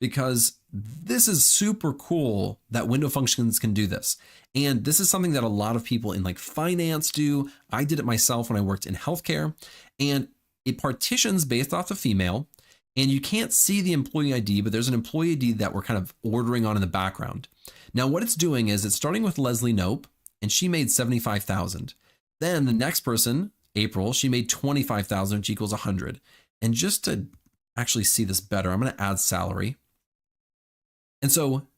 Speaker 1: because this is super cool that window functions can do this. And this is something that a lot of people in like finance do. I did it myself when I worked in healthcare, and it partitions based off the female. And you can't see the employee ID, but there's an employee ID that we're kind of ordering on in the background. Now, what it's doing is it's starting with Leslie Nope, and she made $75,000. Then the next person, April, she made $25,000, which equals 100. And just to actually see this better, I'm going to add salary. And so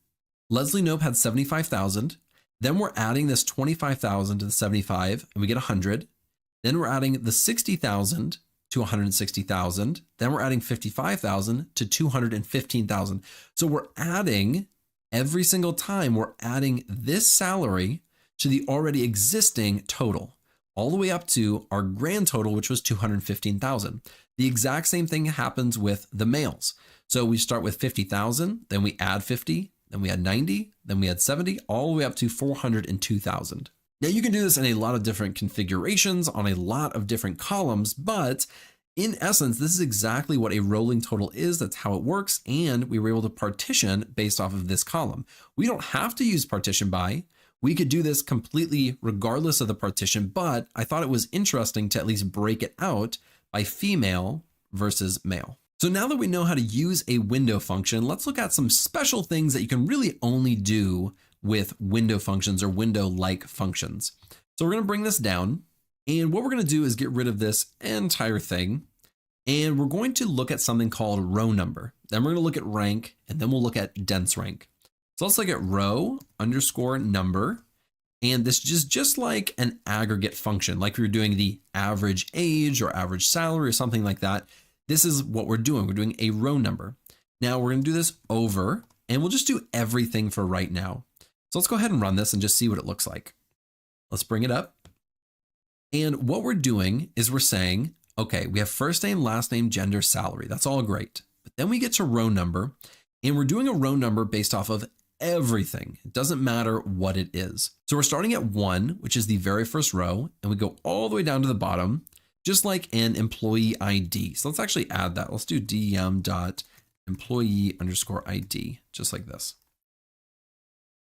Speaker 1: Leslie Nope had $75,000. Then we're adding this $25,000 to the 75, and we get 100. Then we're adding the $60,000 to 160,000. Then we're adding 55,000 to 215,000. So we're adding every single time we're adding this salary to the already existing total, all the way up to our grand total, which was 215,000. The exact same thing happens with the males. So we start with 50,000, then we add 50, then we add 90, then we add 70, all the way up to 402,000. Now you can do this in a lot of different configurations on a lot of different columns, but in essence, this is exactly what a rolling total is. That's how it works. And we were able to partition based off of this column. We don't have to use partition by. We could do this completely regardless of the partition, but I thought it was interesting to at least break it out by female versus male. So now that we know how to use a window function, let's look at some special things that you can really only do with window functions or window-like functions. So we're going to bring this down, and what we're going to do is get rid of this entire thing, and we're going to look at something called row number. Then we're going to look at rank, and then we'll look at dense rank. So let's look at row _number, and this is just like an aggregate function, like we were doing the average age or average salary or something like that. This is what we're doing. We're doing a row number. Now we're going to do this over, and we'll just do everything for right now. So let's go ahead and run this and just see what it looks like. Let's bring it up. And what we're doing is we're saying, okay, we have first name, last name, gender, salary. That's all great. But then we get to row number, and we're doing a row number based off of everything. It doesn't matter what it is. So we're starting at 1, which is the very first row, and we go all the way down to the bottom, just like an employee ID. So let's actually add that. Let's do dm.employee_ID, just like this.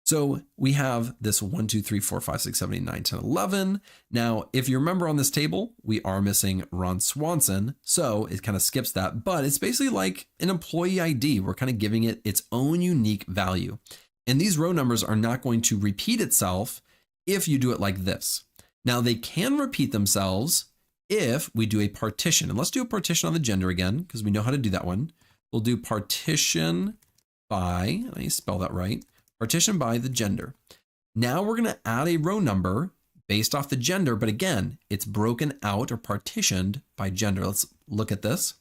Speaker 1: So we have this 1, 2, 3, 4, 5, 6, 7, 8, 9, 10, 11. Now, if you remember on this table, we are missing Ron Swanson. So it kind of skips that, but it's basically like an employee ID. We're kind of giving it its own unique value. And these row numbers are not going to repeat itself if you do it like this. Now they can repeat themselves if we do a partition. And let's do a partition on the gender again, because we know how to do that one. We'll do partition by, let me spell that right. Partition by the gender. Now we're going to add a row number based off the gender, but again, it's broken out or partitioned by gender. Let's look at this.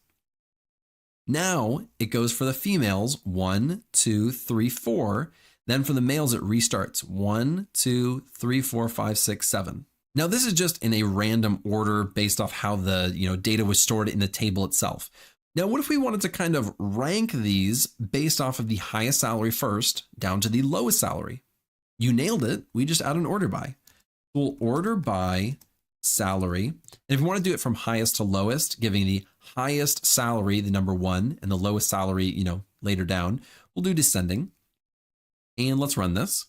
Speaker 1: Now it goes for the females, 1, 2, 3, 4. Then for the males, it restarts 1, 2, 3, 4, 5, 6, 7. Now this is just in a random order based off how the data was stored in the table itself. Now, what if we wanted to kind of rank these based off of the highest salary first down to the lowest salary? You nailed it. We just add an order by. We'll order by salary. And if we want to do it from highest to lowest, giving the highest salary, the number 1, and the lowest salary, later down, we'll do descending. And let's run this.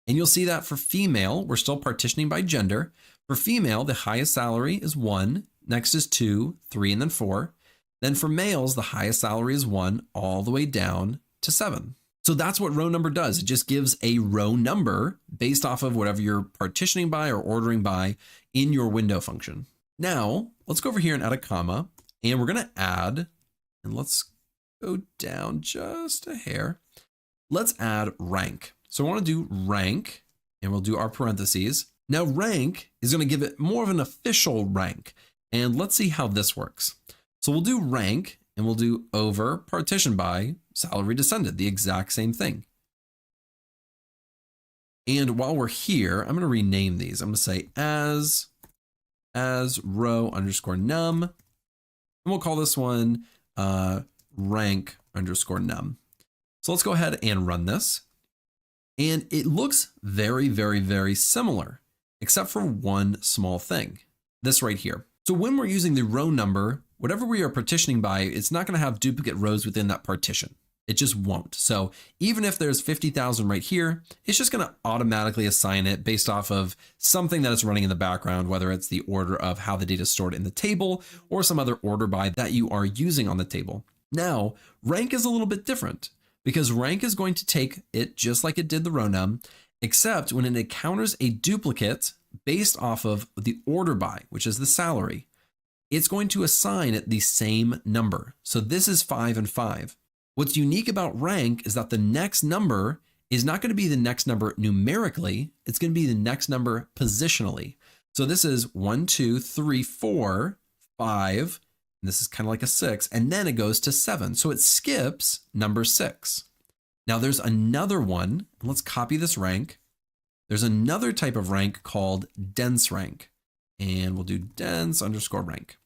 Speaker 1: And you'll see that for female, we're still partitioning by gender. For female, the highest salary is 1, next is 2, 3, and then 4. Then for males, the highest salary is 1 all the way down to 7. So that's what row number does. It just gives a row number based off of whatever you're partitioning by or ordering by in your window function. Now, let's go over here and add a comma, and we're going to add, and let's go down just a hair. Let's add rank. So I want to do rank, and we'll do our parentheses. Now rank is going to give it more of an official rank, and let's see how this works. So we'll do rank, and we'll do over partition by salary descended, the exact same thing. And while we're here, I'm going to rename these. I'm going to say as row underscore num, and we'll call this one rank underscore num. So let's go ahead and run this. And it looks very, very, very similar, except for one small thing, this right here. So when we're using the row number, whatever we are partitioning by, it's not going to have duplicate rows within that partition. It just won't. So even if there's 50,000 right here, it's just going to automatically assign it based off of something that is running in the background, whether it's the order of how the data is stored in the table or some other order by that you are using on the table. Now, rank is a little bit different because rank is going to take it just like it did the row num, except when it encounters a duplicate based off of the order by, which is the salary, it's going to assign it the same number. So this is 5 and 5. What's unique about rank is that the next number is not going to be the next number numerically. It's going to be the next number positionally. So this is 1, 2, 3, 4, 5. And this is kind of like a 6. And then it goes to 7. So it skips number 6. Now there's another one. Let's copy this rank. There's another type of rank called dense rank. And we'll do dense underscore rank.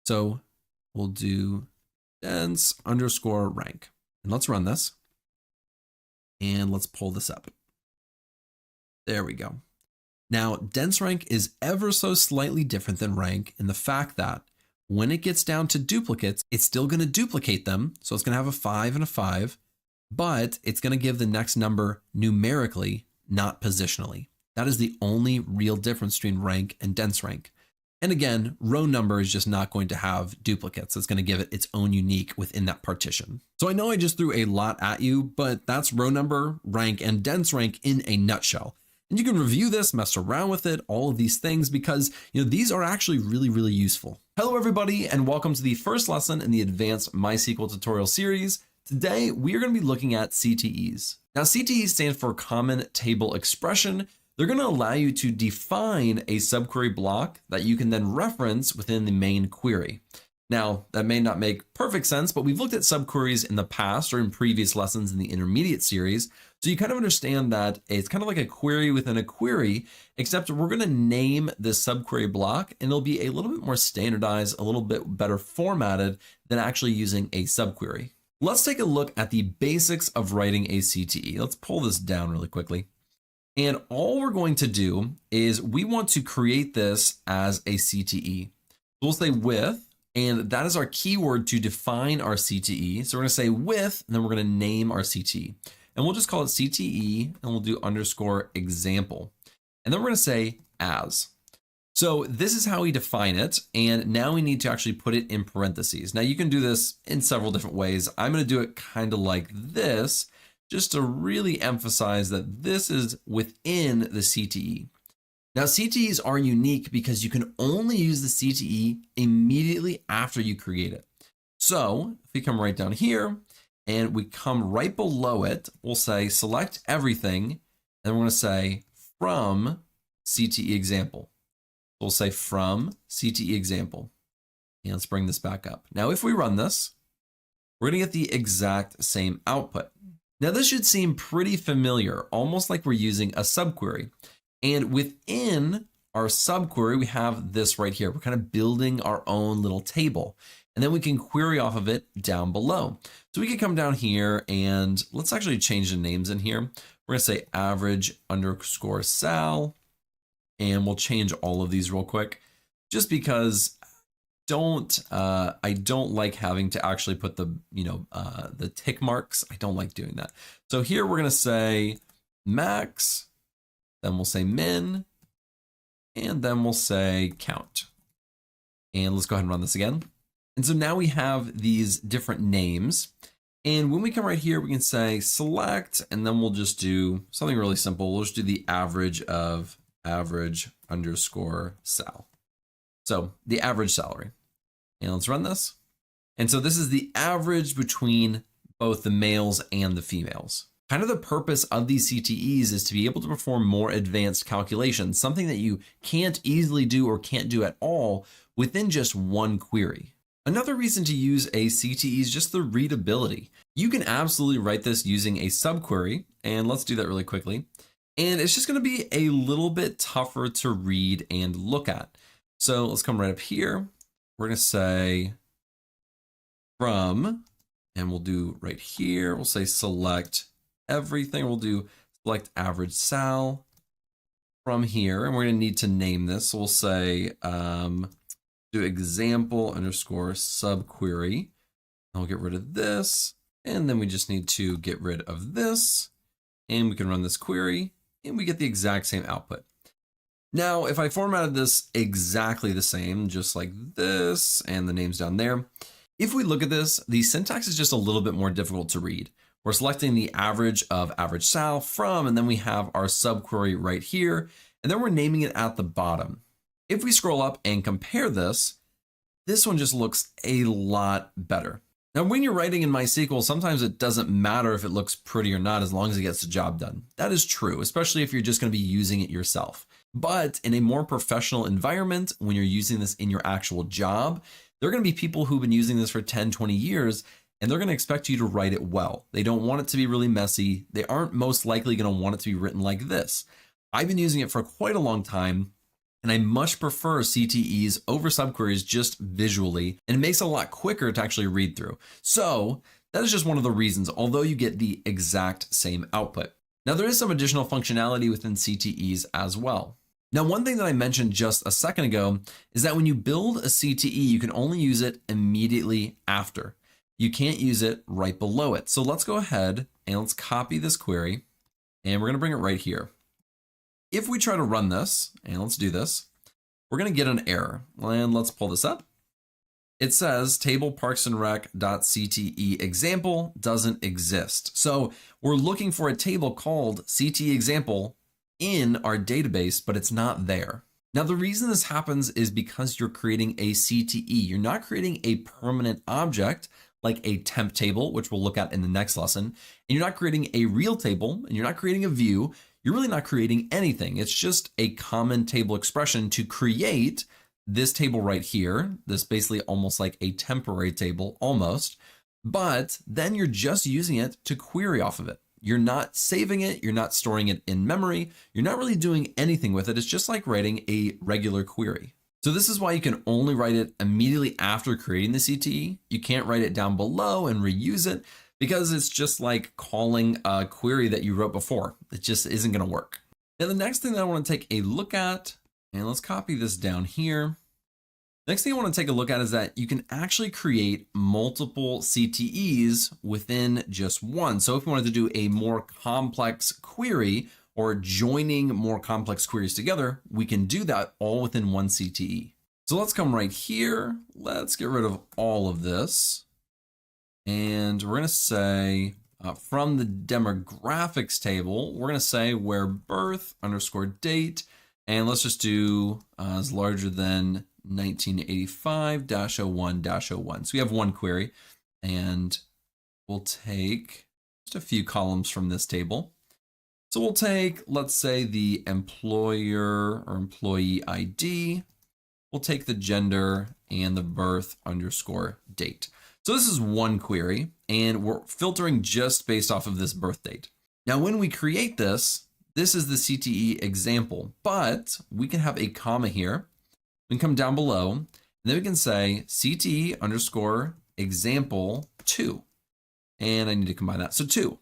Speaker 1: So we'll do dense underscore rank. And let's run this. And let's pull this up. There we go. Now, dense rank is ever so slightly different than rank in the fact that when it gets down to duplicates, it's still going to duplicate them. So it's going to have a 5 and a 5, but it's going to give the next number numerically, not positionally. That is the only real difference between rank and dense rank. And again, row number is just not going to have duplicates. It's going to give it its own unique within that partition. So I know I just threw a lot at you, but that's row number, rank, and dense rank in a nutshell. And you can review this, mess around with it, all of these things, because these are actually really, really useful. Hello, everybody, and welcome to the first lesson in the Advanced MySQL tutorial series. Today, we are going to be looking at CTEs. Now, CTEs stand for Common Table Expression. They're going to allow you to define a subquery block that you can then reference within the main query. Now, that may not make perfect sense, but we've looked at subqueries in the past or in previous lessons in the intermediate series. So you kind of understand that it's kind of like a query within a query, except we're going to name this subquery block and it'll be a little bit more standardized, a little bit better formatted than actually using a subquery. Let's take a look at the basics of writing a CTE. Let's pull this down really quickly. And all we're going to do is we want to create this as a CTE. We'll say with, and that is our keyword to define our CTE. So we're going to say with, and then we're going to name our CTE. And we'll just call it CTE, and we'll do underscore example. And then we're going to say as. So this is how we define it. And now we need to actually put it in parentheses. Now you can do this in several different ways. I'm going to do it kind of like this, just to really emphasize that this is within the CTE. Now, CTEs are unique because you can only use the CTE immediately after you create it. So if we come right down here and we come right below it, we'll say select everything. And we're going to say from CTE example. We'll say from CTE example. And let's bring this back up. Now, if we run this, we're going to get the exact same output. Now, this should seem pretty familiar, almost like we're using a subquery. And within our subquery, we have this right here. We're kind of building our own little table. And then we can query off of it down below. So we can come down here and let's actually change the names in here. We're going to say average underscore sal. And we'll change all of these real quick just because I don't like having to actually put the, the tick marks. I don't like doing that. So here we're going to say max. Then we'll say min, and then we'll say count. And let's go ahead and run this again. And so now we have these different names. And when we come right here, we can say select, and then we'll just do something really simple. We'll just do the average of average underscore sal. So the average salary. And let's run this. And so this is the average between both the males and the females. Kind of the purpose of these CTEs is to be able to perform more advanced calculations, something that you can't easily do or can't do at all within just one query. Another reason to use a CTE is just the readability. You can absolutely write this using a subquery, and let's do that really quickly. And it's just going to be a little bit tougher to read and look at. So let's come right up here. We're going to say from, and we'll do right here, we'll say select everything. We'll do select average sal from here, and we're going to need to name this. So we'll say do example underscore subquery. And we'll get rid of this, and then we just need to get rid of this, and we can run this query, and we get the exact same output. Now, if I formatted this exactly the same, just like this, and the name's down there, if we look at this, the syntax is just a little bit more difficult to read. We're selecting the average of average sal from, and then we have our subquery right here, and then we're naming it at the bottom. If we scroll up and compare this one just looks a lot better. Now, when you're writing in MySQL, sometimes it doesn't matter if it looks pretty or not, as long as it gets the job done. That is true, especially if you're just going to be using it yourself. But in a more professional environment, when you're using this in your actual job, there are going to be people who've been using this for 10, 20 years, and they're going to expect you to write it well. They don't want it to be really messy. They aren't most likely going to want it to be written like this. I've been using it for quite a long time, and I much prefer CTEs over subqueries just visually, and it makes it a lot quicker to actually read through. So that is just one of the reasons, although you get the exact same output. Now, there is some additional functionality within CTEs as well. Now, one thing that I mentioned just a second ago is that when you build a CTE, you can only use it immediately after. You can't use it right below it. So let's go ahead and let's copy this query, and we're going to bring it right here. If we try to run this, and let's do this, we're going to get an error. And let's pull this up. It says table parksandrec.cte example doesn't exist. So we're looking for a table called CTE example in our database, but it's not there. Now, the reason this happens is because you're creating a CTE. You're not creating a permanent object like a temp table, which we'll look at in the next lesson. And you're not creating a real table, and you're not creating a view. You're really not creating anything. It's just a common table expression to create this table right here, this basically almost like a temporary table almost, but then you're just using it to query off of it. You're not saving it. You're not storing it in memory. You're not really doing anything with it. It's just like writing a regular query. So this is why you can only write it immediately after creating the CTE. You can't write it down below and reuse it because it's just like calling a query that you wrote before. It just isn't going to work. Now, the next thing that I want to take a look at, and let's copy this down here. Next thing I want to take a look at is that you can actually create multiple CTEs within just one. So if you wanted to do a more complex query or joining more complex queries together, we can do that all within one CTE. So let's come right here. Let's get rid of all of this. And we're going to say from the demographics table, we're going to say where birth underscore date, and let's just do is larger than 1985-01-01. So we have one query, and we'll take just a few columns from this table. So we'll take, let's say, the employer or employee ID. We'll take the gender and the birth underscore date. So this is one query, and we're filtering just based off of this birth date. Now, when we create this, this is the CTE example, but we can have a comma here. We can come down below, and then we can say CTE underscore example 2. And I need to combine that. So 2.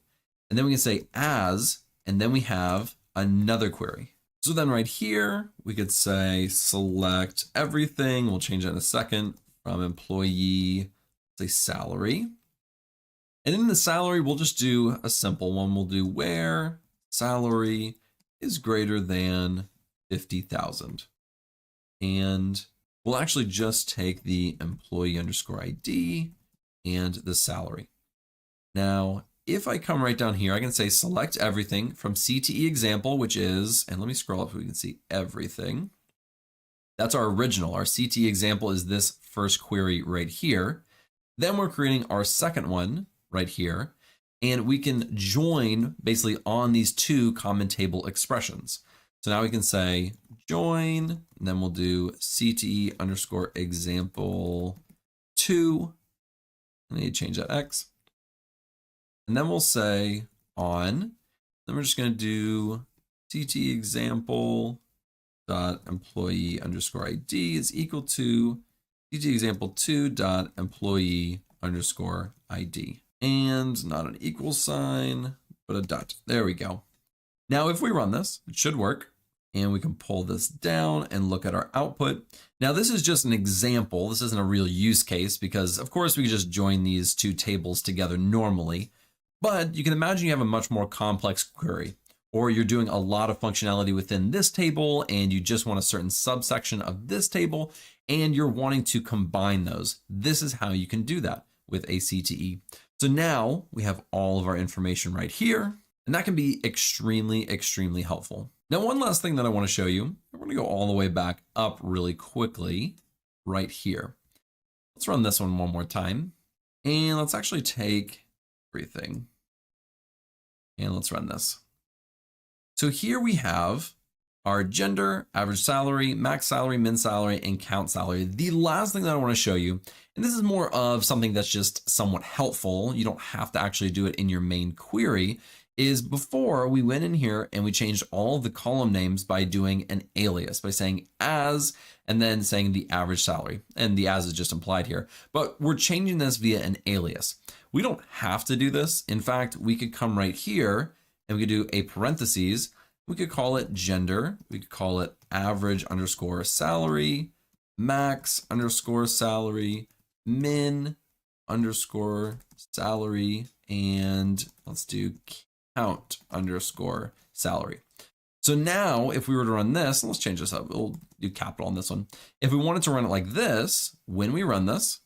Speaker 1: And then we can say as, and then we have another query. So then right here, we could say select everything. We'll change that in a second from employee, say salary. And in the salary, we'll just do a simple one. We'll do where salary is greater than 50,000. And we'll actually just take the employee underscore ID and the salary. Now, if I come right down here, I can say select everything from CTE example, which is, and let me scroll up so we can see everything. That's our original. Our CTE example is this first query right here. Then we're creating our second one right here, and we can join basically on these two common table expressions. So now we can say join, and then we'll do CTE underscore example 2. I need to change that X. And then we'll say on, then we're just going to do CTE example dot employee underscore ID is equal to CTE example 2 dot employee underscore ID. And not an equal sign, but a dot. There we go. Now, if we run this, it should work. And we can pull this down and look at our output. Now, this is just an example. This isn't a real use case because, of course, we could just join these two tables together normally. But you can imagine you have a much more complex query, or you're doing a lot of functionality within this table and you just want a certain subsection of this table and you're wanting to combine those. This is how you can do that with a CTE. So now we have all of our information right here, and that can be extremely, extremely helpful. Now, one last thing that I want to show you, we're going to go all the way back up really quickly right here. Let's run this one more time. And let's actually take everything. And let's run this. So here we have our gender, average salary, max salary, min salary, and count salary. The last thing that I want to show you, and this is more of something that's just somewhat helpful, you don't have to actually do it in your main query, is before we went in here and we changed all of the column names by doing an alias, by saying as, and then saying the average salary. And the as is just implied here, but we're changing this via an alias. We don't have to do this. In fact, we could come right here and we could do a parentheses. We could call it gender. We could call it average underscore salary, max underscore salary, min underscore salary, and let's do count underscore salary. So now if we were to run this, let's change this up. We'll do capital on this one. If we wanted to run it like this, when we run this,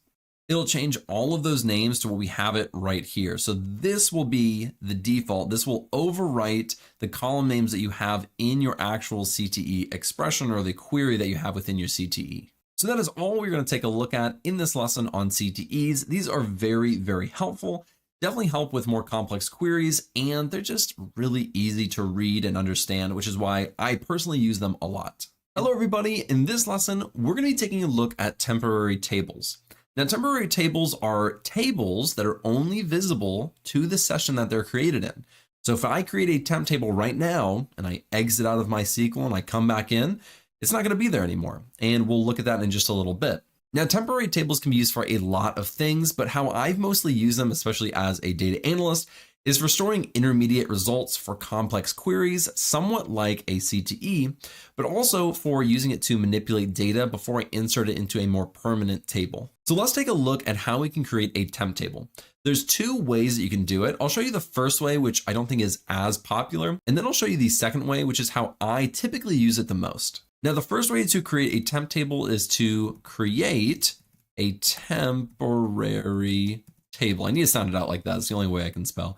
Speaker 1: it'll change all of those names to what we have it right here. So this will be the default. This will overwrite the column names that you have in your actual CTE expression or the query that you have within your CTE. So that is all we're going to take a look at in this lesson on CTEs. These are very, very helpful. Definitely help with more complex queries, and they're just really easy to read and understand, which is why I personally use them a lot. Hello everybody, in this lesson, we're going to be taking a look at temporary tables. Now, temporary tables are tables that are only visible to the session that they're created in. So if I create a temp table right now and I exit out of MySQL and I come back in, it's not going to be there anymore. And we'll look at that in just a little bit. Now, temporary tables can be used for a lot of things, but how I've mostly used them, especially as a data analyst, is for storing intermediate results for complex queries, somewhat like a CTE, but also for using it to manipulate data before I insert it into a more permanent table. So let's take a look at how we can create a temp table. There's two ways that you can do it. I'll show you the first way, which I don't think is as popular, and then I'll show you the second way, which is how I typically use it the most. Now, the first way to create a temp table is to create a temporary table. I need to sound it out like that. It's the only way I can spell.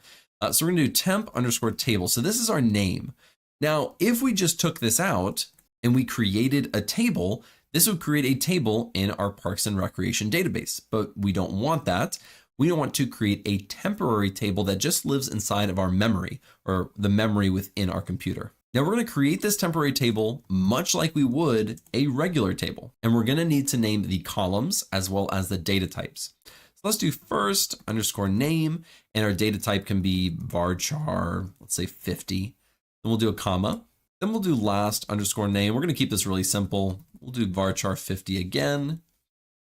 Speaker 1: So we're going to do temp underscore table. So this is our name. Now, if we just took this out and we created a table, this would create a table in our Parks and Recreation database, but we don't want that. We want to create a temporary table that just lives inside of our memory, or the memory within our computer. Now we're going to create this temporary table much like we would a regular table, and we're going to need to name the columns as well as the data types. So let's do first underscore name, and our data type can be varchar, let's say 50. Then we'll do a comma. Then we'll do last underscore name. We're going to keep this really simple. We'll do varchar 50 again.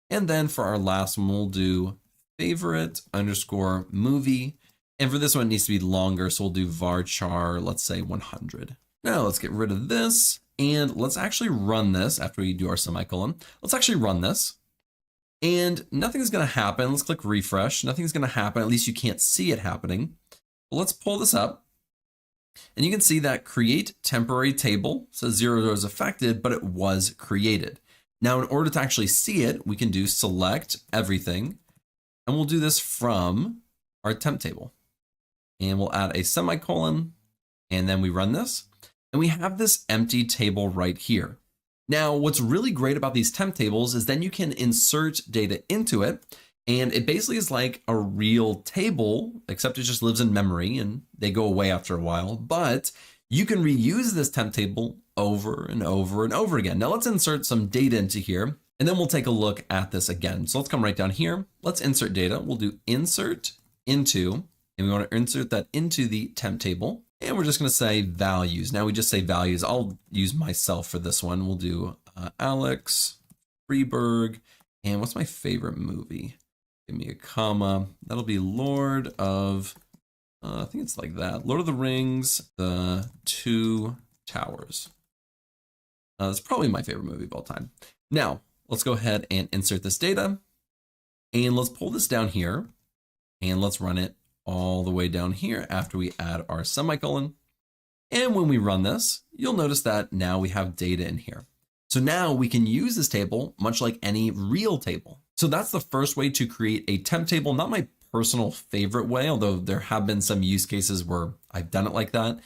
Speaker 1: And then for our last one, we'll do favorite underscore movie. And for this one, it needs to be longer. So we'll do varchar, let's say 100. Now let's get rid of this. And let's actually run this after we do our semicolon. Let's actually run this. And nothing's going to happen. Let's click refresh. Nothing's going to happen. At least you can't see it happening. But let's pull this up. And you can see that create temporary table says 0 rows affected, but it was created. Now, in order to actually see it, we can do select everything. And we'll do this from our temp table. And we'll add a semicolon. And then we run this. And we have this empty table right here. Now, what's really great about these temp tables is then you can insert data into it, and it basically is like a real table, except it just lives in memory and they go away after a while, but you can reuse this temp table over and over and over again. Now let's insert some data into here, and then we'll take a look at this again. So let's come right down here. Let's insert data. We'll do insert into, and we want to insert that into the temp table. And we're just going to say values. Now we just say values. I'll use myself for this one. We'll do Alex Freeberg. And what's my favorite movie? Give me a comma. That'll be Lord of, I think it's like that. Lord of the Rings, The Two Towers. That's probably my favorite movie of all time. Now, let's go ahead and insert this data. And let's pull this down here. And let's run it all the way down here after we add our semicolon. And when we run this, you'll notice that now we have data in here. So now we can use this table much like any real table. So that's the first way to create a temp table. Not my personal favorite way, although there have been some use cases where I've done it like that.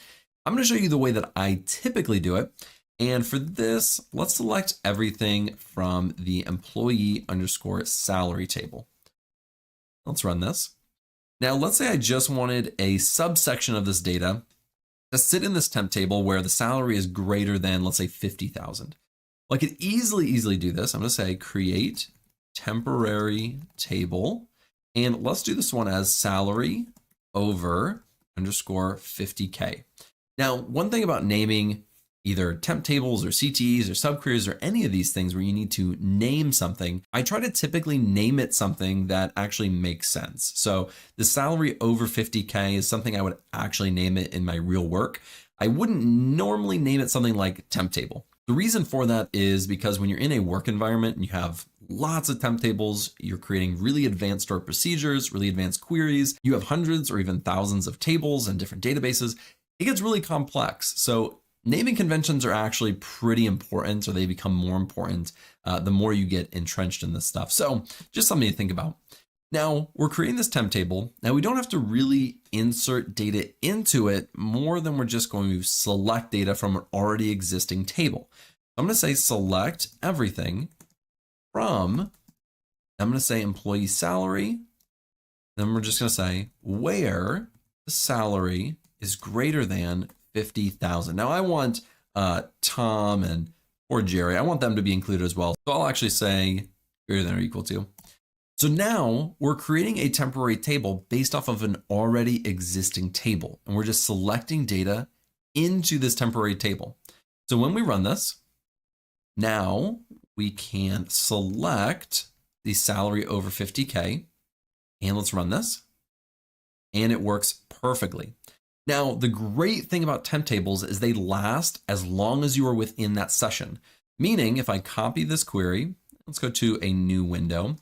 Speaker 1: I'm going to show you the way that I typically do it. And for this, let's select everything from the employee underscore salary table. Let's run this. Now, let's say I just wanted a subsection of this data to sit in this temp table where the salary is greater than, let's say, 50,000. Well, I could easily do this. I'm going to say create temporary table. And let's do this one as salary over underscore 50K. Now, one thing about naming either temp tables or CTEs or subqueries or any of these things where you need to name something, I try to typically name it something that actually makes sense. So the salary over 50K is something I would actually name it in my real work. I wouldn't normally name it something like temp table. The reason for that is because when you're in a work environment and you have lots of temp tables, you're creating really advanced stored procedures, really advanced queries, you have hundreds or even thousands of tables and different databases, it gets really complex. So naming conventions are actually pretty important, or they become more important the more you get entrenched in this stuff. So just something to think about. Now we're creating this temp table. Now we don't have to really insert data into it more than we're just going to select data from an already existing table. I'm going to say select everything from, I'm going to say employee salary. Then we're just going to say where the salary is greater than 50,000. Now I want Tom and or Jerry. I want them to be included as well. So I'll actually say greater than or equal to. So now we're creating a temporary table based off of an already existing table. And we're just selecting data into this temporary table. So when we run this, now we can select the salary over 50K. And let's run this. And it works perfectly. Now, the great thing about temp tables is they last as long as you are within that session. Meaning if I copy this query, let's go to a new window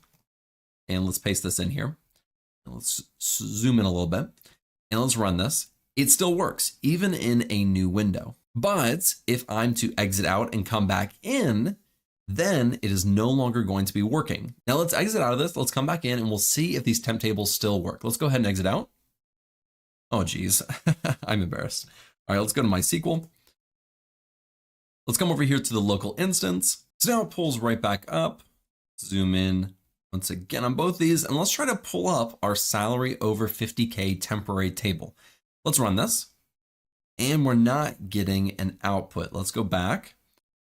Speaker 1: and let's paste this in here. Let's zoom in a little bit and let's run this. It still works even in a new window. But if I'm to exit out and come back in, then it is no longer going to be working. Now let's exit out of this. Let's come back in and we'll see if these temp tables still work. Let's go ahead and exit out. Oh, geez, I'm embarrassed. All right, let's go to MySQL. Let's come over here to the local instance. So now it pulls right back up. Zoom in once again on both these, and let's try to pull up our salary over 50K temporary table. Let's run this, and we're not getting an output. Let's go back.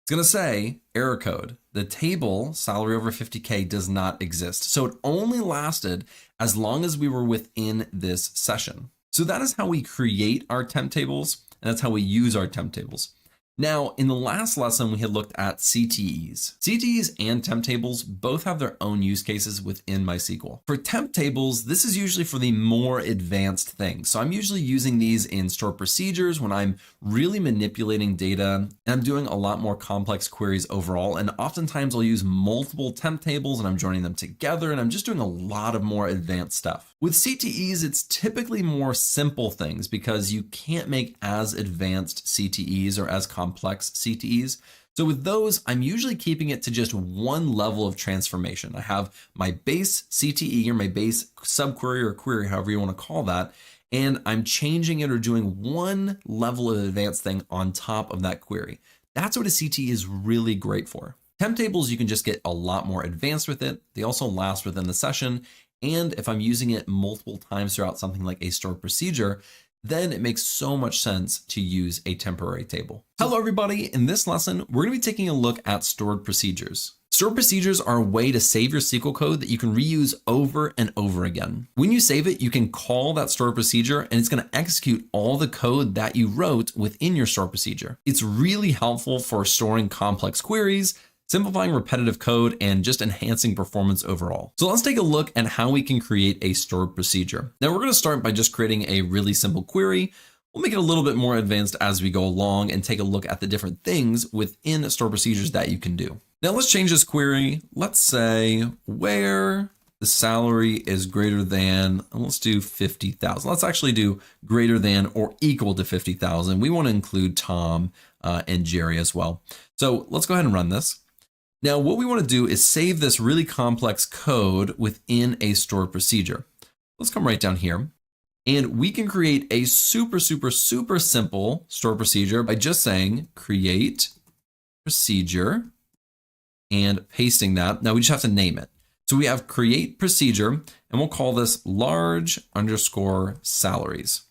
Speaker 1: It's gonna say error code. The table salary over 50K does not exist. So it only lasted as long as we were within this session. So that is how we create our temp tables, and that's how we use our temp tables. Now, in the last lesson, we had looked at CTEs. CTEs and temp tables both have their own use cases within MySQL. For temp tables, this is usually for the more advanced things. So I'm usually using these in stored procedures when I'm really manipulating data and I'm doing a lot more complex queries overall. And oftentimes I'll use multiple temp tables and I'm joining them together and I'm just doing a lot of more advanced stuff. With CTEs, it's typically more simple things because you can't make as advanced CTEs or as complex CTEs. So with those, I'm usually keeping it to just one level of transformation. I have my base CTE or my base subquery or query, however you want to call that, and I'm changing it or doing one level of advanced thing on top of that query. That's what a CTE is really great for. Temp tables, you can just get a lot more advanced with it. They also last within the session. And if I'm using it multiple times throughout something like a stored procedure, then it makes so much sense to use a temporary table. Hello, everybody. In this lesson, we're going to be taking a look at stored procedures. Stored procedures are a way to save your SQL code that you can reuse over and over again. When you save it, you can call that stored procedure and it's going to execute all the code that you wrote within your stored procedure. It's really helpful for storing complex queries, simplifying repetitive code, and just enhancing performance overall. So let's take a look at how we can create a stored procedure. Now we're going to start by just creating a really simple query. We'll make it a little bit more advanced as we go along and take a look at the different things within stored procedures that you can do. Now let's change this query. Let's say where the salary is greater than, and let's do 50,000. Let's actually do greater than or equal to 50,000. We want to include Tom and Jerry as well. So let's go ahead and run this. Now, what we want to do is save this really complex code within a stored procedure. Let's come right down here and we can create a super simple stored procedure by just saying create procedure and pasting that. Now we just have to name it. So we have create procedure and we'll call this large underscore salaries.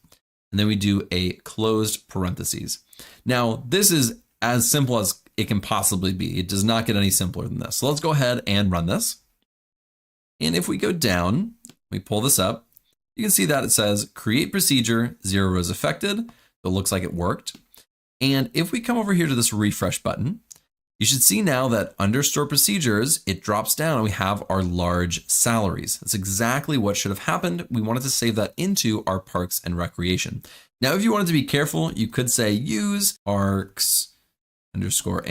Speaker 1: And then we do a closed parentheses. Now this is as simple as it can possibly be. It does not get any simpler than this. So let's go ahead and run this. And if we go down, we pull this up, you can see that it says create procedure, 0 rows affected. So it looks like it worked. And if we come over here to this refresh button, you should see now that under stored procedures, it drops down and we have our large salaries. That's exactly what should have happened. We wanted to save that into our parks and recreation. Now, if you wanted to be careful, you could say use parks underscore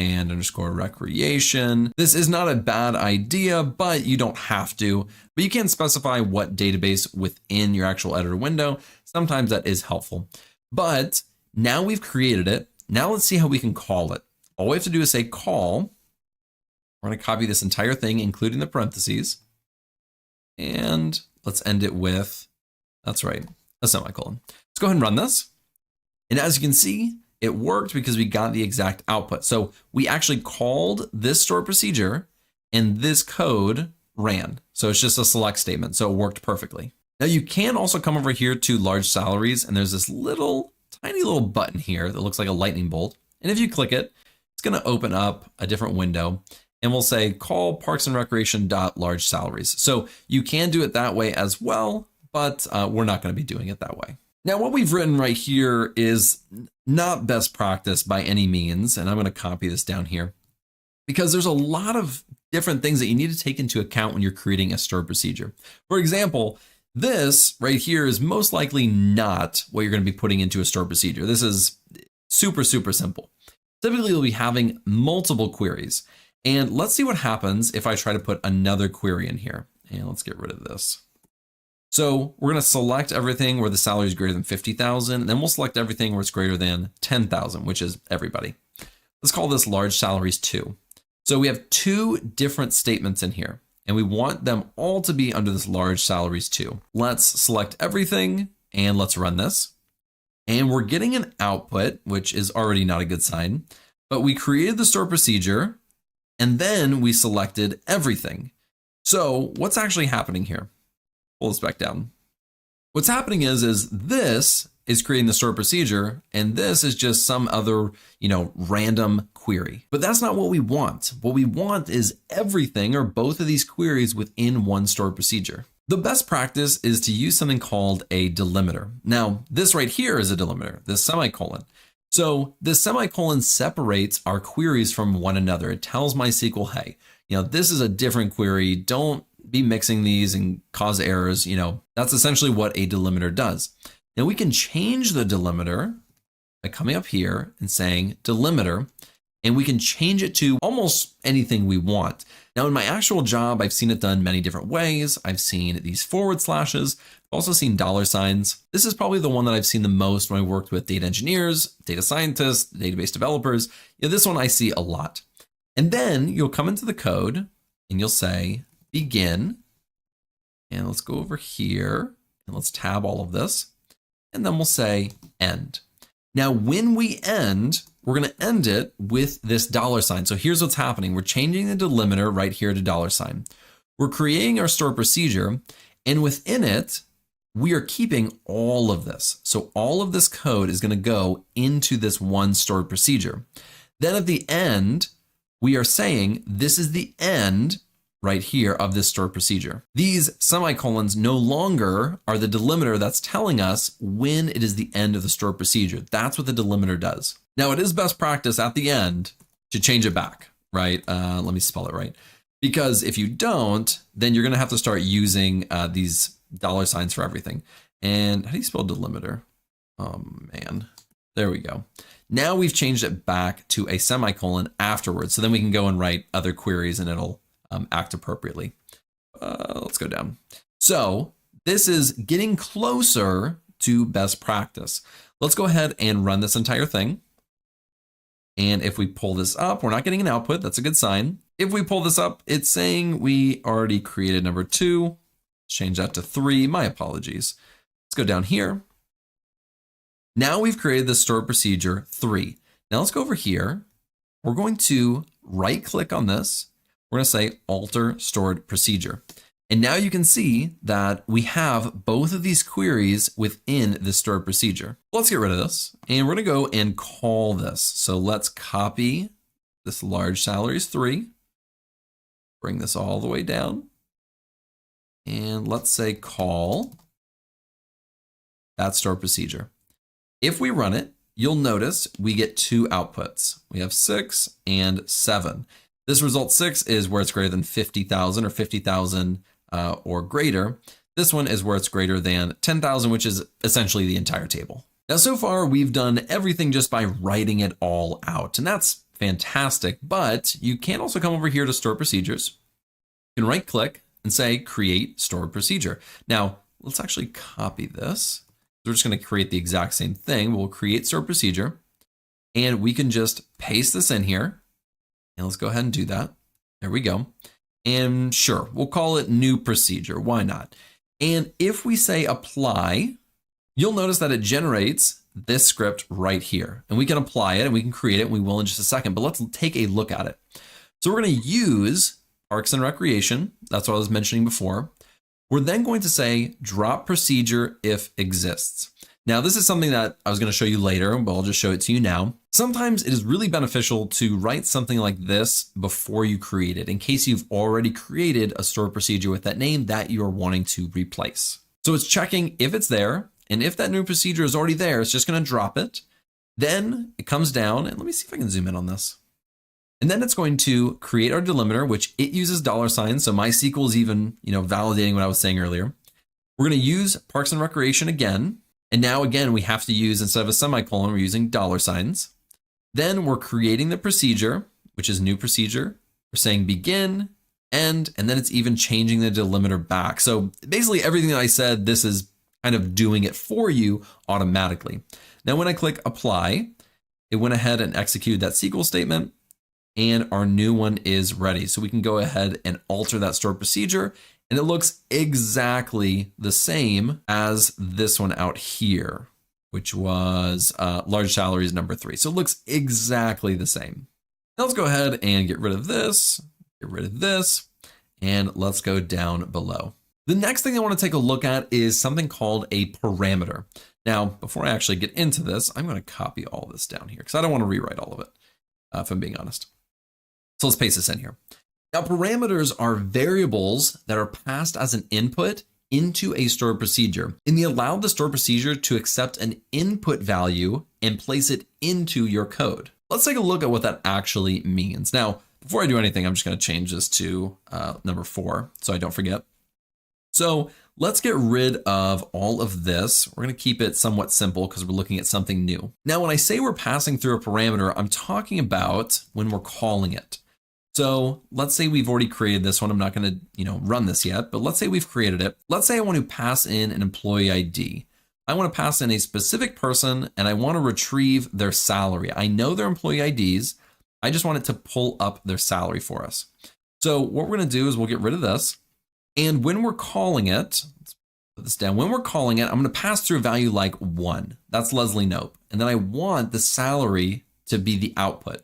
Speaker 1: recreation. This is not a bad idea, but you don't have to. But you can specify what database within your actual editor window. Sometimes that is helpful. But now we've created it. Now let's see how we can call it. All we have to do is say call. We're going to copy this entire thing, including the parentheses. And let's end it with, that's right, a semicolon. Let's go ahead and run this. And as you can see, it worked because we got the exact output. So we actually called this stored procedure and this code ran. So it's just a select statement. So it worked perfectly. Now you can also come over here to large salaries and there's this tiny little button here that looks like a lightning bolt. And if you click it, it's it's going to open up a different window and we'll say call parks and recreation dot large salaries. So you can do it that way as well, but we're not going to be doing it that way. Now, what we've written right here is not best practice by any means. And I'm going to copy this down here because there's a lot of different things that you need to take into account when you're creating a stored procedure. For example, this right here is most likely not what you're going to be putting into a stored procedure. This is super, super simple. Typically, you'll be having multiple queries. And let's see what happens if I try to put another query in here. And let's get rid of this. So we're going to select everything where the salary is greater than 50,000. And then we'll select everything where it's greater than 10,000, which is everybody. Let's call this large salaries 2. So we have 2 different statements in here, and we want them all to be under this large salaries 2. Let's select everything and let's run this. And we're getting an output, which is already not a good sign, but we created the stored procedure and then we selected everything. So what's actually happening here? Pull this back down. What's happening is this is creating the stored procedure and this is just some other, random query. But that's not what we want. What we want is everything or both of these queries within one stored procedure. The best practice is to use something called a delimiter. Now, this right here is a delimiter, this semicolon. So this semicolon separates our queries from one another. It tells MySQL, hey, this is a different query. Don't be mixing these and cause errors. That's essentially what a delimiter does. Now we can change the delimiter by coming up here and saying delimiter, and we can change it to almost anything we want. Now in my actual job, I've seen it done many different ways. I've seen these forward slashes. I've also seen $signs. This is probably the one that I've seen the most when I worked with data engineers, data scientists, database developers. This one I see a lot. And then you'll come into the code and you'll say begin. And let's go over here and let's tab all of this. And then we'll say end. Now, when we end, we're going to end it with this $sign. So here's what's happening. We're changing the delimiter right here to $sign. We're creating our stored procedure, and within it, we are keeping all of this. So all of this code is going to go into this one stored procedure. Then at the end, we are saying this is the end right here of this stored procedure. These semicolons no longer are the delimiter that's telling us when it is the end of the stored procedure. That's what the delimiter does. Now it is best practice at the end to change it back, right? Let me spell it right. Because if you don't, then you're gonna have to start using these $signs for everything. And how do you spell delimiter? Oh man, there we go. Now we've changed it back to a semicolon afterwards. So then we can go and write other queries and it'll act appropriately. Let's go down. So this is getting closer to best practice. Let's go ahead and run this entire thing. And if we pull this up, we're not getting an output. That's a good sign. If we pull this up, it's saying we already created number 2. Let's change that to 3. My apologies. Let's go down here. Now we've created the stored procedure 3. Now let's go over here. We're going to right click on this. We're going to say alter stored procedure. And now you can see that we have both of these queries within the stored procedure. Let's get rid of this and we're going to go and call this. So let's copy this large salaries 3, bring this all the way down. And let's say call that stored procedure. If we run it, you'll notice we get 2 outputs. We have 6 and 7. This result 6 is where it's greater than 50,000 or 50,000 or greater. This one is where it's greater than 10,000, which is essentially the entire table. Now, so far we've done everything just by writing it all out, and that's fantastic, but you can also come over here to stored procedures. You can right click and say create stored procedure. Now, let's actually copy this. We're just going to create the exact same thing. We'll create stored procedure and we can just paste this in here. And let's go ahead and do that. There we go. And sure, we'll call it new procedure. Why not? And if we say apply, you'll notice that it generates this script right here. And we can apply it and we can create it. And we will in just a second, but let's take a look at it. So we're going to use Parks and Recreation. That's what I was mentioning before. We're then going to say drop procedure if exists. Now, this is something that I was going to show you later, but I'll just show it to you now. Sometimes it is really beneficial to write something like this before you create it, in case you've already created a stored procedure with that name that you're wanting to replace. So it's checking if it's there, and if that new procedure is already there, it's just going to drop it. Then it comes down, and let me see if I can zoom in on this. And then it's going to create our delimiter, which it uses $signs. So MySQL is even, validating what I was saying earlier. We're going to use Parks and Recreation again. And now again, we have to use, instead of a semicolon, we're using $signs. Then we're creating the procedure, which is new procedure. We're saying begin, end, and then it's even changing the delimiter back. So basically everything that I said, this is kind of doing it for you automatically. Now, when I click apply, it went ahead and executed that SQL statement, and our new one is ready. So we can go ahead and alter that stored procedure, and it looks exactly the same as this one out here, which was large salaries number 3. So it looks exactly the same. Now let's go ahead and get rid of this, and let's go down below. The next thing I want to take a look at is something called a parameter. Now, before I actually get into this, I'm going to copy all this down here because I don't want to rewrite all of it, if I'm being honest. So let's paste this in here. Now, parameters are variables that are passed as an input into a stored procedure, and they allow the stored procedure to accept an input value and place it into your code. Let's take a look at what that actually means. Now, before I do anything, I'm just going to change this to number 4 so I don't forget. So let's get rid of all of this. We're going to keep it somewhat simple because we're looking at something new. Now, when I say we're passing through a parameter, I'm talking about when we're calling it. So let's say we've already created this one. I'm not going to, run this yet, but let's say we've created it. Let's say I want to pass in an employee ID. I want to pass in a specific person and I want to retrieve their salary. I know their employee IDs. I just want it to pull up their salary for us. So what we're going to do is we'll get rid of this. And when we're calling it, let's put this down. When we're calling it, I'm going to pass through a value like 1. That's Leslie Knope. And then I want the salary to be the output.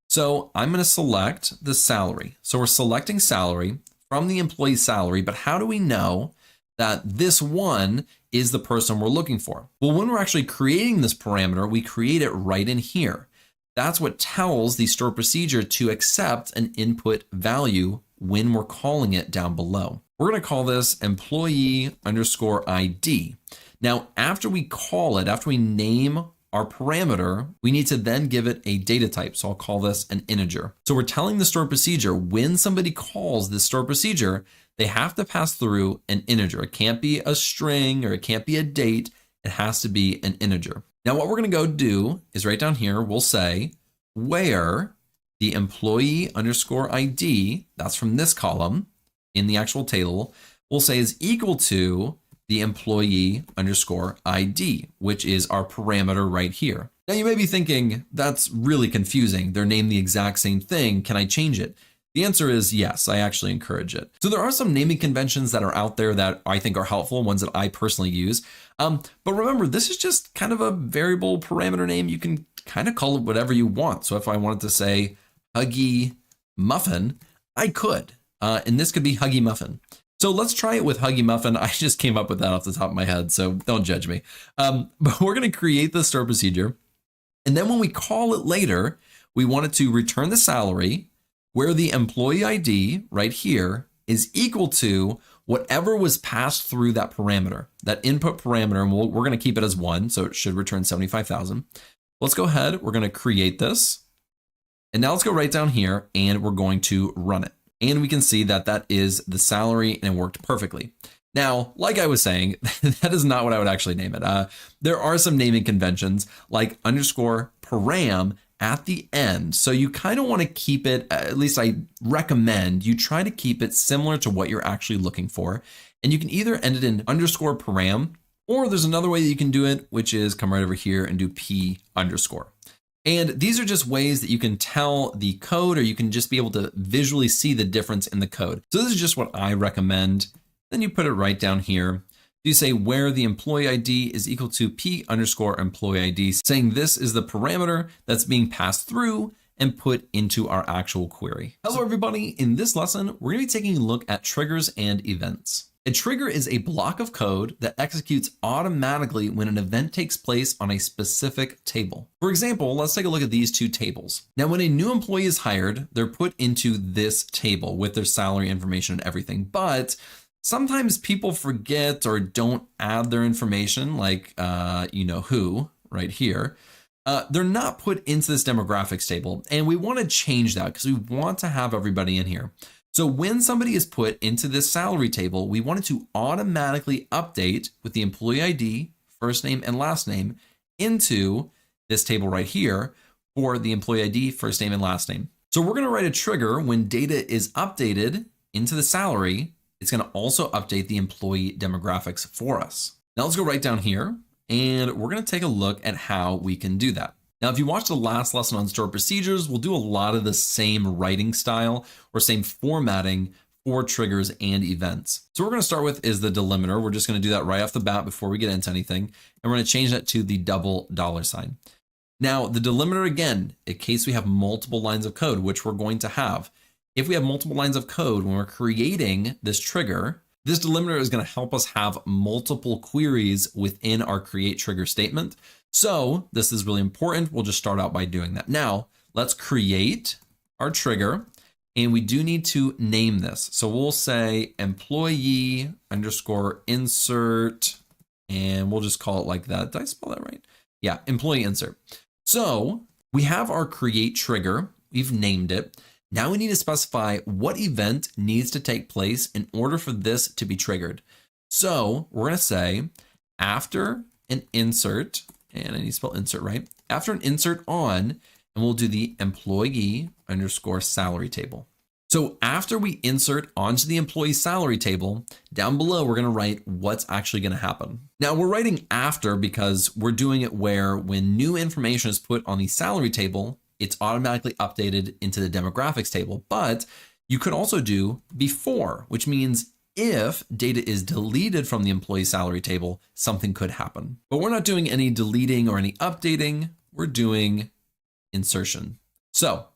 Speaker 1: So I'm going to select the salary. So we're selecting salary from the employee salary, but how do we know that this one is the person we're looking for? Well, when we're actually creating this parameter, we create it right in here. That's what tells the stored procedure to accept an input value when we're calling it down below. We're going to call this employee underscore ID. Now, after we call it, after we name our parameter, we need to then give it a data type. So I'll call this an integer. So we're telling the stored procedure when somebody calls this stored procedure, they have to pass through an integer. It can't be a string or it can't be a date. It has to be an integer. Now, what we're going to go do is right down here, we'll say where the employee underscore ID, that's from this column in the actual table, we'll say is equal to the employee underscore ID, which is our parameter right here. Now you may be thinking, that's really confusing. They're named the exact same thing. Can I change it? The answer is yes, I actually encourage it. So there are some naming conventions that are out there that I think are helpful, ones that I personally use. But remember, this is just kind of a variable parameter name. You can kind of call it whatever you want. So if I wanted to say Huggy Muffin, I could. And this could be Huggy Muffin. So let's try it with Huggy Muffin. I just came up with that off the top of my head, so don't judge me. But we're going to create the stored procedure. And then when we call it later, we want it to return the salary where the employee ID right here is equal to whatever was passed through that parameter, that input parameter. And we're going to keep it as 1, so it should return 75,000. Let's go ahead. We're going to create this. And now let's go right down here and we're going to run it. And we can see that that is the salary and it worked perfectly. Now, like I was saying, that is not what I would actually name it. There are some naming conventions like underscore param at the end. So you kind of want to keep it, at least I recommend you try to keep it similar to what you're actually looking for. And you can either end it in underscore param, or there's another way that you can do it, which is come right over here and do p underscore. And these are just ways that you can tell the code, or you can just be able to visually see the difference in the code. So this is just what I recommend. Then you put it right down here. You say where the employee ID is equal to p underscore employee ID, saying this is the parameter that's being passed through and put into our actual query. Hello, everybody. In this lesson, we're going to be taking a look at triggers and events. A trigger is a block of code that executes automatically when an event takes place on a specific table. For example, let's take a look at these two tables. Now, when a new employee is hired, they're put into this table with their salary information and everything. But sometimes people forget or don't add their information, like you know who right here. They're not put into this demographics table, and we want to change that because we want to have everybody in here. So when somebody is put into this salary table, we want it to automatically update with the employee ID, first name and last name into this table right here for the employee ID, first name and last name. So we're going to write a trigger when data is updated into the salary. It's going to also update the employee demographics for us. Now let's go right down here and we're going to take a look at how we can do that. Now, if you watched the last lesson on stored procedures, we'll do a lot of the same writing style or same formatting for triggers and events. So what we're going to start with is the delimiter. We're just going to do that right off the bat before we get into anything. And we're going to change that to the $. Now, the delimiter, again, in case we have multiple lines of code, which we're going to have. If we have multiple lines of code when we're creating this trigger, this delimiter is going to help us have multiple queries within our create trigger statement. So this is really important. We'll just start out by doing that. Now let's create our trigger and we do need to name this. So we'll say employee underscore insert and we'll just call it like that. Did I spell that right? Yeah, employee insert. So we have our create trigger. We've named it. Now we need to specify what event needs to take place in order for this to be triggered. So we're going to say after an insert, and I need to spell insert right, after an insert on, and we'll do the employee underscore salary table. So after we insert onto the employee salary table, down below, we're going to write what's actually going to happen. Now we're writing after because we're doing it where when new information is put on the salary table, it's automatically updated into the demographics table. But you could also do before, which means if data is deleted from the employee salary table, something could happen. But we're not doing any deleting or any updating. We're doing insertion. So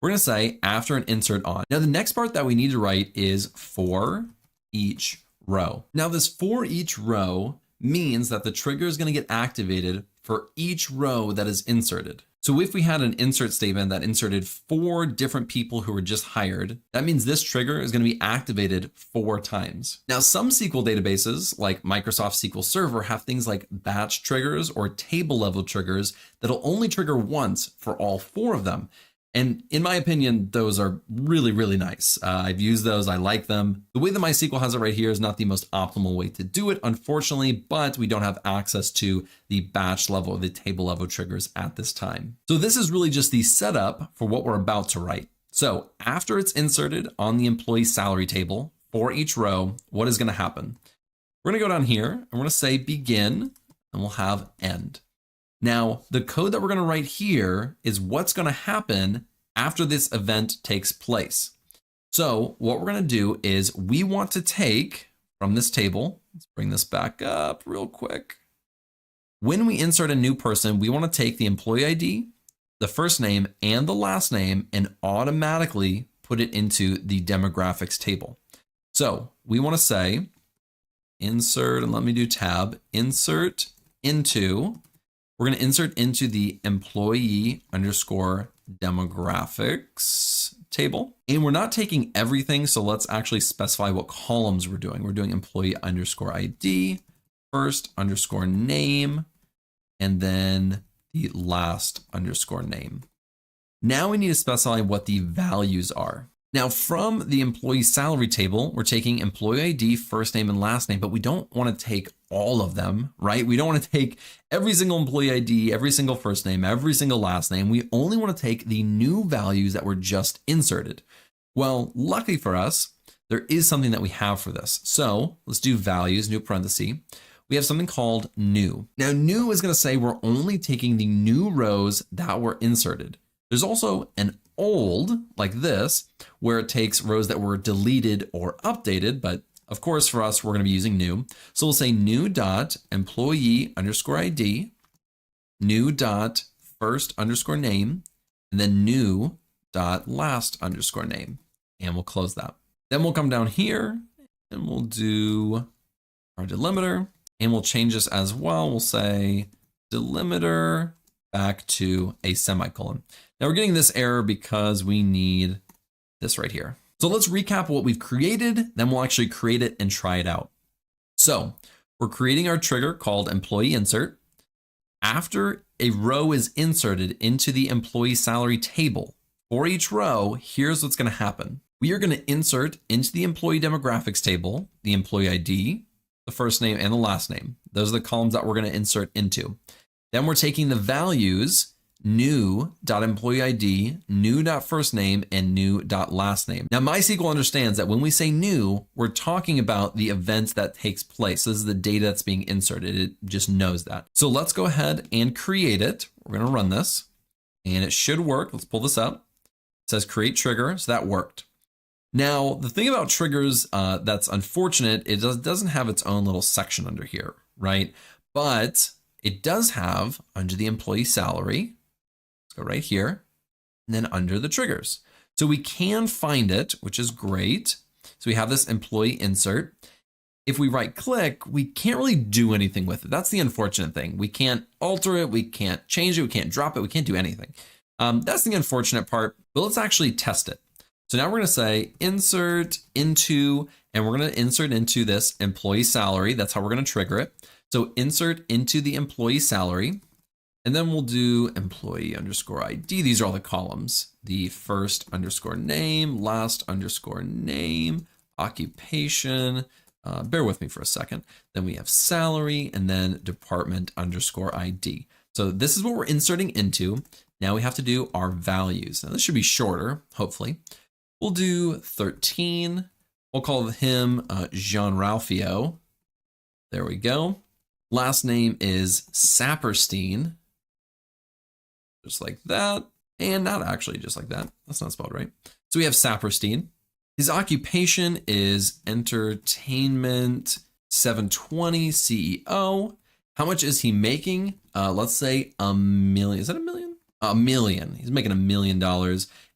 Speaker 1: we're going to say after an insert on. Now, the next part that we need to write is for each row. Now, this for each row means that the trigger is going to get activated for each row that is inserted. So if we had an insert statement that inserted 4 different people who were just hired, that means this trigger is going to be activated 4 times. Now, some SQL databases like Microsoft SQL Server have things like batch triggers or table level triggers that'll only trigger once for all 4 of them. And in my opinion, those are really, really nice. I've used those. I like them. The way that MySQL has it right here is not the most optimal way to do it, unfortunately, but we don't have access to the batch level or the table level triggers at this time. So this is really just the setup for what we're about to write. So after it's inserted on the employee salary table for each row, what is going to happen? We're going to go down here and we're going to say begin and we'll have end. Now, the code that we're going to write here is what's going to happen after this event takes place. So what we're going to do is we want to take from this table, let's bring this back up real quick. When we insert a new person, we want to take the employee ID, the first name and the last name and automatically put it into the demographics table. So we want to say insert, and let me do tab, insert into. We're going to insert into the employee underscore demographics table. And we're not taking everything. So let's actually specify what columns we're doing. We're doing employee underscore ID, first underscore name, and then the last underscore name. Now we need to specify what the values are. Now from the employee salary table, we're taking employee ID, first name and last name, but we don't want to take all of them, right? We don't want to take every single employee ID, every single first name, every single last name. We only want to take the new values that were just inserted. Well, luckily for us, there is something that we have for this. So let's do values, new parenthesis. We have something called new. Now new is going to say we're only taking the new rows that were inserted. There's also an old like this, where it takes rows that were deleted or updated, but of course for us, we're going to be using new. So we'll say new dot employee underscore ID, new dot first underscore name, and then new dot last underscore name. And we'll close that. Then we'll come down here And we'll do our delimiter, and we'll change this as well. We'll say delimiter back to a semicolon. Now we're getting this error because we need this right here. So let's recap what we've created, then we'll actually create it and try it out. So we're creating our trigger called employee insert. After a row is inserted into the employee salary table, for each row, here's what's going to happen. We are going to insert into the employee demographics table, the employee ID, the first name and the last name. Those are the columns that we're going to insert into. Then we're taking the values new.employee ID, new.first name, and new.last name. Now, MySQL understands that when we say new, we're talking about the event that takes place. This is the data that's being inserted. It just knows that. So let's go ahead and create it. We're going to run this and it should work. Let's pull this up. It says create trigger. So that worked. Now, the thing about triggers that's unfortunate, it doesn't have its own little section under here, right? But it does have under the employee salary. Go right here, and then under the triggers. So we can find it, which is great. So we have this employee insert. If we right click, we can't really do anything with it. That's the unfortunate thing. We can't alter it. We can't change it. We can't drop it. We can't do anything. That's the unfortunate part, but let's actually test it. So now we're going to say insert into, and we're going to insert into this employee salary. That's how we're going to trigger it. So insert into the employee salary. And then we'll do employee underscore ID. These are all the columns. The first underscore name, last underscore name, occupation. Bear with me for a second. Then we have salary and then department underscore ID. So this is what we're inserting into. Now we have to do our values. Now this should be shorter, hopefully. We'll do 13. We'll call him Jean-Ralphio. There we go. Last name is Saperstein. Just like that, and not actually just like that. That's not spelled right. So we have Saperstein. His occupation is entertainment 720 CEO. How much is he making? Let's say $1 million. Is that $1 million? $1 million. He's making $1 million,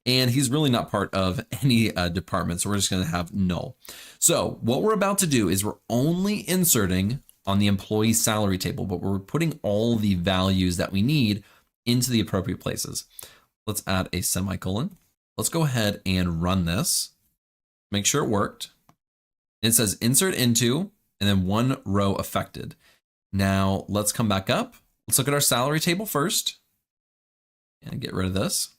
Speaker 1: and he's really not part of any department. So we're just going to have null. So what we're about to do is we're only inserting on the employee salary table, but we're putting all the values that we need into the appropriate places. Let's add a semicolon. Let's go ahead and run this. Make sure it worked. It says insert into, and then one row affected. Now let's come back up. Let's look at our salary table first and get rid of this.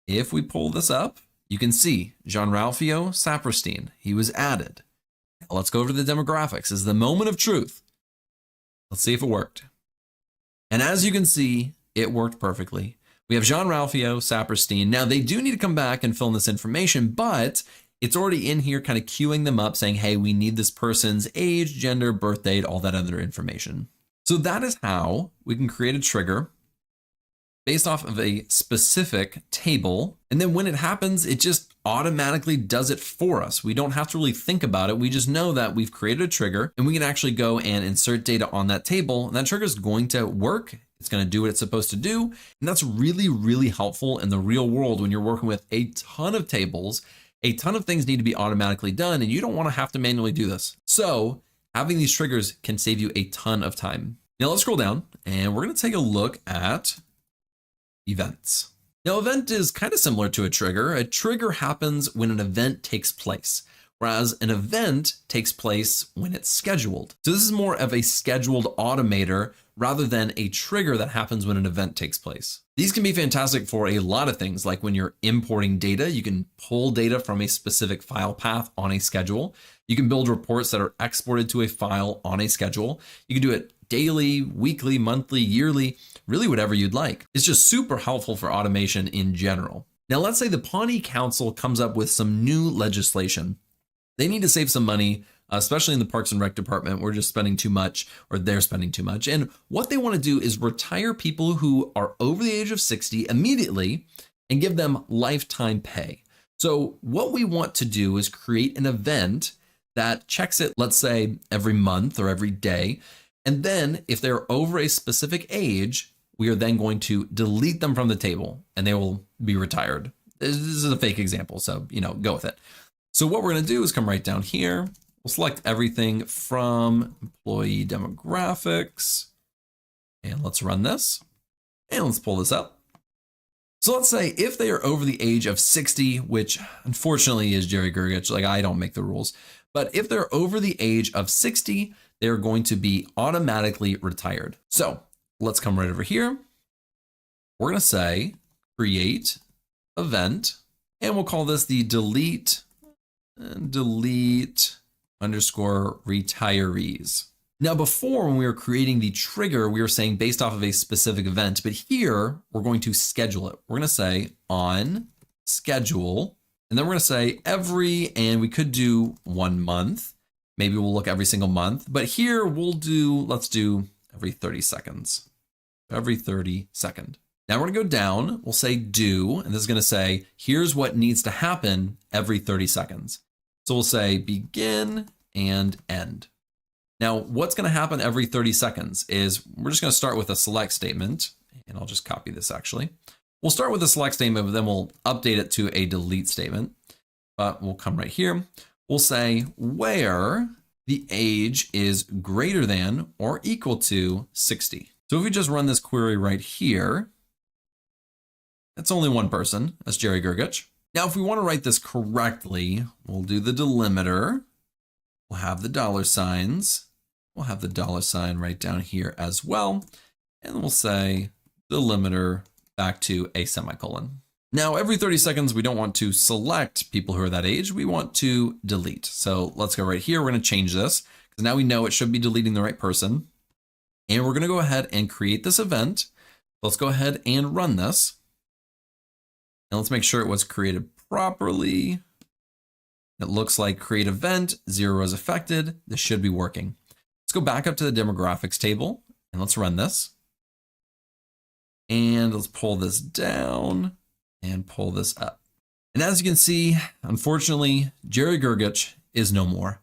Speaker 1: If we pull this up, you can see Jean-Ralphio Saperstein. He was added. Let's go over to the demographics. This is the moment of truth. Let's see if it worked. And as you can see, it worked perfectly. We have Jean-Ralphio Saperstein. Now they do need to come back and fill in this information, but it's already in here kind of queuing them up saying, hey, we need this person's age, gender, birth date, all that other information. So that is how we can create a trigger based off of a specific table. And then when it happens, it just automatically does it for us. We don't have to really think about it. We just know that we've created a trigger and we can actually go and insert data on that table. And that trigger is going to work. It's going to do what it's supposed to do. And that's really, really helpful in the real world when you're working with a ton of tables. A ton of things need to be automatically done, and you don't want to have to manually do this. So having these triggers can save you a ton of time. Now let's scroll down and we're going to take a look at events. Now, event is kind of similar to a trigger. A trigger happens when an event takes place, whereas an event takes place when it's scheduled. So this is more of a scheduled automator rather than a trigger that happens when an event takes place. These can be fantastic for a lot of things, like when you're importing data, you can pull data from a specific file path on a schedule. You can build reports that are exported to a file on a schedule. You can do it daily, weekly, monthly, yearly, really whatever you'd like. It's just super helpful for automation in general. Now, let's say the Pawnee Council comes up with some new legislation. They need to save some money, especially in the Parks and Rec department. We're just spending too much, or they're spending too much. And what they want to do is retire people who are over the age of 60 immediately and give them lifetime pay. So what we want to do is create an event that checks it, let's say every month or every day. And then if they're over a specific age, we are then going to delete them from the table and they will be retired. This is a fake example, so, go with it. So what we're going to do is come right down here. We'll select everything from employee demographics. And let's run this. And let's pull this up. So let's say if they are over the age of 60, which unfortunately is Jerry Gergich, like I don't make the rules, but if they're over the age of 60, they're going to be automatically retired. So let's come right over here. We're going to say create event, and we'll call this the delete underscore retirees. Now, before when we were creating the trigger, we were saying based off of a specific event, but here we're going to schedule it. We're going to say on schedule, and then we're going to say every, and we could do 1 month. Maybe we'll look every single month, but here we'll do, let's do every 30 seconds, every 30 second. Now we're going to go down, we'll say do, and this is going to say, here's what needs to happen every 30 seconds. So we'll say begin and end. Now, what's going to happen every 30 seconds is we're just going to start with a select statement, and I'll just copy this actually. We'll start with a select statement, but then we'll update it to a delete statement. But we'll come right here. We'll say where the age is greater than or equal to 60. So if we just run this query right here, it's only one person, that's Jerry Gergich. Now, if we want to write this correctly, we'll do the delimiter. We'll have the dollar signs. We'll have the dollar sign right down here as well. And we'll say delimiter back to a semicolon. Now, every 30 seconds, we don't want to select people who are that age. We want to delete. So let's go right here. We're going to change this because now we know it should be deleting the right person. And we're going to go ahead and create this event. Let's go ahead and run this. And let's make sure it was created properly. It looks like create event, 0 is affected. This should be working. Let's go back up to the demographics table and let's run this. And let's pull this down and pull this up. And as you can see, unfortunately, Jerry Gergich is no more.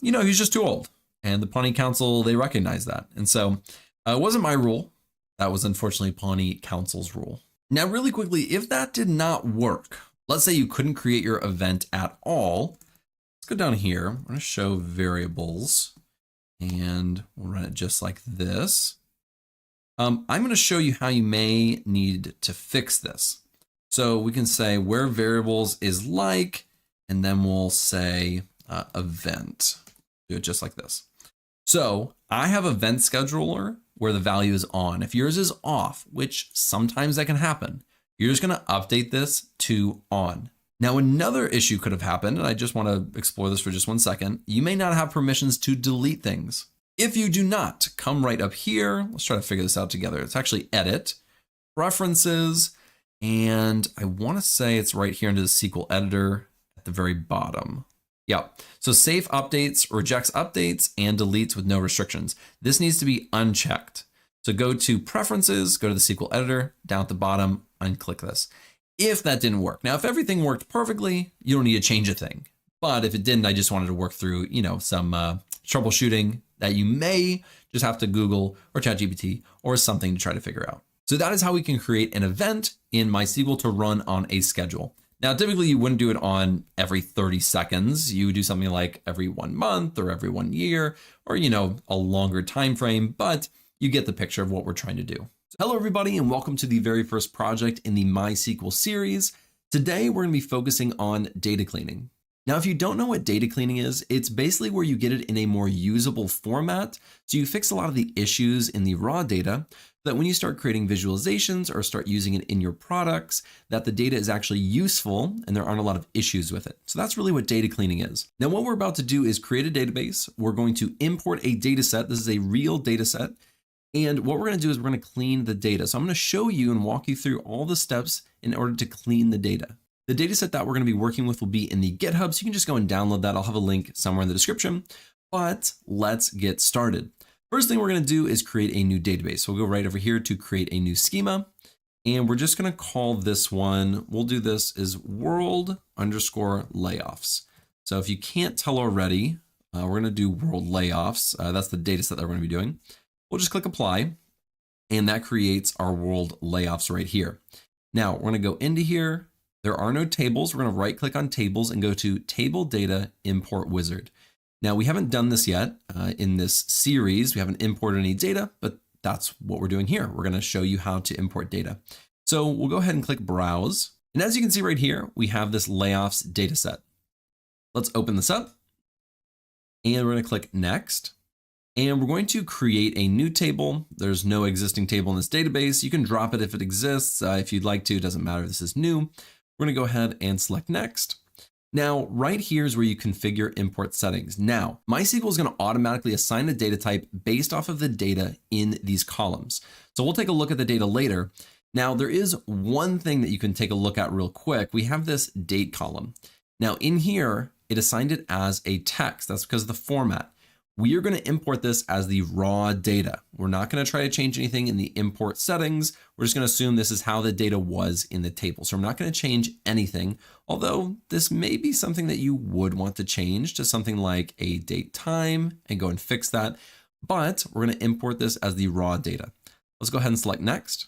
Speaker 1: He's just too old, and the Pawnee Council, they recognize that. And so it wasn't my rule. That was unfortunately Pawnee Council's rule. Now, really quickly, if that did not work, let's say you couldn't create your event at all. Let's go down here. I'm going to show variables and we'll run it just like this. I'm going to show you how you may need to fix this. So we can say where variables is like, and then we'll say event. Do it just like this. So I have event scheduler where the value is on. If yours is off, which sometimes that can happen, you're just going to update this to on. Now, another issue could have happened, and I just want to explore this for just 1 second. You may not have permissions to delete things. If you do not, come right up here. Let's try to figure this out together. It's actually edit, preferences, and I want to say it's right here into the SQL editor at the very bottom. Yeah, so save updates, rejects updates, and deletes with no restrictions. This needs to be unchecked. So go to preferences, go to the SQL editor, down at the bottom, unclick this. If that didn't work. Now, if everything worked perfectly, you don't need to change a thing. But if it didn't, I just wanted to work through, some troubleshooting that you may just have to Google or ChatGPT or something to try to figure out. So that is how we can create an event in MySQL to run on a schedule. Now, typically you wouldn't do it on every 30 seconds. You would do something like every 1 month or every 1 year or, a longer time frame, but you get the picture of what we're trying to do. Hello, everybody, and welcome to the very first project in the MySQL series. Today, we're going to be focusing on data cleaning. Now, if you don't know what data cleaning is, it's basically where you get it in a more usable format. So you fix a lot of the issues in the raw data that when you start creating visualizations or start using it in your products, that the data is actually useful and there aren't a lot of issues with it. So that's really what data cleaning is. Now, what we're about to do is create a database. We're going to import a data set. This is a real data set. And what we're going to do is we're going to clean the data. So I'm going to show you and walk you through all the steps in order to clean the data. The data set that we're going to be working with will be in the GitHub. So you can just go and download that. I'll have a link somewhere in the description, but let's get started. First thing we're going to do is create a new database. So we'll go right over here to create a new schema. And we're just going to call this one, we'll do this as world underscore layoffs. So if you can't tell already, we're going to do world layoffs. That's the data set that we're going to be doing. We'll just click apply, and that creates our world layoffs right here. Now we're going to go into here, There are no tables. We're going to right click on tables and go to Table Data Import Wizard. Now we haven't done this yet in this series. We haven't imported any data, but that's what we're doing here. We're going to show you how to import data. So we'll go ahead and click Browse. And as you can see right here, we have this layoffs data set. Let's open this up and we're going to click Next. And we're going to create a new table. There's no existing table in this database. You can drop it if it exists. If you'd like to, it doesn't matter if this is new. We're going to go ahead and select Next. Now, right here is where you configure import settings. Now, MySQL is going to automatically assign a data type based off of the data in these columns. So we'll take a look at the data later. Now, there is one thing that you can take a look at real quick. We have this date column. Now, in here, it assigned it as a text. That's because of the format. We are going to import this as the raw data. We're not going to try to change anything in the import settings. We're just going to assume this is how the data was in the table. So I'm not going to change anything, although this may be something that you would want to change to something like a date time and go and fix that. But we're going to import this as the raw data. Let's go ahead and select Next.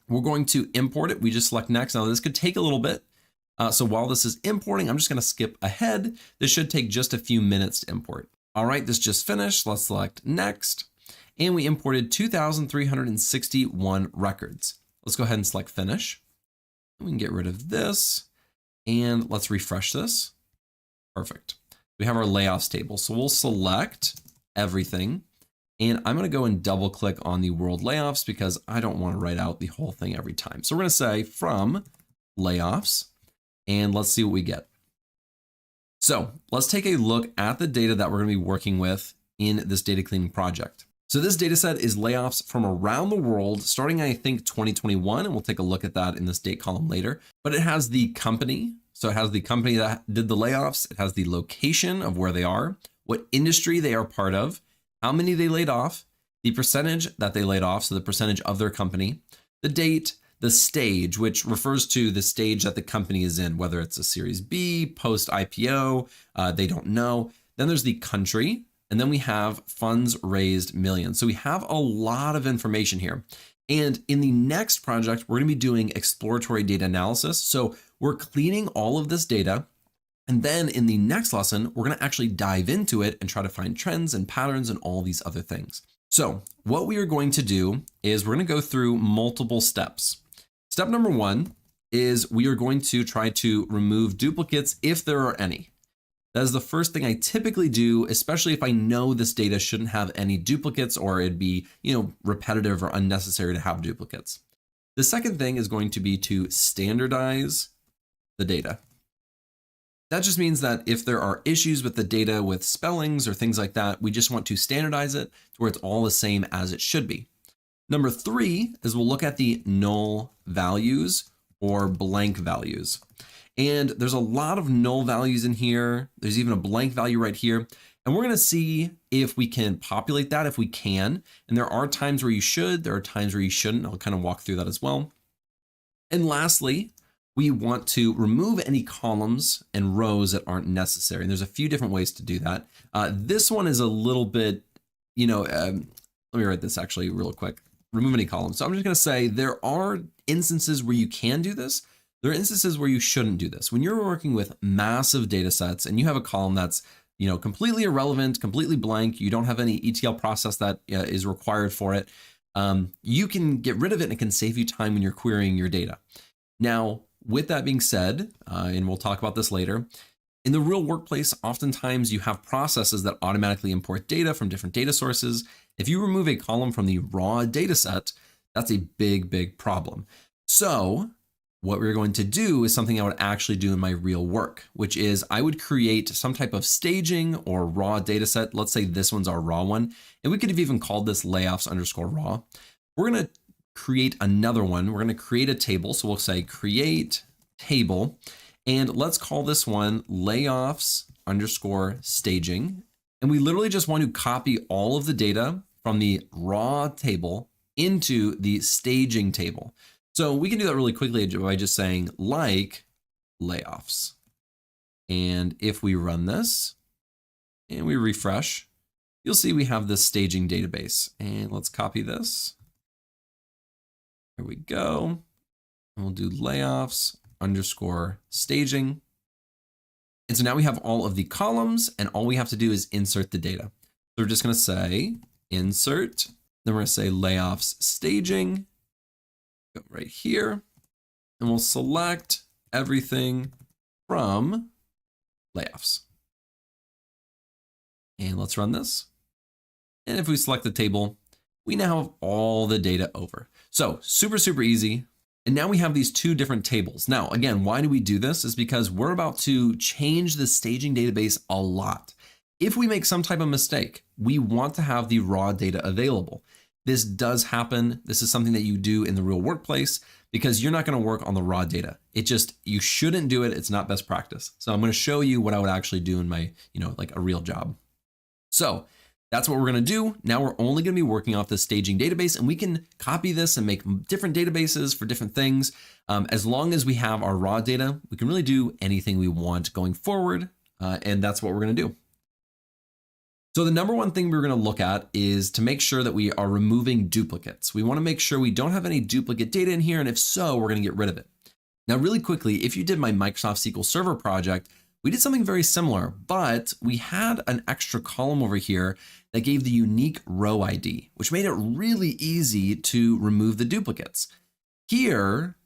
Speaker 1: We're going to import it. We just select Next. Now this could take a little bit. So while this is importing, I'm just going to skip ahead. This should take just a few minutes to import. All right, this just finished. Let's select Next. And we imported 2,361 records. Let's go ahead and select Finish. We can get rid of this and let's refresh this. Perfect. We have our layoffs table. So we'll select everything. And I'm going to go and double click on the world layoffs because I don't want to write out the whole thing every time. So we're going to say from layoffs and let's see what we get. So let's take a look at the data that we're going to be working with in this data cleaning project. So this data set is layoffs from around the world, starting I think 2021, and we'll take a look at that in this date column later. But it has the company. So it has the company that did the layoffs. It has the location of where they are, what industry they are part of, how many they laid off, the percentage that they laid off, so the percentage of their company, the date, the stage, which refers to the stage that the company is in, whether it's a Series B, post IPO, they don't know. Then there's the country, and then we have funds raised millions. So we have a lot of information here. And in the next project, we're going to be doing exploratory data analysis. So we're cleaning all of this data. And then in the next lesson, we're going to actually dive into it and try to find trends and patterns and all these other things. So what we are going to do is we're going to go through multiple steps. Step number one is we are going to try to remove duplicates if there are any. That is the first thing I typically do, especially if I know this data shouldn't have any duplicates or it'd be, repetitive or unnecessary to have duplicates. The second thing is going to be to standardize the data. That just means that if there are issues with the data with spellings or things like that, we just want to standardize it to where it's all the same as it should be. Number three is we'll look at the null values or blank values. And there's a lot of null values in here. There's even a blank value right here. And we're going to see if we can populate that, if we can. And there are times where you should, there are times where you shouldn't. I'll kind of walk through that as well. And lastly, we want to remove any columns and rows that aren't necessary. And there's a few different ways to do that. This one is a little bit, let me write this actually real quick. Remove any columns. So I'm just going to say there are instances where you can do this. There are instances where you shouldn't do this. When you're working with massive data sets and you have a column that's completely irrelevant, completely blank, you don't have any ETL process that is required for it, you can get rid of it and it can save you time when you're querying your data. Now, with that being said, and we'll talk about this later, in the real workplace, oftentimes you have processes that automatically import data from different data sources. If you remove a column from the raw data set, that's a big, big problem. So what we're going to do is something I would actually do in my real work, which is I would create some type of staging or raw data set. Let's say this one's our raw one. And we could have even called this layoffs_raw. We're going to create another one. We're going to create a table. So we'll say create table. And let's call this one layoffs_staging. And we literally just want to copy all of the data from the raw table into the staging table. So we can do that really quickly by just saying like layoffs. And if we run this and we refresh, you'll see we have this staging database. And let's copy this. Here we go. And we'll do layoffs_staging. underscore staging. And so now we have all of the columns and all we have to do is insert the data. So we're just going to say insert, then we're going to say layoffs staging, go right here, and we'll select everything from layoffs. And let's run this. And if we select the table, we now have all the data over. So super, super easy. And now we have these two different tables. Now, again, why do we do this? Is because we're about to change the staging database a lot. If we make some type of mistake, we want to have the raw data available. This does happen. This is something that you do in the real workplace because you're not going to work on the raw data. You shouldn't do it. It's not best practice. So I'm going to show you what I would actually do in my, like a real job. So that's what we're going to do. Now we're only going to be working off the staging database, and we can copy this and make different databases for different things. As long as we have our raw data, we can really do anything we want going forward. And that's what we're going to do. So the number one thing we're going to look at is to make sure that we are removing duplicates. We want to make sure we don't have any duplicate data in here. And if so, we're going to get rid of it. Now, really quickly, if you did my Microsoft SQL Server project, we did something very similar, but we had an extra column over here that gave the unique row ID, which made it really easy to remove the duplicates. Here,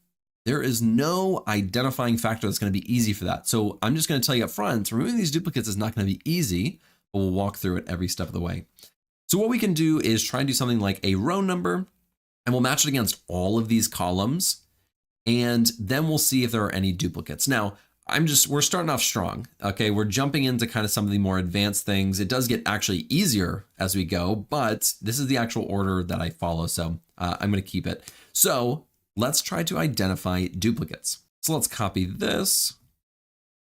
Speaker 1: there is no identifying factor that's going to be easy for that. So I'm just going to tell you up front, removing these duplicates is not going to be easy, but we'll walk through it every step of the way. So what we can do is try and do something like a row number, and we'll match it against all of these columns, and then we'll see if there are any duplicates. Now, we're starting off strong. Okay, we're jumping into kind of some of the more advanced things. It does get actually easier as we go, but this is the actual order that I follow. So I'm going to keep it. So let's try to identify duplicates. So let's copy this.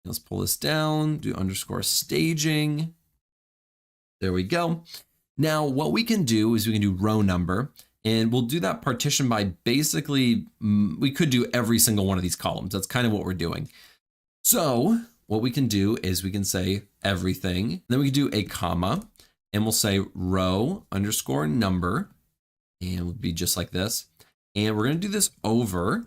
Speaker 1: Let's pull this down, do underscore staging. There we go. Now what we can do is we can do row number, and we'll do that partition by basically, we could do every single one of these columns. That's kind of what we're doing. So what we can do is we can say everything, then we can do a comma, and we'll say row underscore number, and it would be just like this. And we're going to do this over,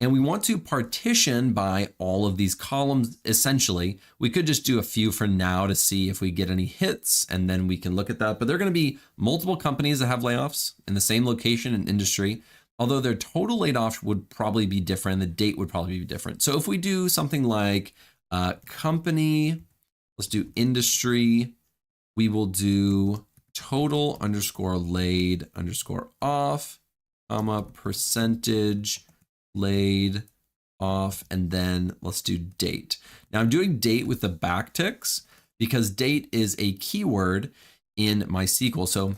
Speaker 1: and we want to partition by all of these columns. Essentially, we could just do a few for now to see if we get any hits, and then we can look at that. But there are going to be multiple companies that have layoffs in the same location and industry. Although their total laid off would probably be different, the date would probably be different. So if we do something like company, let's do industry, we will do total underscore laid underscore off, comma, percentage laid off, and then let's do date. Now I'm doing date with the backticks because date is a keyword in MySQL. So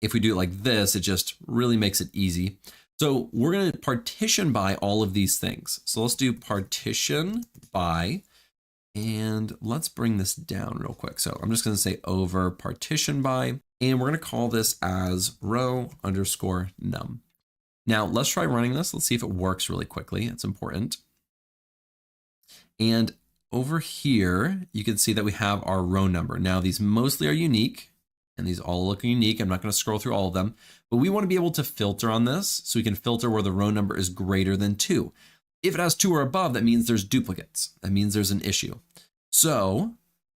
Speaker 1: if we do it like this, it just really makes it easy. So we're going to partition by all of these things. So let's do partition by, and let's bring this down real quick. So I'm just going to say over partition by, and we're going to call this as row underscore num. Now let's try running this. Let's see if it works really quickly. It's important. And over here, you can see that we have our row number. Now these mostly are unique, and these all look unique. I'm not going to scroll through all of them, but we want to be able to filter on this. So we can filter where the row number is greater than 2. If it has 2 or above, that means there's duplicates. That means there's an issue. So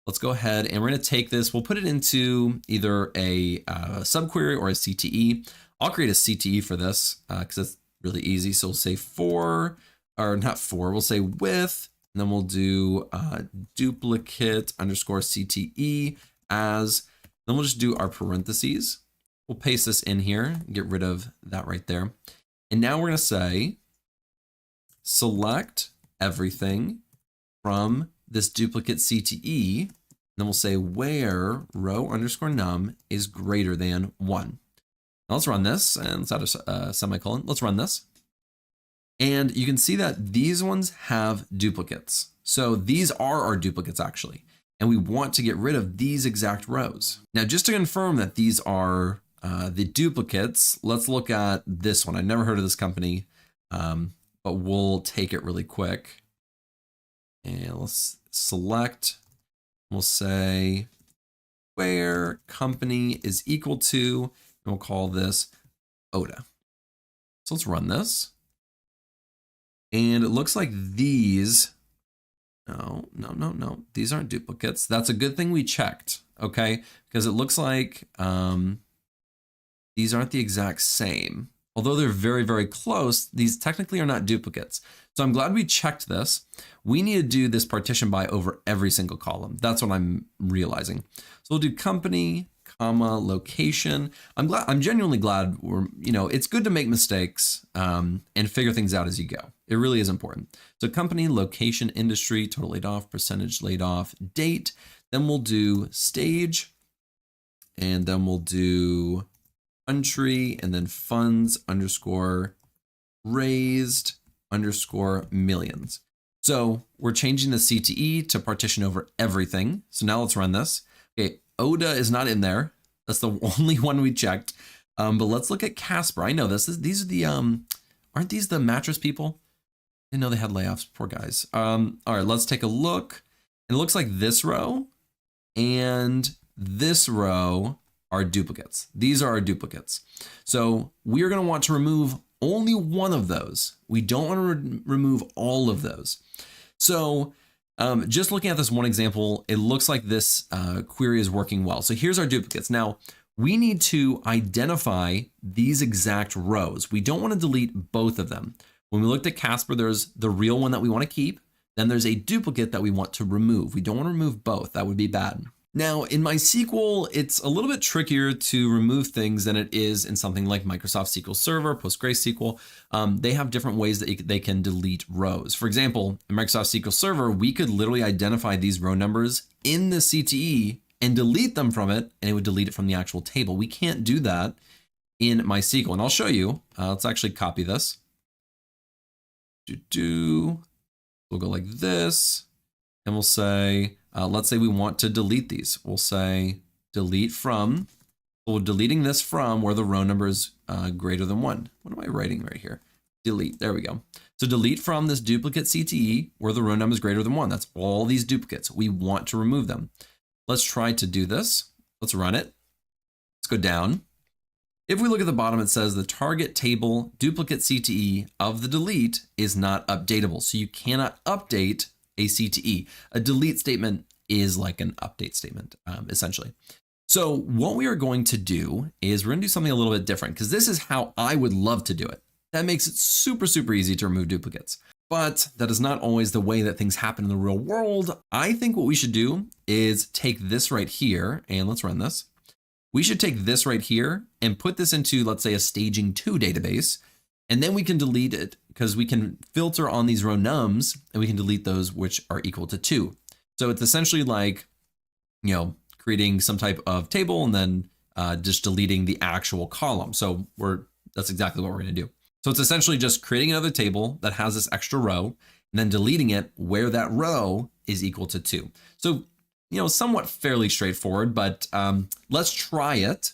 Speaker 1: let's go ahead and we're going to take this. We'll put it into either a subquery or a CTE. I'll create a CTE for this because it's really easy. So we'll say we'll say with, and then we'll do duplicate underscore CTE as. Then we'll just do our parentheses. We'll paste this in here and get rid of that right there. And now we're going to say, select everything from this duplicate CTE. And then we'll say where row underscore num is greater than 1. Now let's run this, and let's add a semicolon. Let's run this. And you can see that these ones have duplicates. So these are our duplicates actually. And we want to get rid of these exact rows. Now, just to confirm that these are the duplicates, let's look at this one. I've never heard of this company, but we'll take it really quick. And let's select, we'll say where company is equal to, and we'll call this ODA. So let's run this. And it looks like these, no. These aren't duplicates. That's a good thing we checked, okay? Because it looks like these aren't the exact same. Although they're very, very close, these technically are not duplicates. So I'm glad we checked this. We need to do this partition by over every single column. That's what I'm realizing. So we'll do company, comma, location. I'm genuinely glad it's good to make mistakes and figure things out as you go. It really is important. So company, location, industry, total laid off, percentage laid off, date. Then we'll do stage, and then we'll do country, and then funds underscore raised underscore millions. So we're changing the CTE to partition over everything. So now let's run this. Okay, ODA is not in there. That's the only one we checked. But let's look at Casper. I know these are the, aren't these the mattress people? I didn't know they had layoffs, poor guys. All right, let's take a look. And it looks like this row and this row are duplicates. These are our duplicates. So we are going to want to remove only one of those. We don't want to remove all of those. So just looking at this one example, it looks like this query is working well. So here's our duplicates. Now we need to identify these exact rows. We don't want to delete both of them. When we looked at Casper, there's the real one that we want to keep. Then there's a duplicate that we want to remove. We don't want to remove both. That would be bad. Now in MySQL, it's a little bit trickier to remove things than it is in something like Microsoft SQL Server, PostgreSQL. They have different ways that they can delete rows. For example, in Microsoft SQL Server, we could literally identify these row numbers in the CTE and delete them from it, and it would delete it from the actual table. We can't do that in MySQL, and I'll show you. Let's actually copy this. We'll go like this, and we'll say, let's say we want to delete these. We'll say delete from, we're deleting this from where the row number is greater than 1. What am I writing right here? Delete, there we go. So delete from this duplicate CTE where the row number is greater than 1. That's all these duplicates. We want to remove them. Let's try to do this. Let's run it. Let's go down. If we look at the bottom, it says the target table duplicate CTE of the delete is not updatable. So you cannot update a CTE. A delete statement is like an update statement, essentially. So what we are going to do is we're going to do something a little bit different because this is how I would love to do it. That makes it super, super easy to remove duplicates. But that is not always the way that things happen in the real world. I think what we should do is take this right here, and let's run this. We should take this right here and put this into, let's say, a staging 2 database, and then we can delete it because we can filter on these row nums and we can delete those which are equal to 2. So it's essentially like, creating some type of table and then just deleting the actual column. So that's exactly what we're going to do. So it's essentially just creating another table that has this extra row and then deleting it where that row is equal to 2. So somewhat fairly straightforward, but let's try it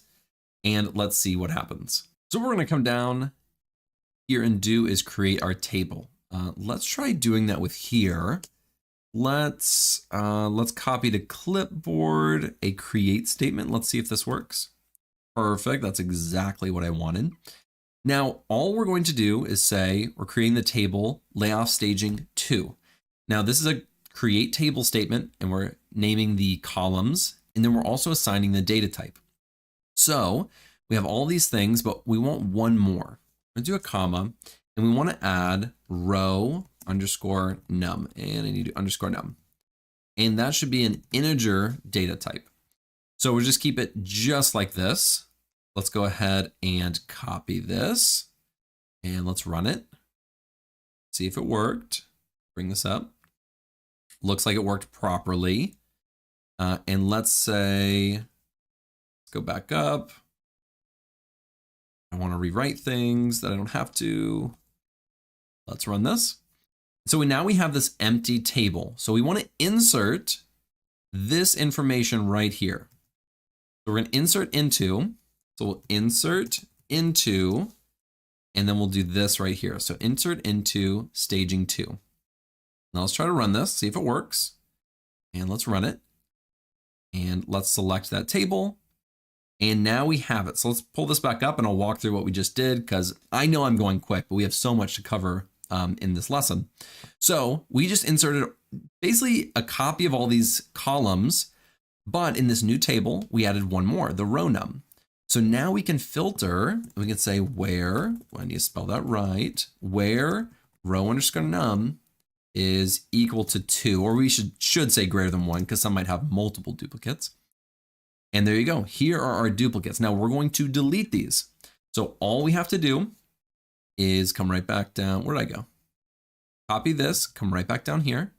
Speaker 1: and let's see what happens. So what we're going to come down here and do is create our table. Let's try doing that with here. Let's copy to clipboard a create statement. Let's see if this works. Perfect. That's exactly what I wanted. Now, all we're going to do is say we're creating the table layoff staging 2. Now, this is a create table statement, and we're naming the columns, and then we're also assigning the data type. So we have all these things, but we want one more. I'm going to do a comma, and we want to add row underscore num, and I need to underscore num. And that should be an integer data type. So we'll just keep it just like this. Let's go ahead and copy this, and let's run it. See if it worked. Bring this up. Looks like it worked properly. And let's say, let's go back up. I want to rewrite things that I don't have to. Let's run this. So now we have this empty table. So we want to insert this information right here. So we're going to insert into, so we'll insert into, and then we'll do this right here. So insert into staging 2. Now let's try to run this, see if it works. And let's run it. And let's select that table. And now we have it. So let's pull this back up and I'll walk through what we just did because I know I'm going quick, but we have so much to cover in this lesson. So we just inserted basically a copy of all these columns, but in this new table, we added one more, the row num. So now we can filter, we can say where, I need to spell that right, where row underscore num is equal to 2, or we should say greater than 1 because some might have multiple duplicates. And there you go. Here are our duplicates. Now we're going to delete these. So all we have to do is come right back down. Where did I go? Copy this, come right back down here.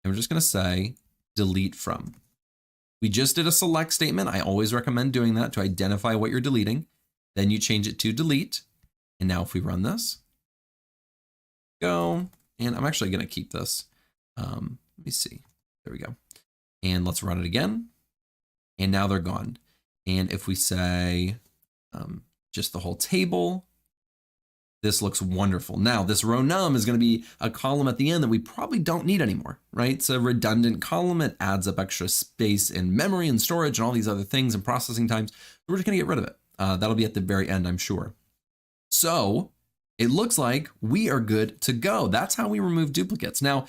Speaker 1: And we're just going to say delete from. We just did a select statement. I always recommend doing that to identify what you're deleting. Then you change it to delete. And now if we run this, go. And I'm actually going to keep this. Let me see. There we go. And let's run it again. And now they're gone. And if we say just the whole table, this looks wonderful. Now this row num is going to be a column at the end that we probably don't need anymore, right? It's a redundant column. It adds up extra space in memory and storage and all these other things and processing times. We're just going to get rid of it. That'll be at the very end, I'm sure. So it looks like we are good to go. That's how we remove duplicates. Now,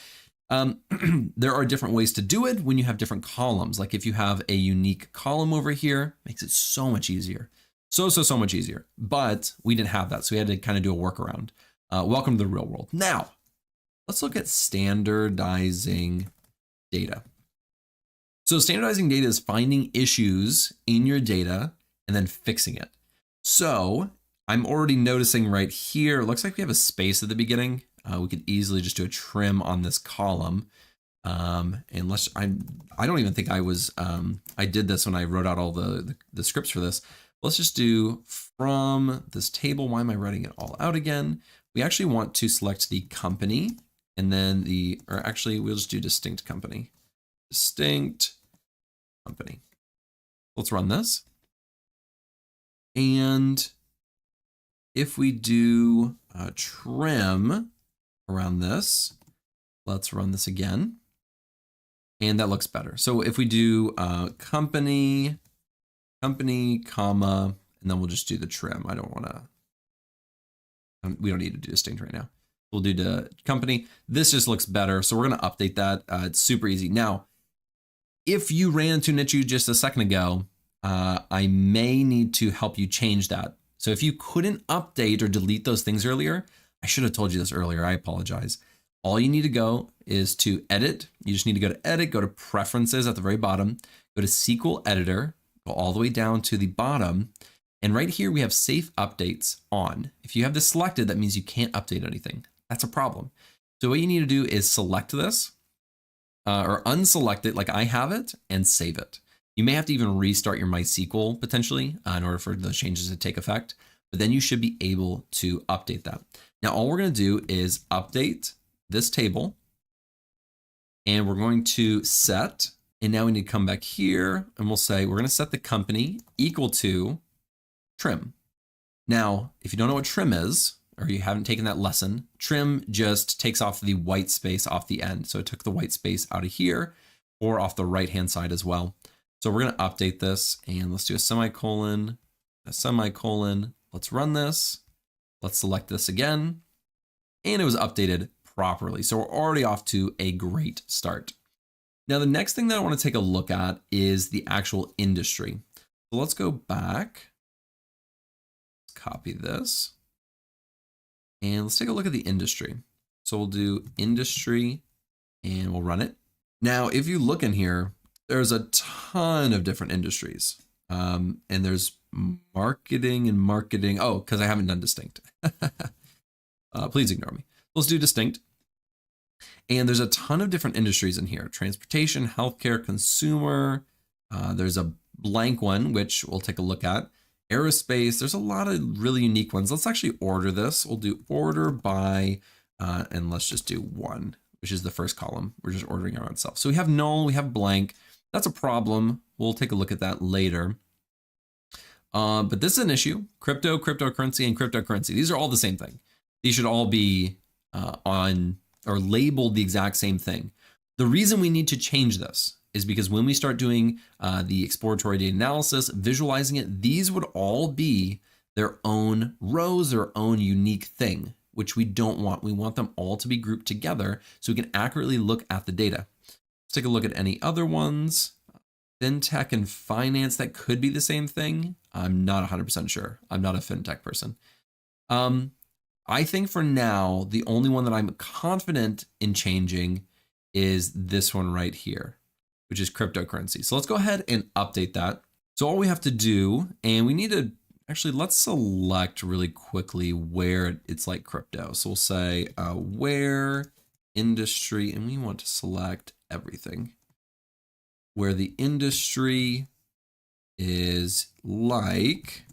Speaker 1: there are different ways to do it when you have different columns. Like if you have a unique column over here, makes it so much easier. So much easier. But we didn't have that, so we had to kind of do a workaround. Welcome to the real world. Now, let's look at standardizing data. So standardizing data is finding issues in your data and then fixing it. So I'm already noticing right here, it looks like we have a space at the beginning. We could easily just do a trim on this column. Unless I don't even think I did this when I wrote out all the scripts for this. Let's just do from this table. Why am I writing it all out again? We actually want to select the company and then we'll just do distinct company. Distinct company. Let's run this. And if we do trim around this, let's run this again. And that looks better. So if we do company, comma, and then we'll just do the trim. We don't need to do distinct right now. We'll do the company. This just looks better. So we're going to update that. It's super easy. Now, if you ran into an issue just a second ago, I may need to help you change that. So if you couldn't update or delete those things earlier, I should have told you this earlier. I apologize. All you need to go is to edit. You just need to go to edit, go to preferences at the very bottom, go to SQL editor, go all the way down to the bottom. And right here, we have safe updates on. If you have this selected, that means you can't update anything. That's a problem. So what you need to do is select this or unselect it like I have it and save it. You may have to even restart your MySQL potentially in order for those changes to take effect, but then you should be able to update that. Now, all we're going to do is update this table and we're going to set, and now we need to come back here and we'll say, we're going to set the company equal to trim. Now, if you don't know what trim is, or you haven't taken that lesson, trim just takes off the white space off the end. So it took the white space out of here or off the right-hand side as well. So we're going to update this and let's do a semicolon. Let's run this. Let's select this again. And it was updated properly. So we're already off to a great start. Now, the next thing that I want to take a look at is the actual industry. So let's go back. Let's copy this. And let's take a look at the industry. So we'll do industry and we'll run it. Now, if you look in here, there's a ton of different industries. And there's marketing and marketing. Oh, because I haven't done distinct. Please ignore me. Let's do distinct. And there's a ton of different industries in here. Transportation, healthcare, consumer. There's a blank one, which we'll take a look at. Aerospace. There's a lot of really unique ones. Let's actually order this. We'll do order by, and let's just do one, which is the first column. We're just ordering our own self. So we have null, we have blank. That's a problem. We'll take a look at that later. But this is an issue. Crypto, cryptocurrency, and cryptocurrency. These are all the same thing. These should all be on or labeled the exact same thing. The reason we need to change this is because when we start doing the exploratory data analysis, visualizing it, these would all be their own rows, their own unique thing. which we don't want. We want them all to be grouped together so we can accurately look at the data. Let's take a look at any other ones. Fintech and finance, that could be the same thing. I'm not 100% sure. I'm not a fintech person. I think for now, the only one that I'm confident in changing is this one right here, which is cryptocurrency. So let's go ahead and update that. So all we have to do, and we need to actually, let's select really quickly where it's like crypto. So we'll say where industry, and we want to select everything where the industry is like,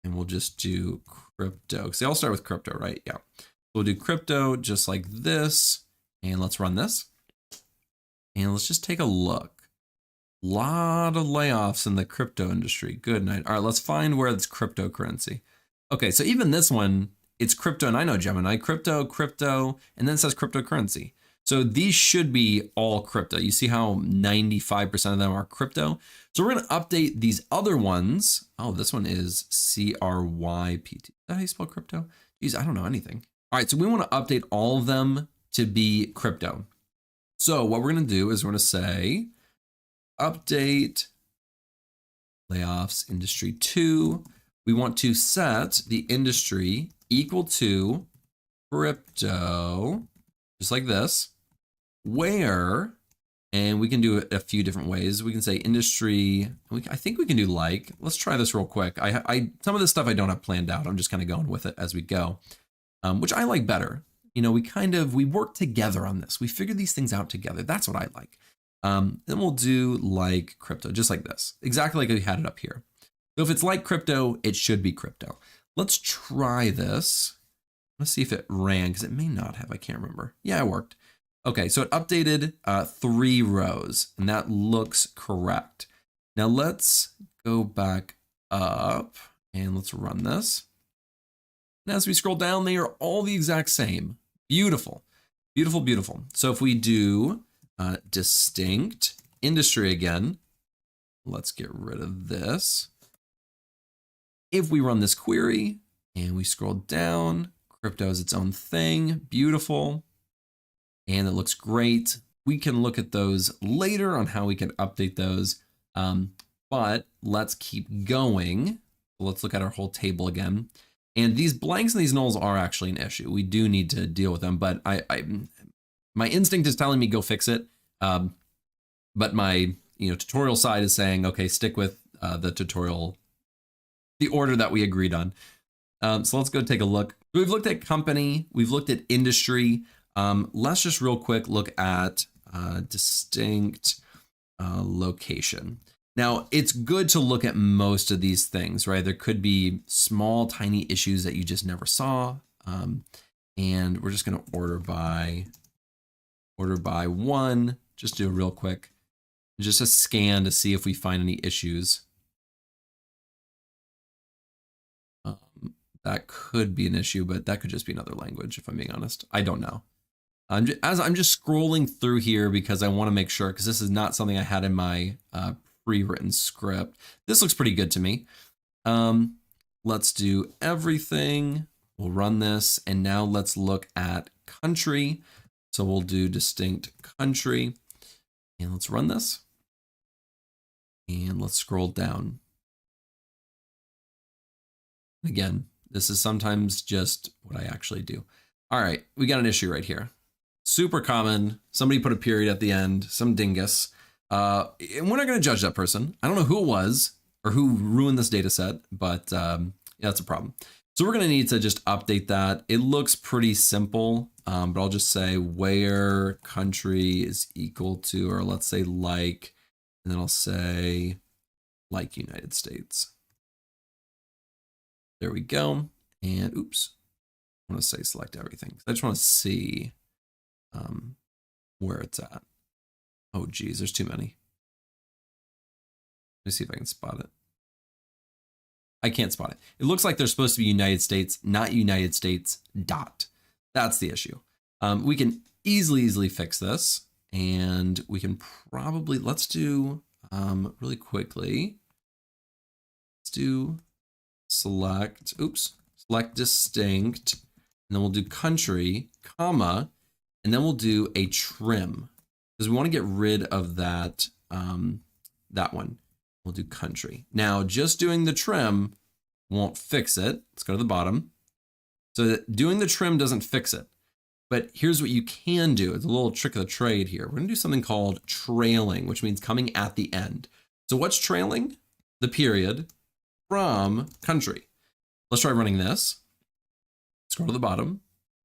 Speaker 1: and we'll just do crypto because they all start with crypto, right? Yeah. We'll do crypto just like this, and let's run this. And let's just take a look. A lot of layoffs in the crypto industry. Good night. All right, let's find where it's cryptocurrency. Okay, so even this one, it's crypto, and I know Gemini, crypto, and then it says cryptocurrency. So these should be all crypto. You see how 95% of them are crypto. So we're going to update these other ones. Oh, this one is CRYPT. Is that how you spell crypto? Geez, I don't know anything. All right, so we want to update all of them to be crypto. So what we're going to do is we're going to say update layoffs industry 2. We want to set the industry equal to crypto, just like this, where, and we can do it a few different ways. We can say industry, I think we can do like, let's try this real quick. Some of this stuff I don't have planned out. I'm just kind of going with it as we go, which I like better. You know, we work together on this. We figure these things out together. That's what I like. Then we'll do like crypto, just like this, exactly like we had it up here. So if it's like crypto, it should be crypto. Let's try this. Let's see if it ran, because it may not have, I can't remember. Yeah, it worked. Okay, so it updated 3 rows, and that looks correct. Now let's go back up and let's run this. And as we scroll down, they are all the exact same. Beautiful, beautiful, beautiful. So if we do distinct industry again, let's get rid of this. If we run this query and we scroll down, crypto is its own thing, beautiful, and it looks great. We can look at those later on how we can update those, but let's keep going. Let's look at our whole table again. And these blanks and these nulls are actually an issue. We do need to deal with them, but my instinct is telling me go fix it. But my tutorial side is saying, okay, stick with the tutorial, the order that we agreed on. So let's go take a look. We've looked at company, we've looked at industry. Let's just real quick look at distinct location. Now, it's good to look at most of these things, right? There could be small, tiny issues that you just never saw. And we're just going to order by 1, just do a real quick, just a scan to see if we find any issues. That could be an issue, but that could just be another language, if I'm being honest. I don't know. I'm just scrolling through here because I want to make sure, because this is not something I had in my pre-written script. This looks pretty good to me. Let's do everything. We'll run this, and now let's look at country. So we'll do distinct country, and let's run this. And let's scroll down. Again, this is sometimes just what I actually do. All right, we got an issue right here. Super common. Somebody put a period at the end, some dingus. And we're not going to judge that person. I don't know who it was or who ruined this data set, but yeah, that's a problem. So we're going to need to just update that. It looks pretty simple, but I'll just say where country is equal to, or let's say like, and then I'll say like United States. There we go. And oops, I want to say select everything. I just want to see where it's at. Oh, geez, there's too many. Let me see if I can spot it. I can't spot it. It looks like there's supposed to be United States, not United States dot. That's the issue. We can easily fix this, and we can probably, let's do really quickly. Let's do select distinct, and then we'll do country, comma, and then we'll do a trim because we want to get rid of that, that one. We'll do country. Now, just doing the trim won't fix it. Let's go to the bottom. So doing the trim doesn't fix it. But here's what you can do. It's a little trick of the trade here. We're going to do something called trailing, which means coming at the end. So what's trailing? The period from country. Let's try running this. Scroll to the bottom,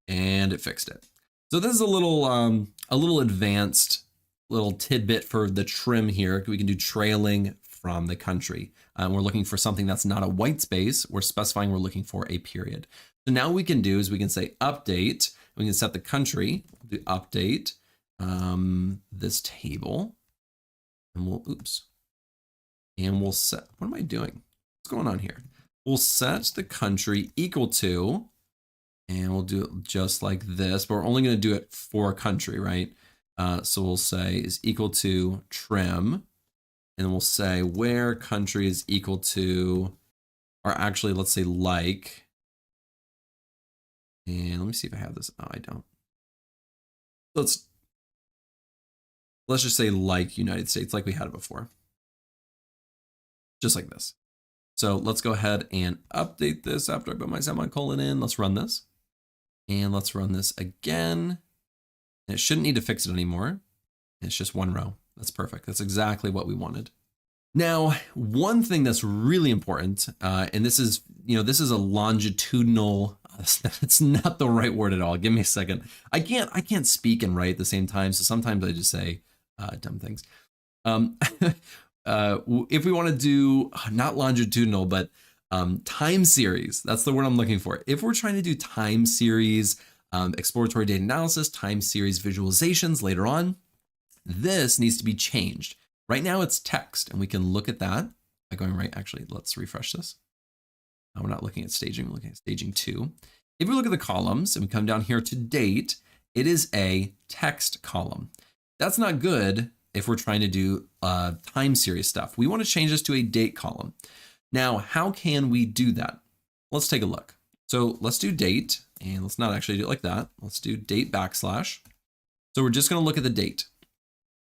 Speaker 1: and it fixed it. So this is a little advanced little tidbit for the trim here. We can do trailing from the country. We're looking for something that's not a white space. We're specifying we're looking for a period. So now what we can do is we can say update. We can set the country, we'll do update this table, and we'll, and we'll set, what am I doing? What's going on here? We'll set the country equal to, and we'll do it just like this, but we're only going to do it for country, right? So we'll say is equal to trim, and then we'll say where country is equal to, or actually let's say like, and let me see if I have this. Oh, I don't. Let's just say like United States, like we had it before. Just like this. So let's go ahead and update this after I put my semicolon in. Let's run this. And let's run this again. And it shouldn't need to fix it anymore. It's just one row. That's perfect. That's exactly what we wanted. Now, one thing that's really important, and this is, this is a longitudinal, it's not the right word at all. Give me a second. I can't speak and write at the same time. So sometimes I just say dumb things. If we want to do not longitudinal, but time series, that's the word I'm looking for. If we're trying to do time series, exploratory data analysis, time series visualizations later on, this needs to be changed. Right now it's text, and we can look at that by going right. Actually, let's refresh this. We're not looking at staging, we're looking at staging 2. If we look at the columns and we come down here to date, it is a text column. That's not good if we're trying to do time series stuff. We want to change this to a date column. Now, how can we do that? Let's take a look. So let's do date, and let's not actually do it like that. Let's do date backslash. So we're just going to look at the date.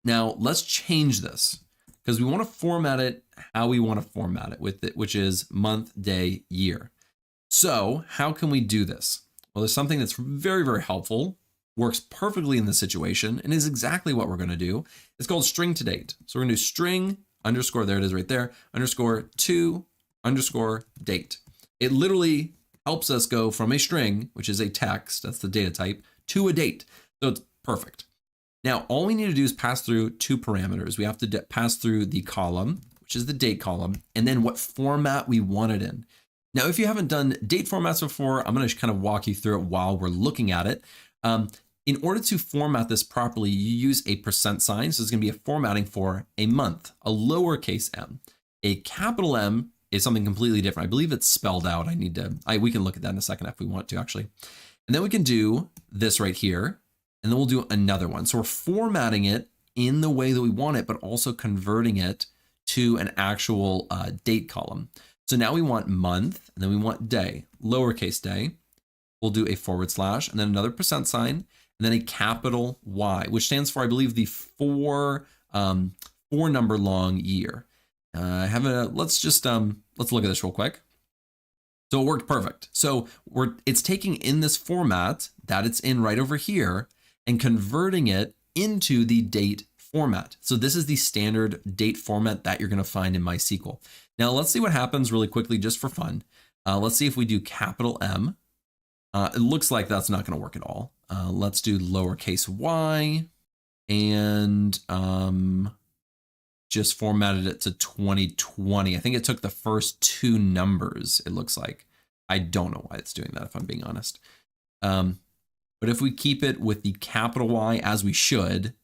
Speaker 1: Now let's change this because we want to format it how we want to format it with it, which is month, day, year. So how can we do this? Well, there's something that's very, very helpful, works perfectly in this situation, and is exactly what we're going to do. It's called string to date. So we're going to do string underscore, there it is right there, underscore to underscore date. It literally helps us go from a string, which is a text, that's the data type, to a date. So it's perfect. Now, all we need to do is pass through 2 parameters. We have to pass through the column, which is the date column, and then what format we want it in. Now, if you haven't done date formats before, I'm going to kind of walk you through it while we're looking at it. In order to format this properly, you use a %. So it's going to be a formatting for a month, a lowercase m. A capital M is something completely different. I believe it's spelled out. We can look at that in a second if we want to actually. And then we can do this right here. And then we'll do another one. So we're formatting it in the way that we want it, but also converting it to an actual date column. So now we want month, and then we want day, lowercase day. We'll do a / and then another % and then a capital Y, which stands for, I believe, the 4 number long year. Let's look at this real quick. So it worked perfect. So it's taking in this format that it's in right over here and converting it into the date format. So this is the standard date format that you're going to find in MySQL. Now let's see what happens really quickly just for fun. Let's see if we do capital M. It looks like that's not going to work at all. Let's do lowercase y and just formatted it to 2020. I think it took the first 2 numbers, it looks like. I don't know why it's doing that, if I'm being honest. But if we keep it with the capital Y as we should,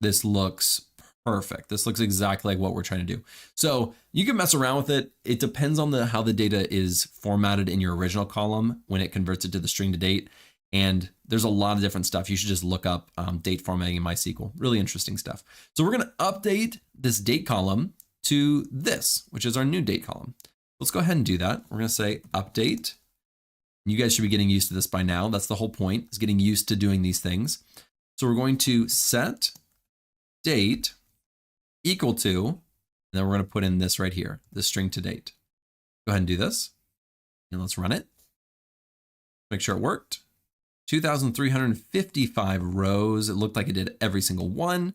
Speaker 1: this looks perfect. This looks exactly like what we're trying to do. So you can mess around with it. It depends on how the data is formatted in your original column when it converts it to the string to date. And there's a lot of different stuff. You should just look up date formatting in MySQL. Really interesting stuff. So we're going to update this date column to this, which is our new date column. Let's go ahead and do that. We're going to say update You guys should be getting used to this by now. That's the whole point, is getting used to doing these things. So we're going to set date equal to, and then we're going to put in this right here, the string to date. Go ahead and do this, and let's run it. Make sure it worked. 2,355 rows. It looked like it did every single one,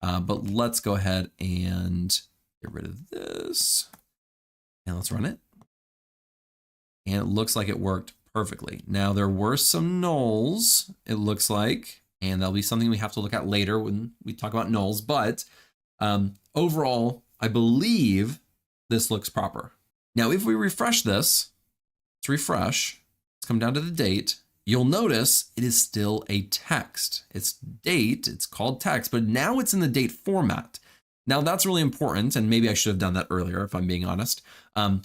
Speaker 1: but let's go ahead and get rid of this, and let's run it. And it looks like it worked perfectly. Now there were some nulls, it looks like, and that'll be something we have to look at later when we talk about nulls, but overall, I believe this looks proper. Now, if we refresh this, let's refresh, let's come down to the date, you'll notice it is still a text. It's date, it's called text, but now it's in the date format. Now that's really important, and maybe I should have done that earlier if I'm being honest.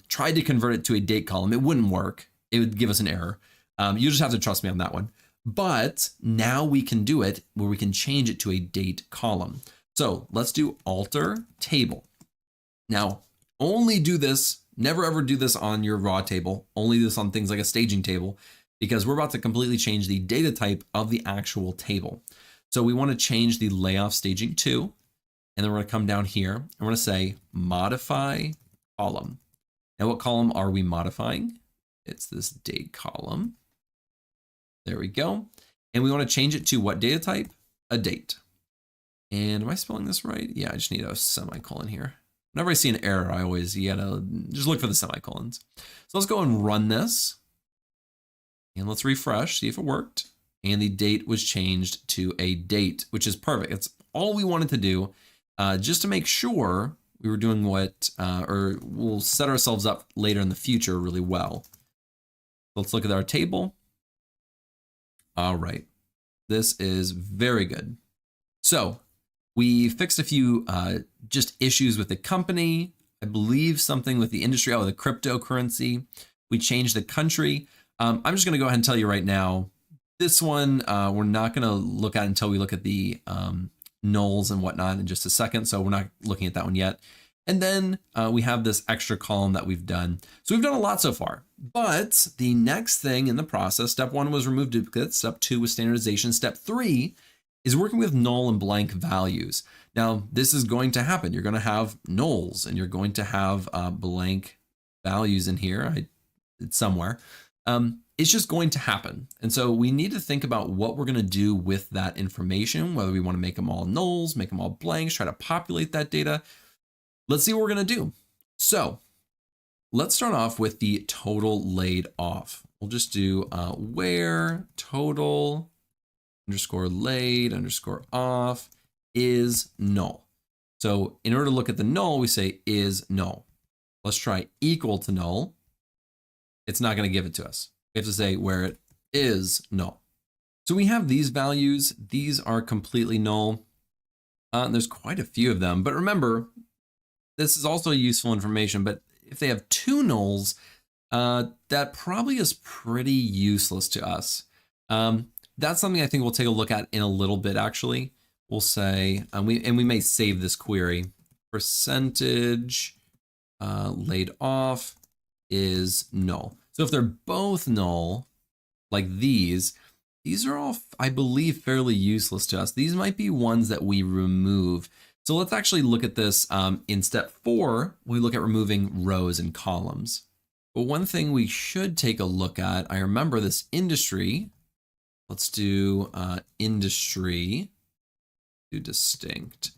Speaker 1: Tried to convert it to a date column, it wouldn't work. It would give us an error. You just have to trust me on that one. But now we can do it where we can change it to a date column. So let's do alter table. Now, only do this, never ever do this on your raw table, only do this on things like a staging table, because we're about to completely change the data type of the actual table. So we want to change the layoff staging to, and then we're going to come down here and we're going to say modify column. Now what column are we modifying? It's this date column. There we go. And we want to change it to what data type? A date. And am I spelling this right? Yeah, I just need a semicolon here. Whenever I see an error, you gotta just look for the semicolons. So let's go and run this. And let's refresh, see if it worked. And the date was changed to a date, which is perfect. It's all we wanted to do just to make sure we were doing what, or we'll set ourselves up later in the future really well. Let's look at our table. All right, this is very good. So we fixed a few just issues with the company. I believe something with the industry, the cryptocurrency. We changed the country. I'm just gonna go ahead and tell you right now, this one we're not gonna look at until we look at the nulls and whatnot in just a second. So we're not looking at that one yet. And then we have this extra column that we've done. So we've done a lot so far, but the next thing in the process, step 1 was remove duplicates. Step 2 was standardization. Step 3 is working with null and blank values. Now this is going to happen. You're going to have nulls and you're going to have blank values in here. It's somewhere. It's just going to happen. And so we need to think about what we're going to do with that information, whether we want to make them all nulls, make them all blanks, try to populate that data. Let's see what we're going to do. So let's start off with the total laid off. We'll just do where total underscore laid underscore off is null. So in order to look at the null, we say is null. Let's try equal to null. It's not going to give it to us. We have to say where it is null. So we have these values. These are completely null. And there's quite a few of them, but remember, this is also useful information, but if they have 2 nulls, that probably is pretty useless to us. That's something I think we'll take a look at in a little bit, actually. We'll say, and we may save this query, percentage laid off is null. So if they're both null, like these are all, I believe, fairly useless to us. These might be ones that we remove. So let's actually look at this in step 4. We look at removing rows and columns. But one thing we should take a look at, I remember this industry. Let's do industry, do distinct.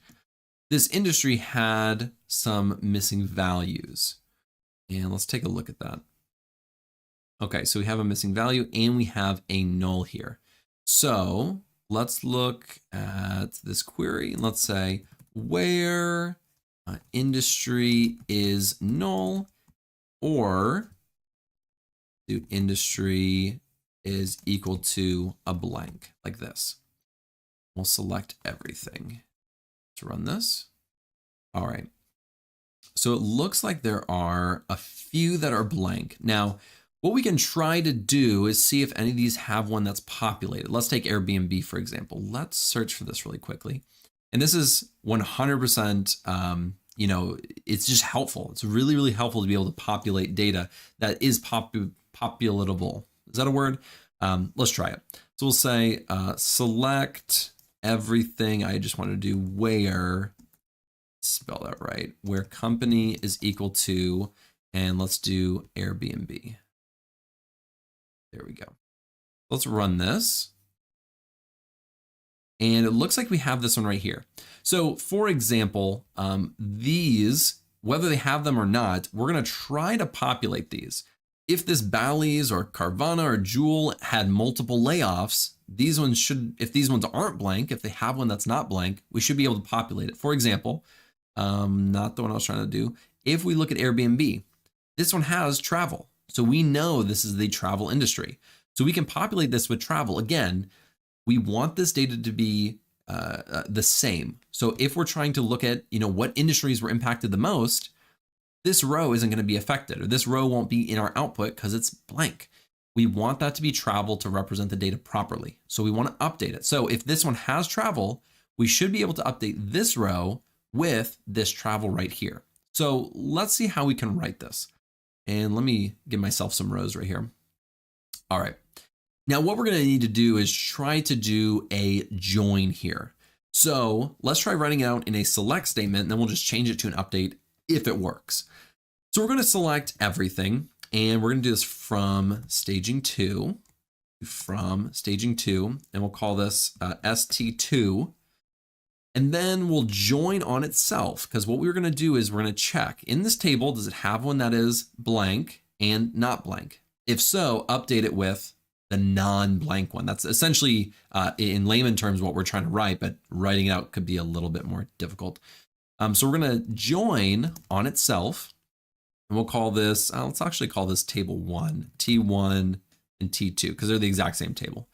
Speaker 1: This industry had some missing values. And let's take a look at that. Okay, so we have a missing value and we have a null here. So let's look at this query and let's say, where industry is null, or do industry is equal to a blank, like this. We'll select everything. Let's run this. All right. So it looks like there are a few that are blank. Now, what we can try to do is see if any of these have one that's populated. Let's take Airbnb, for example. Let's search for this really quickly. And this is 100%, it's just helpful. It's really, really helpful to be able to populate data that is populatable. Is that a word? Let's try it. So we'll say select everything. I just want to do where, spell that right, where company is equal to, and let's do Airbnb. There we go. Let's run this. And it looks like we have this one right here. So for example, these, whether they have them or not, we're going to try to populate these. If this Bally's or Carvana or Jewel had multiple layoffs, these ones should, if these ones aren't blank, if they have one that's not blank, we should be able to populate it. For example, not the one I was trying to do. If we look at Airbnb, this one has travel. So we know this is the travel industry. So we can populate this with travel. Again, we want this data to be the same. So if we're trying to look at, what industries were impacted the most, this row isn't going to be affected, or this row won't be in our output because it's blank. We want that to be travel to represent the data properly. So we want to update it. So if this one has travel, we should be able to update this row with this travel right here. So let's see how we can write this. And let me give myself some rows right here. All right. Now what we're going to need to do is try to do a join here. So let's try writing it out in a select statement, and then we'll just change it to an update if it works. So we're going to select everything, and we're going to do this from staging 2, and we'll call this ST2. And then we'll join on itself, because what we're going to do is we're going to check in this table, does it have one that is blank and not blank? If so, update it with the non-blank one. That's essentially, in layman terms, what we're trying to write, but writing it out could be a little bit more difficult. So we're going to join on itself, and we'll call this, let's actually call this table 1, T1 and T2, because they're the exact same table.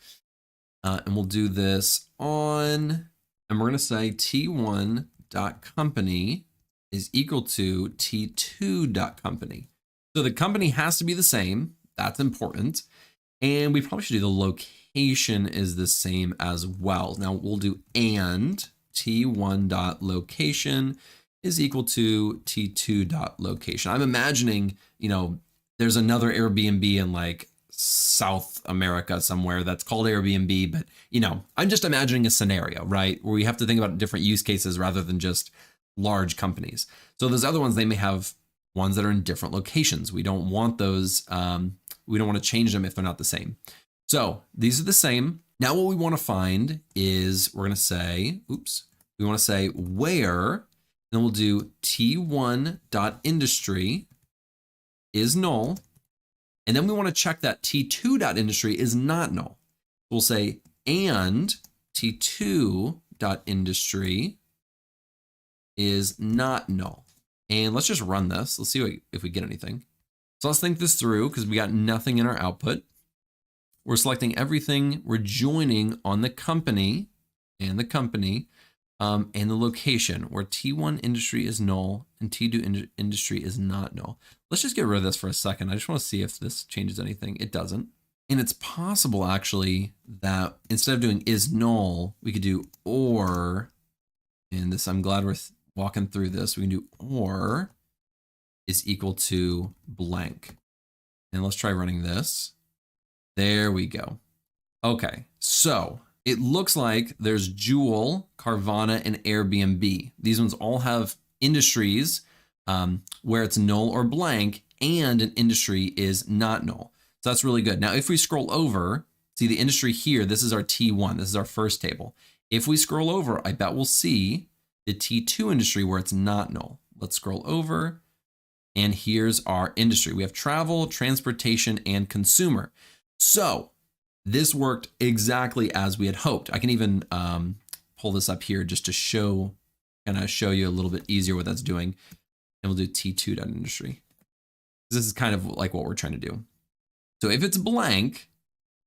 Speaker 1: And we'll do this on, and we're going to say T1.company is equal to T2.company. So the company has to be the same. That's important. And we probably should do the location is the same as well. Now we'll do and T1.location is equal to T2.location. I'm imagining, there's another Airbnb in like South America somewhere that's called Airbnb, but I'm just imagining a scenario, right? Where we have to think about different use cases rather than just large companies. So those other ones, they may have ones that are in different locations. We don't want those, we don't want to change them if they're not the same. So these are the same. Now what we want to find is we're going to say, we want to say where, then we'll do T1.industry is null. And then we want to check that T2.industry is not null. We'll say and T2.industry is not null. And let's just run this. Let's see if we get anything. So let's think this through, because we got nothing in our output. We're selecting everything. We're joining on the company and the location, where T1 industry is null and T2 industry is not null. Let's just get rid of this for a second. I just want to see if this changes anything. It doesn't. And it's possible actually that instead of doing is null, we could do or, and this, I'm glad we're walking through this. We can do or is equal to blank. And let's try running this. There we go. Okay, so it looks like there's Jewel, Carvana, and Airbnb. These ones all have industries where it's null or blank, and an industry is not null. So that's really good. Now, if we scroll over, see the industry here, this is our T1, this is our first table. If we scroll over, I bet we'll see the T2 industry where it's not null. Let's scroll over, and here's our industry. We have travel, transportation, and consumer. So this worked exactly as we had hoped. I can even pull this up here just to show you a little bit easier what that's doing. And we'll do T2.industry. This is kind of like what we're trying to do. So if it's blank,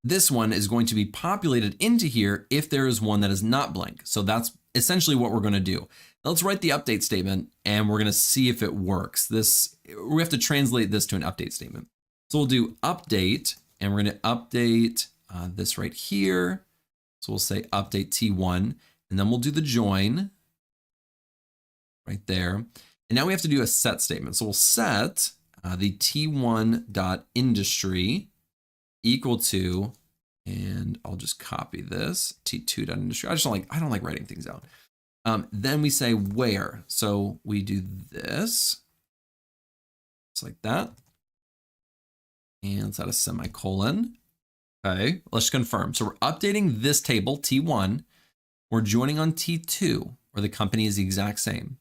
Speaker 1: this one is going to be populated into here if there is one that is not blank. So that's essentially what we're going to do. Now let's write the update statement, and we're going to see if it works. We have to translate this to an update statement. So we'll do update, and we're going to update this right here. So we'll say update T1, and then we'll do the join right there. And now we have to do a set statement. So we'll set the T1.industry equal to, and I'll just copy this, T2.industry. I don't like writing things out. Then we say where. So we do this, just like that. And let's add a semicolon. Okay, let's confirm. So we're updating this table, T1. We're joining on T2, where the company is the exact same.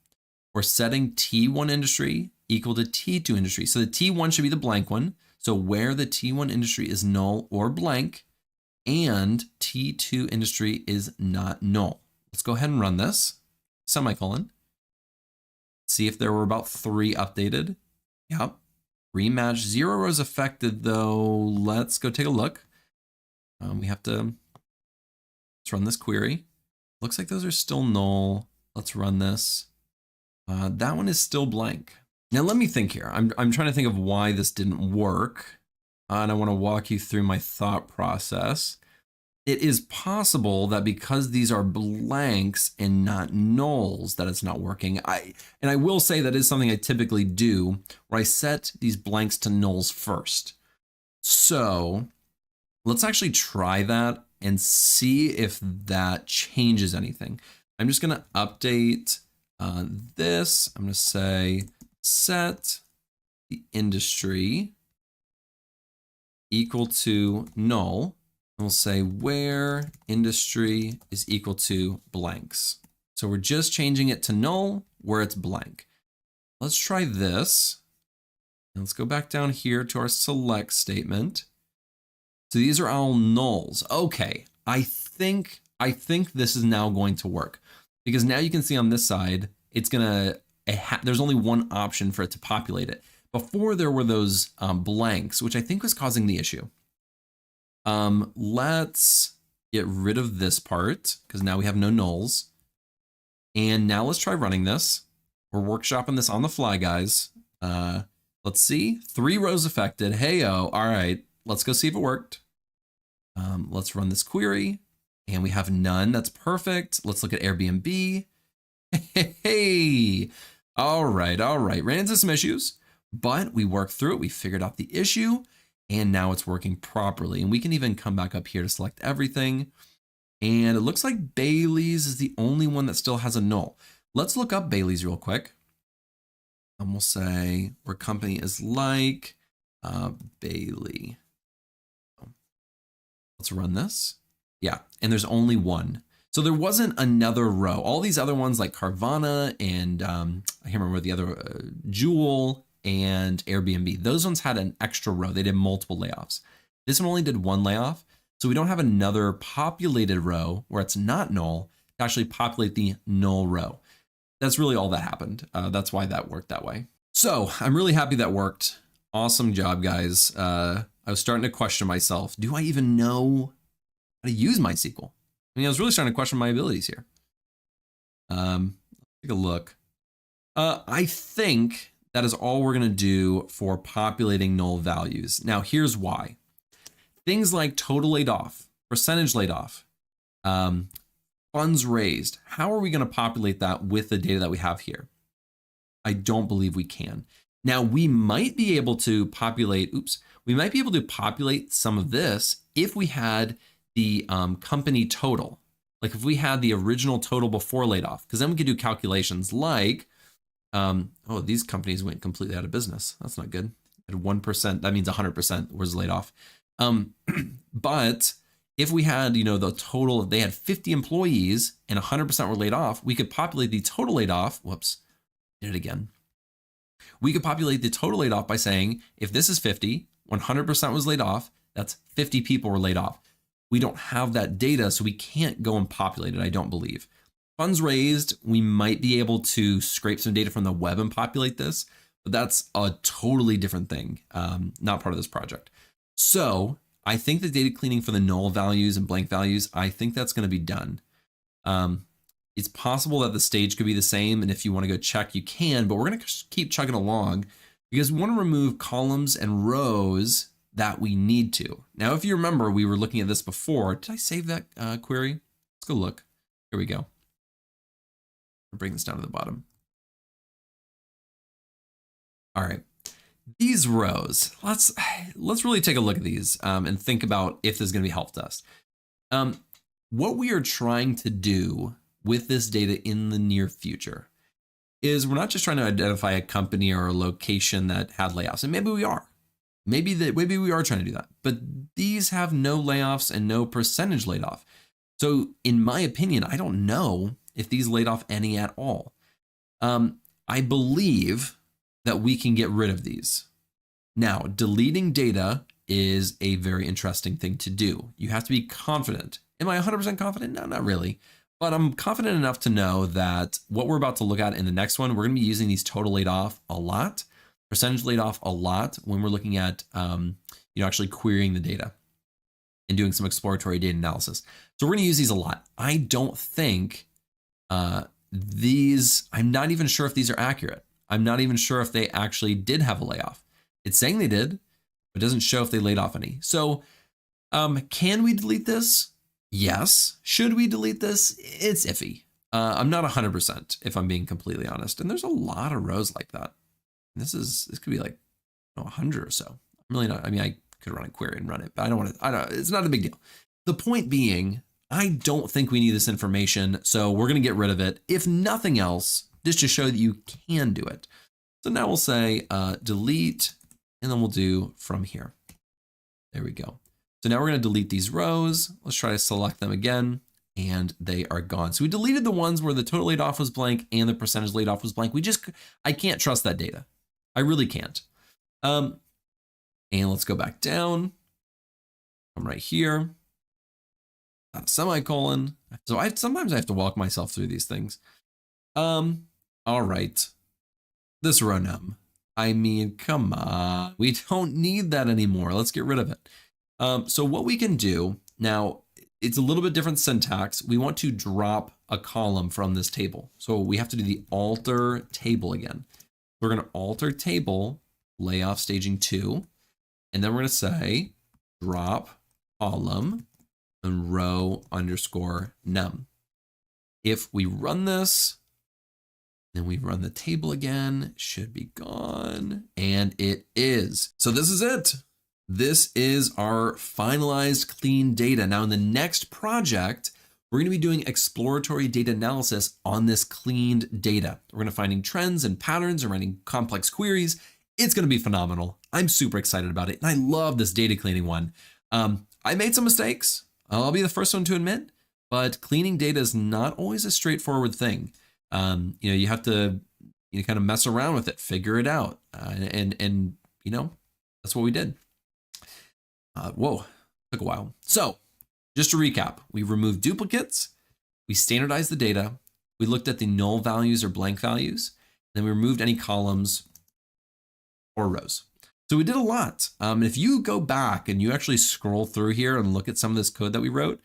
Speaker 1: We're setting T1 industry equal to T2 industry. So the T1 should be the blank one. So where the T1 industry is null or blank, and T2 industry is not null. Let's go ahead and run this, semicolon. See if there were about 3 updated. Yep, rematch, 0 rows affected though. Let's go take a look. Let's run this query. Looks like those are still null. Let's run this. That one is still blank. Now let me think here. I'm trying to think of why this didn't work. And I want to walk you through my thought process. It is possible that because these are blanks and not nulls, that it's not working. And I will say that is something I typically do, where I set these blanks to nulls first. So let's actually try that and see if that changes anything. I'm just going to update this. I'm going to say set the industry equal to null. And we'll say where industry is equal to blanks. So we're just changing it to null where it's blank. Let's try this. And let's go back down here to our select statement. So these are all nulls. Okay, I think this is now going to work, because now you can see on this side, it's there's only one option for it to populate it. Before there were those blanks, which I think was causing the issue. Let's get rid of this part, because now we have no nulls. And now let's try running this. We're workshopping this on the fly, guys. Let's see, 3 rows affected. Hey-o, all right. Let's go see if it worked. Let's run this query, and we have none. That's perfect. Let's look at Airbnb. Hey, all right. Ran into some issues, but we worked through it. We figured out the issue, and now it's working properly. And we can even come back up here to select everything. And it looks like Bailey's is the only one that still has a null. Let's look up Bailey's real quick. And we'll say where company is like Bailey. Let's run this. Yeah, and there's only one. So there wasn't another row. All these other ones like Carvana and I can't remember the other, Jewel and Airbnb. Those ones had an extra row. They did multiple layoffs. This one only did 1 layoff. So we don't have another populated row where it's not null to actually populate the null row. That's really all that happened. That's why that worked that way. So I'm really happy that worked. Awesome job, guys. I was starting to question myself. Do I even know how to use MySQL? I mean, I was really starting to question my abilities here. Let's take a look. I think that is all we're going to do for populating null values. Now, here's why. Things like total laid off, percentage laid off, funds raised. How are we going to populate that with the data that we have here? I don't believe we can. Now, we might be able to populate, we might be able to populate some of this if we had the company total. Like if we had the original total before laid off, because then we could do calculations like, oh, these companies went completely out of business. That's not good. At 1%, that means 100% was laid off. But if we had, the total, they had 50 employees and 100% were laid off, we could populate the total laid off. Whoops, did it again. We could populate the total laid off by saying, if this is 50, 100% was laid off, that's 50 people were laid off. We don't have that data, so we can't go and populate it, I don't believe. Funds raised, we might be able to scrape some data from the web and populate this, but that's a totally different thing, not part of this project. So I think the data cleaning for the null values and blank values, I think that's going to be done. It's possible that the stage could be the same, and if you want to go check, you can, but we're going to keep chugging along because we want to remove columns and rows that we need to. Now, if you remember, we were looking at this before. Did I save that query? Let's go look. Here we go. I'll bring this down to the bottom. All right. these rows, let's really take a look at these and think about if this is going to be help to us. What we are trying to do with this data in the near future is we're not just trying to identify a company or a location that had layoffs, and maybe we are. Maybe we are trying to do that, but these have no layoffs and no percentage laid off. So in my opinion, I don't know if these laid off any at all. I believe that we can get rid of these. Now, deleting data is a very interesting thing to do. You have to be confident. Am I 100% confident? No, not really. But I'm confident enough to know that what we're about to look at in the next one, we're going to be using these total laid off a lot, percentage laid off a lot when we're looking at actually querying the data and doing some exploratory data analysis. So we're going to use these a lot. I don't think these, I'm not even sure if these are accurate. I'm not even sure if they actually did have a layoff. It's saying they did, but it doesn't show if they laid off any. So can we delete this? Yes. Should we delete this? It's iffy. I'm not 100% if I'm being completely honest. And there's a lot of rows like that. This could be like 100 or so. I'm really not. I mean, I could run a query and run it, but I don't want to. It's not a big deal. The point being, I don't think we need this information, so we're going to get rid of it. If nothing else, just to show that you can do it. So now we'll say delete, and then we'll do from here. There we go. So now we're going to delete these rows. Let's try to select them again, and they are gone. So we deleted the ones where the total laid off was blank and the percentage laid off was blank. I can't trust that data. I really can't. And let's go back down. I'm right here. Semicolon. So sometimes I have to walk myself through these things. All right. This row num. I mean, come on. We don't need that anymore. Let's get rid of it. So what we can do now, it's a little bit different syntax. We want to drop a column from this table. So we have to do the alter table again. We're going to alter table layoff staging 2. And then we're going to say drop column and row underscore num. If we run this, then we run the table again, should be gone. And it is. So this is it. This is our finalized clean data. Now in the next project, we're going to be doing exploratory data analysis on this cleaned data. We're going to finding trends and patterns and running complex queries. It's going to be phenomenal. I'm super excited about it. And I love this data cleaning one. I made some mistakes. I'll be the first one to admit, but cleaning data is not always a straightforward thing. You have to kind of mess around with it, figure it out. And that's what we did. Whoa, took a while. So just to recap, we removed duplicates, we standardized the data, we looked at the null values or blank values, then we removed any columns or rows. So we did a lot. If you go back and you actually scroll through here and look at some of this code that we wrote,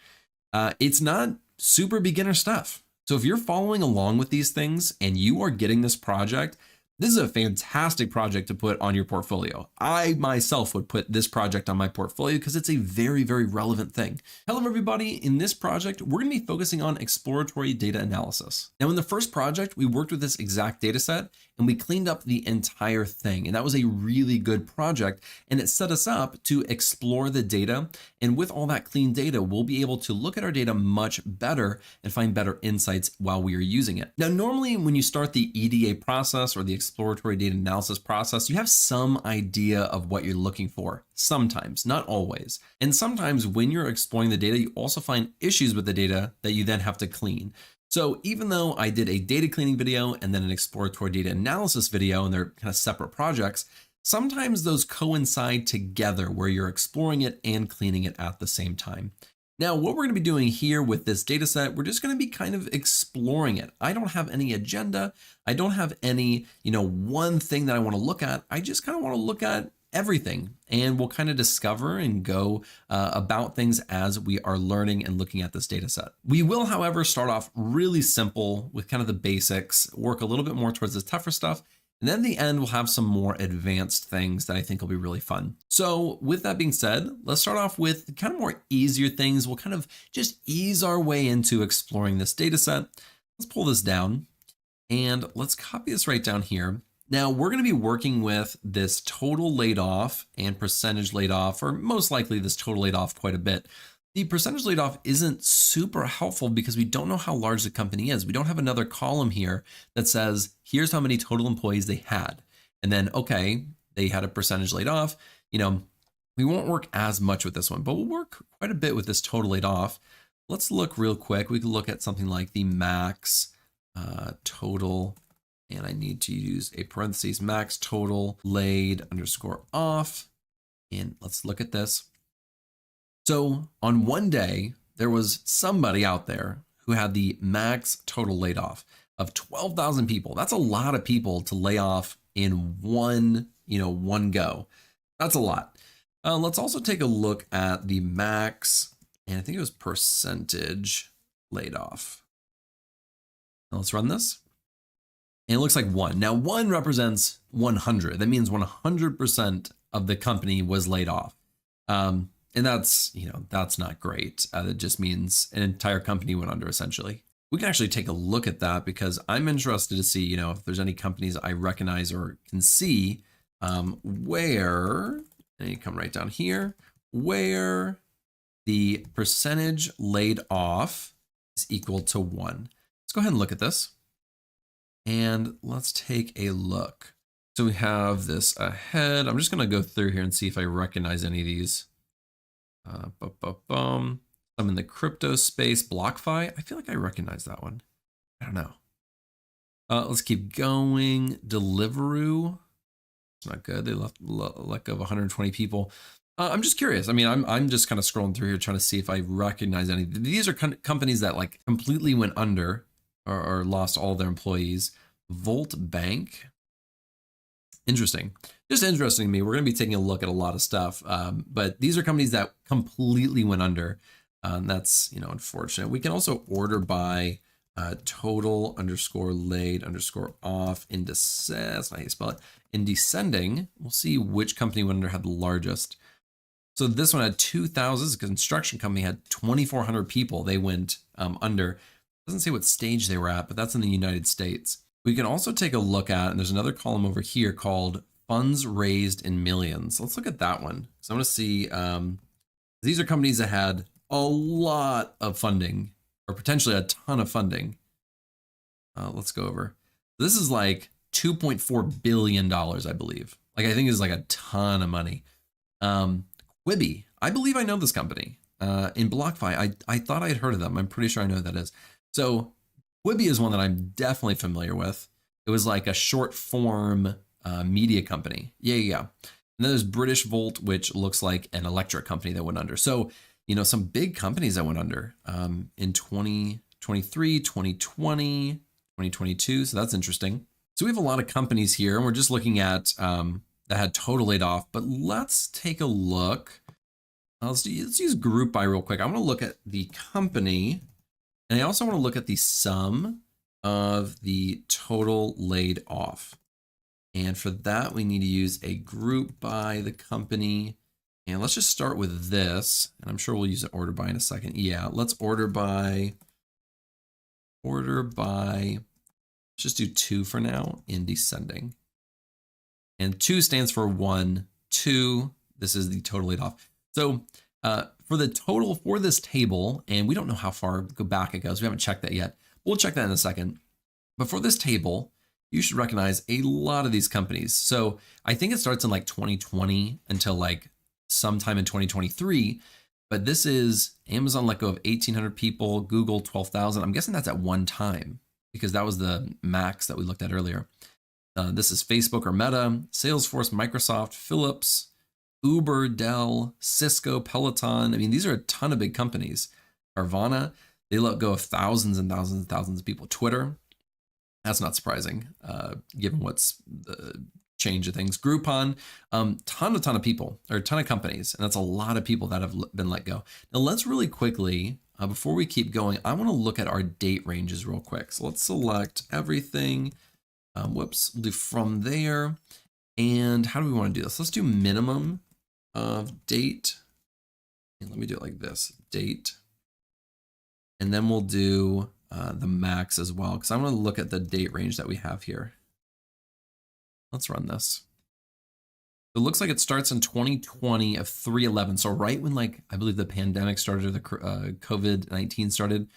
Speaker 1: it's not super beginner stuff. So if you're following along with these things and you are getting this project, this is a fantastic project to put on your portfolio. I myself would put this project on my portfolio because it's a very, very relevant thing. Hello, everybody. In this project, we're going to be focusing on exploratory data analysis. Now, in the first project, we worked with this exact data set and we cleaned up the entire thing. And that was a really good project. And it set us up to explore the data. And with all that clean data, we'll be able to look at our data much better and find better insights while we are using it. Now, normally when you start the EDA process or the exploratory data analysis process, you have some idea of what you're looking for. Sometimes, not always. And sometimes when you're exploring the data, you also find issues with the data that you then have to clean. So even though I did a data cleaning video and then an exploratory data analysis video, and they're kind of separate projects, sometimes those coincide together where you're exploring it and cleaning it at the same time. Now, what we're going to be doing here with this data set, we're just going to be kind of exploring it. I don't have any agenda. I don't have any, one thing that I want to look at. I just kind of want to look at everything, and we'll kind of discover and go about things as we are learning and looking at this data set. We will, however, start off really simple with kind of the basics, work a little bit more towards the tougher stuff. And then at the end, we'll have some more advanced things that I think will be really fun. So with that being said, let's start off with kind of more easier things. We'll kind of just ease our way into exploring this data set. Let's pull this down and let's copy this right down here. Now we're going to be working with this total laid off and percentage laid off, or most likely this total laid off quite a bit. The percentage laid off isn't super helpful because we don't know how large the company is. We don't have another column here that says, here's how many total employees they had. And then, okay, they had a percentage laid off. We won't work as much with this one, but we'll work quite a bit with this total laid off. Let's look real quick. We can look at something like the max total, and I need to use a parentheses, max total laid underscore off. And let's look at this. So on one day, there was somebody out there who had the max total laid off of 12,000 people. That's a lot of people to lay off in one go. That's a lot. Let's also take a look at the max, and I think it was percentage laid off. Now let's run this. And it looks like 1. Now 1 represents 100. That means 100% of the company was laid off. And that's not great. That just means an entire company went under essentially. We can actually take a look at that because I'm interested to see, if there's any companies I recognize or can see where, and you come right down here, where the percentage laid off is equal to 1. Let's go ahead and look at this. And let's take a look. So we have this ahead. I'm just going to go through here and see if I recognize any of these. I'm in the crypto space, BlockFi. I feel like I recognize that one. I don't know. Let's keep going. Deliveroo. It's not good. They let go of 120 people. I'm just curious. I mean, I'm just kind of scrolling through here trying to see if I recognize any. These are companies that like completely went under or lost all their employees. Volt Bank. Interesting. Just interesting to me. We're going to be taking a look at a lot of stuff, but these are companies that completely went under. That's unfortunate. We can also order by total underscore laid underscore off in that's not how you spell it. In descending, we'll see which company went under had the largest. So this one had 2,000. This construction company had 2,400 people. They went under. Doesn't say what stage they were at, but that's in the United States. We can also take a look at, and there's another column over here called funds raised in millions. Let's look at that one. So I'm going to see, these are companies that had a lot of funding or potentially a ton of funding. Let's go over. This is like $2.4 billion, I believe. Like, I think it's like a ton of money. Quibi, I believe I know this company. In BlockFi, I thought I had heard of them. I'm pretty sure I know who that is. So Quibi is one that I'm definitely familiar with. It was like a short form media company. Yeah. And then there's British Volt, which looks like an electric company that went under. So, some big companies that went under in 2023, 2020, 2022. So that's interesting. So we have a lot of companies here, and we're just looking at that had total laid off. But let's take a look. Let's use group by real quick. I want to look at the company. And I also want to look at the sum of the total laid off. And for that, we need to use a group by the company. And let's just start with this. And I'm sure we'll use an order by in a second. Yeah, let's order by. Let's just do 2 for now in descending. And 2 stands for 1, 2. This is the total laid off. So for the total for this table, and we don't know how far back it goes. We haven't checked that yet. We'll check that in a second. But for this table, you should recognize a lot of these companies. So I think it starts in like 2020 until like sometime in 2023. But this is Amazon let go of 1,800 people, Google 12,000. I'm guessing that's at one time because that was the max that we looked at earlier. This is Facebook or Meta, Salesforce, Microsoft, Philips, Uber, Dell, Cisco, Peloton. I mean, these are a ton of big companies. Carvana, they let go of thousands and thousands and thousands of people. Twitter, that's not surprising, given what's the change of things. Groupon, ton of people, or a ton of companies, and that's a lot of people that have been let go. Now, let's really quickly, before we keep going, I want to look at our date ranges real quick. So let's select everything. We'll do from there. And how do we want to do this? Let's do minimum of date. And let me do it like this, date. And then we'll do the max as well, because I want to look at the date range that we have here. Let's run this. It looks like it starts in 2020 of 311. So right when like, I believe the pandemic started or the COVID-19 started,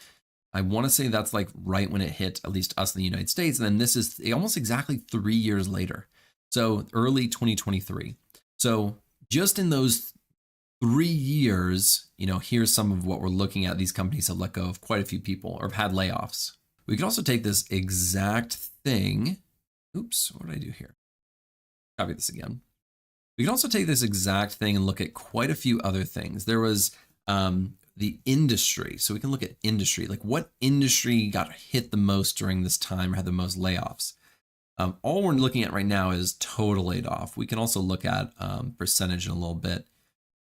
Speaker 1: I want to say that's like right when it hit at least us in the United States. And then this is almost exactly 3 years later. So early 2023. So just in those 3 years, you know, here's some of what we're looking at. These companies have let go of quite a few people or have had layoffs. We can also take this exact thing. Oops, what did I do here? Copy this again. We can also take this exact thing and look at quite a few other things. There was the industry. So we can look at industry, like what industry got hit the most during this time or had the most layoffs. All we're looking at right now is total laid off. We can also look at percentage in a little bit.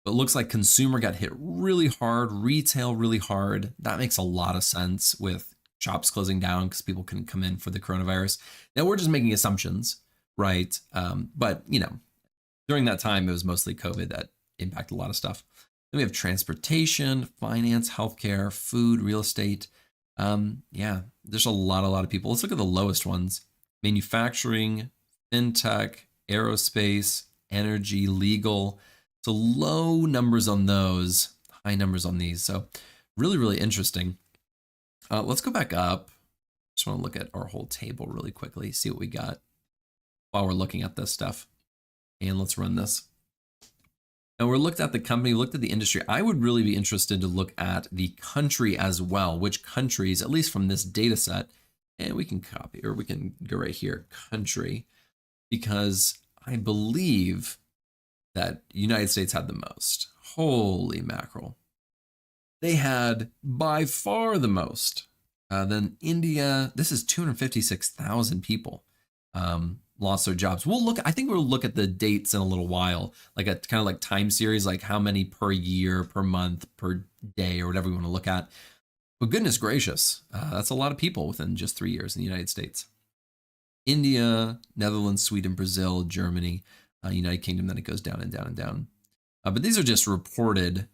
Speaker 1: But it looks like consumer got hit really hard, retail really hard. That makes a lot of sense with shops closing down because people couldn't come in for the coronavirus. Now we're just making assumptions, right? But you know, during that time, it was mostly COVID that impacted a lot of stuff. Then we have transportation, finance, healthcare, food, real estate. Yeah, there's a lot of people. Let's look at the lowest ones. Manufacturing, fintech, aerospace, energy, legal. So low numbers on those, high numbers on these. So really, really interesting. Let's go back up. Just want to look at our whole table really quickly, see what we got while we're looking at this stuff. And let's run this. And we're looked at the company, looked at the industry. I would really be interested to look at the country as well, which countries, at least from this data set, and we can copy, or we can go right here, country, because I believe that United States had the most. Holy mackerel. They had by far the most. Then India, this is 256,000 people lost their jobs. I think we'll look at the dates in a little while, like a kind of like time series, like how many per year, per month, per day, or whatever we want to look at. But goodness gracious, that's a lot of people within just 3 years in the United States. India, Netherlands, Sweden, Brazil, Germany, United Kingdom, then it goes down and down and down. But these are just reported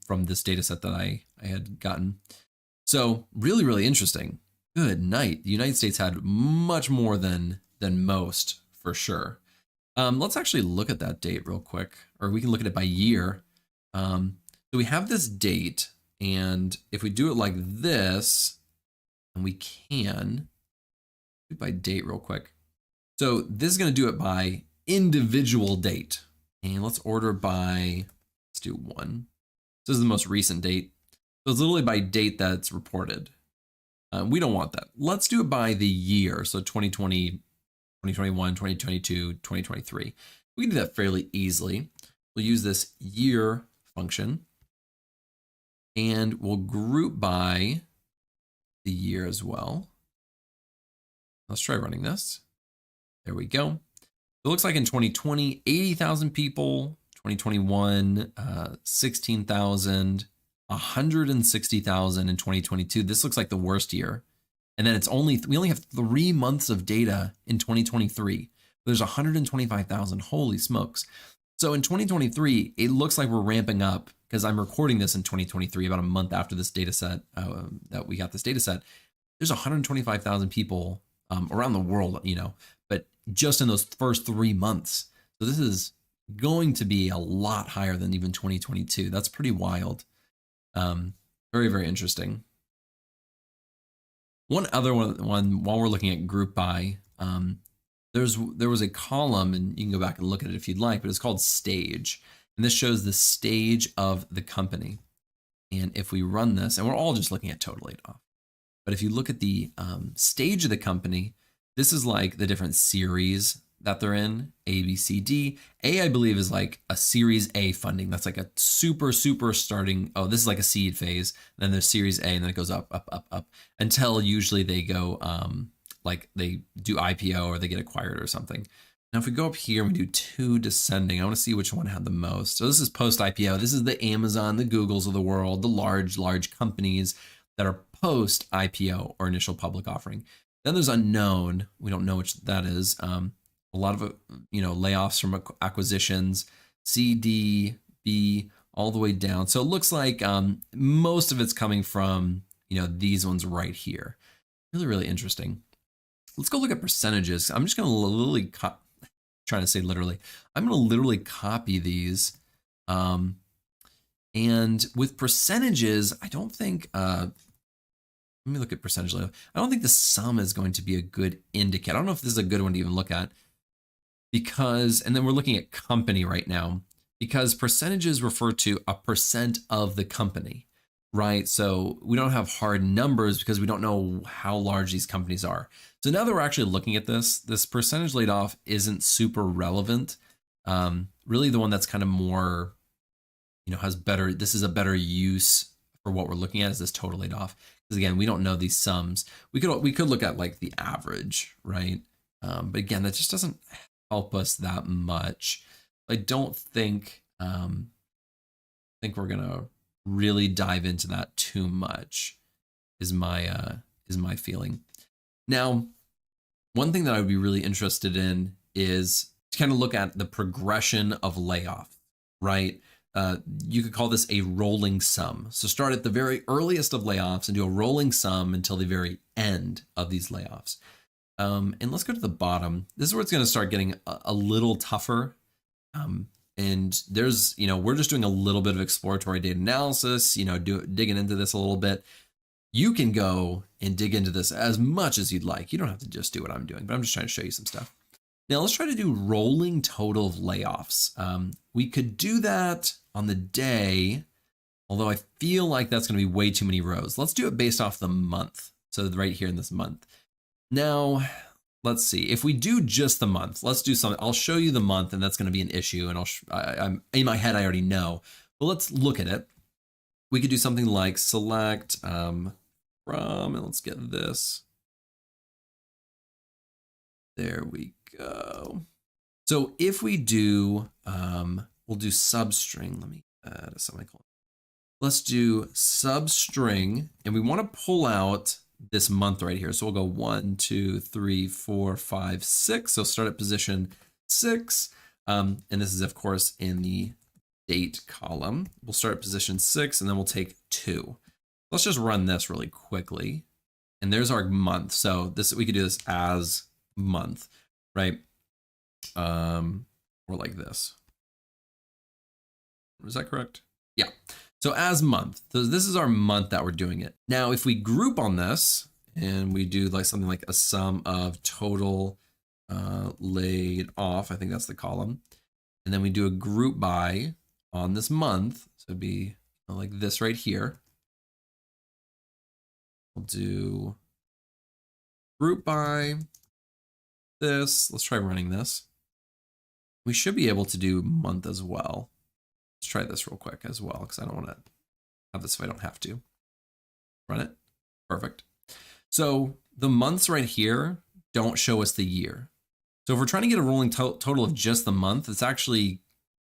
Speaker 1: from this data set that I had gotten. So really, really interesting. Good night. The United States had much more than most for sure. Let's actually look at that date real quick, or we can look at it by year. So we have this date, and if we do it like this, and we can do it by date real quick. So this is going to do it by individual date, and let's order by, let's do 1. This is the most recent date. So it's literally by date that's reported. We don't want that. Let's do it by the year. So 2020, 2021, 2022, 2023. We can do that fairly easily. We'll use this year function, and we'll group by the year as well. Let's try running this. There we go. It looks like in 2020, 80,000 people, 2021, 16,000, 160,000 in 2022. This looks like the worst year. And then we only have 3 months of data in 2023. There's 125,000, holy smokes. So in 2023, it looks like we're ramping up, because I'm recording this in 2023, about a month after this data set, that we got this data set. There's 125,000 people around the world, you know, but just in those first 3 months. So this is going to be a lot higher than even 2022. That's pretty wild. Very, very interesting. One other one while we're looking at group by, there was a column, and you can go back and look at it if you'd like, but it's called stage. And this shows the stage of the company. And if we run this, and we're all just looking at total laid off, but if you look at the stage of the company, this is like the different series that they're in, A, B, C, D. A, I believe, is like a Series A funding. That's like a super starting. Oh, this is like a seed phase. Then there's Series A, and then it goes up, until usually they go like they do IPO or they get acquired or something. Now, if we go up here and we do 2 descending, I want to see which one had the most. So this is post IPO. This is the Amazon, the Googles of the world, the large companies that are post IPO or initial public offering. Then there's unknown. We don't know which that is. A lot of, layoffs from acquisitions, C, D, B, all the way down. So it looks like most of it's coming from, these ones right here. Really, really interesting. Let's go look at percentages. I'm just going to literally trying to say literally. I'm going to literally copy these. And with percentages, I don't think, let me look at percentage layoff. I don't think the sum is going to be a good indicator. I don't know if this is a good one to even look at because, and then we're looking at company right now because percentages refer to a percent of the company, right? So we don't have hard numbers because we don't know how large these companies are. So now that we're actually looking at this percentage laid off isn't super relevant. Really the one that's kind of more, has better, this is a better use for what we're looking at is this total laid off. Because again, we don't know these sums. We could look at like the average, right? But again, that just doesn't help us that much. I don't think we're gonna really dive into that too much. Is my feeling. Now, one thing that I would be really interested in is to kind of look at the progression of layoff, right? You could call this a rolling sum. So start at the very earliest of layoffs and do a rolling sum until the very end of these layoffs. And let's go to the bottom. This is where it's going to start getting a little tougher. And there's, we're just doing a little bit of exploratory data analysis, digging into this a little bit. You can go and dig into this as much as you'd like. You don't have to just do what I'm doing, but I'm just trying to show you some stuff. Now let's try to do rolling total of layoffs. We could do that on the day, although I feel like that's going to be way too many rows. Let's do it based off the month. So right here in this month. Now, let's see. If we do just the month, let's do something. I'll show you the month, and that's going to be an issue. And I'm in my head, I already know. But let's look at it. We could do something like select from, and let's get this. There we go. So if we do, we'll do substring. Let me add a semicolon. Let's do substring, and we want to pull out this month right here. So we'll go 1, 2, 3, 4, 5, 6. So start at position 6. And this is, of course, in the date column. We'll start at position 6, and then we'll take 2. Let's just run this really quickly. And there's our month. So this, we could do this as month, right? Or like this. Was that correct? Yeah. So as month, so this is our month that we're doing it. Now, if we group on this and we do like something like a sum of total laid off, I think that's the column. And then we do a group by on this month. So it'd be like this right here. We'll do group by this. Let's try running this. We should be able to do month as well. Let's try this real quick as well, because I don't want to have this if I don't have to. Run it. Perfect. So the months right here don't show us the year. So if we're trying to get a rolling total of just the month, it's actually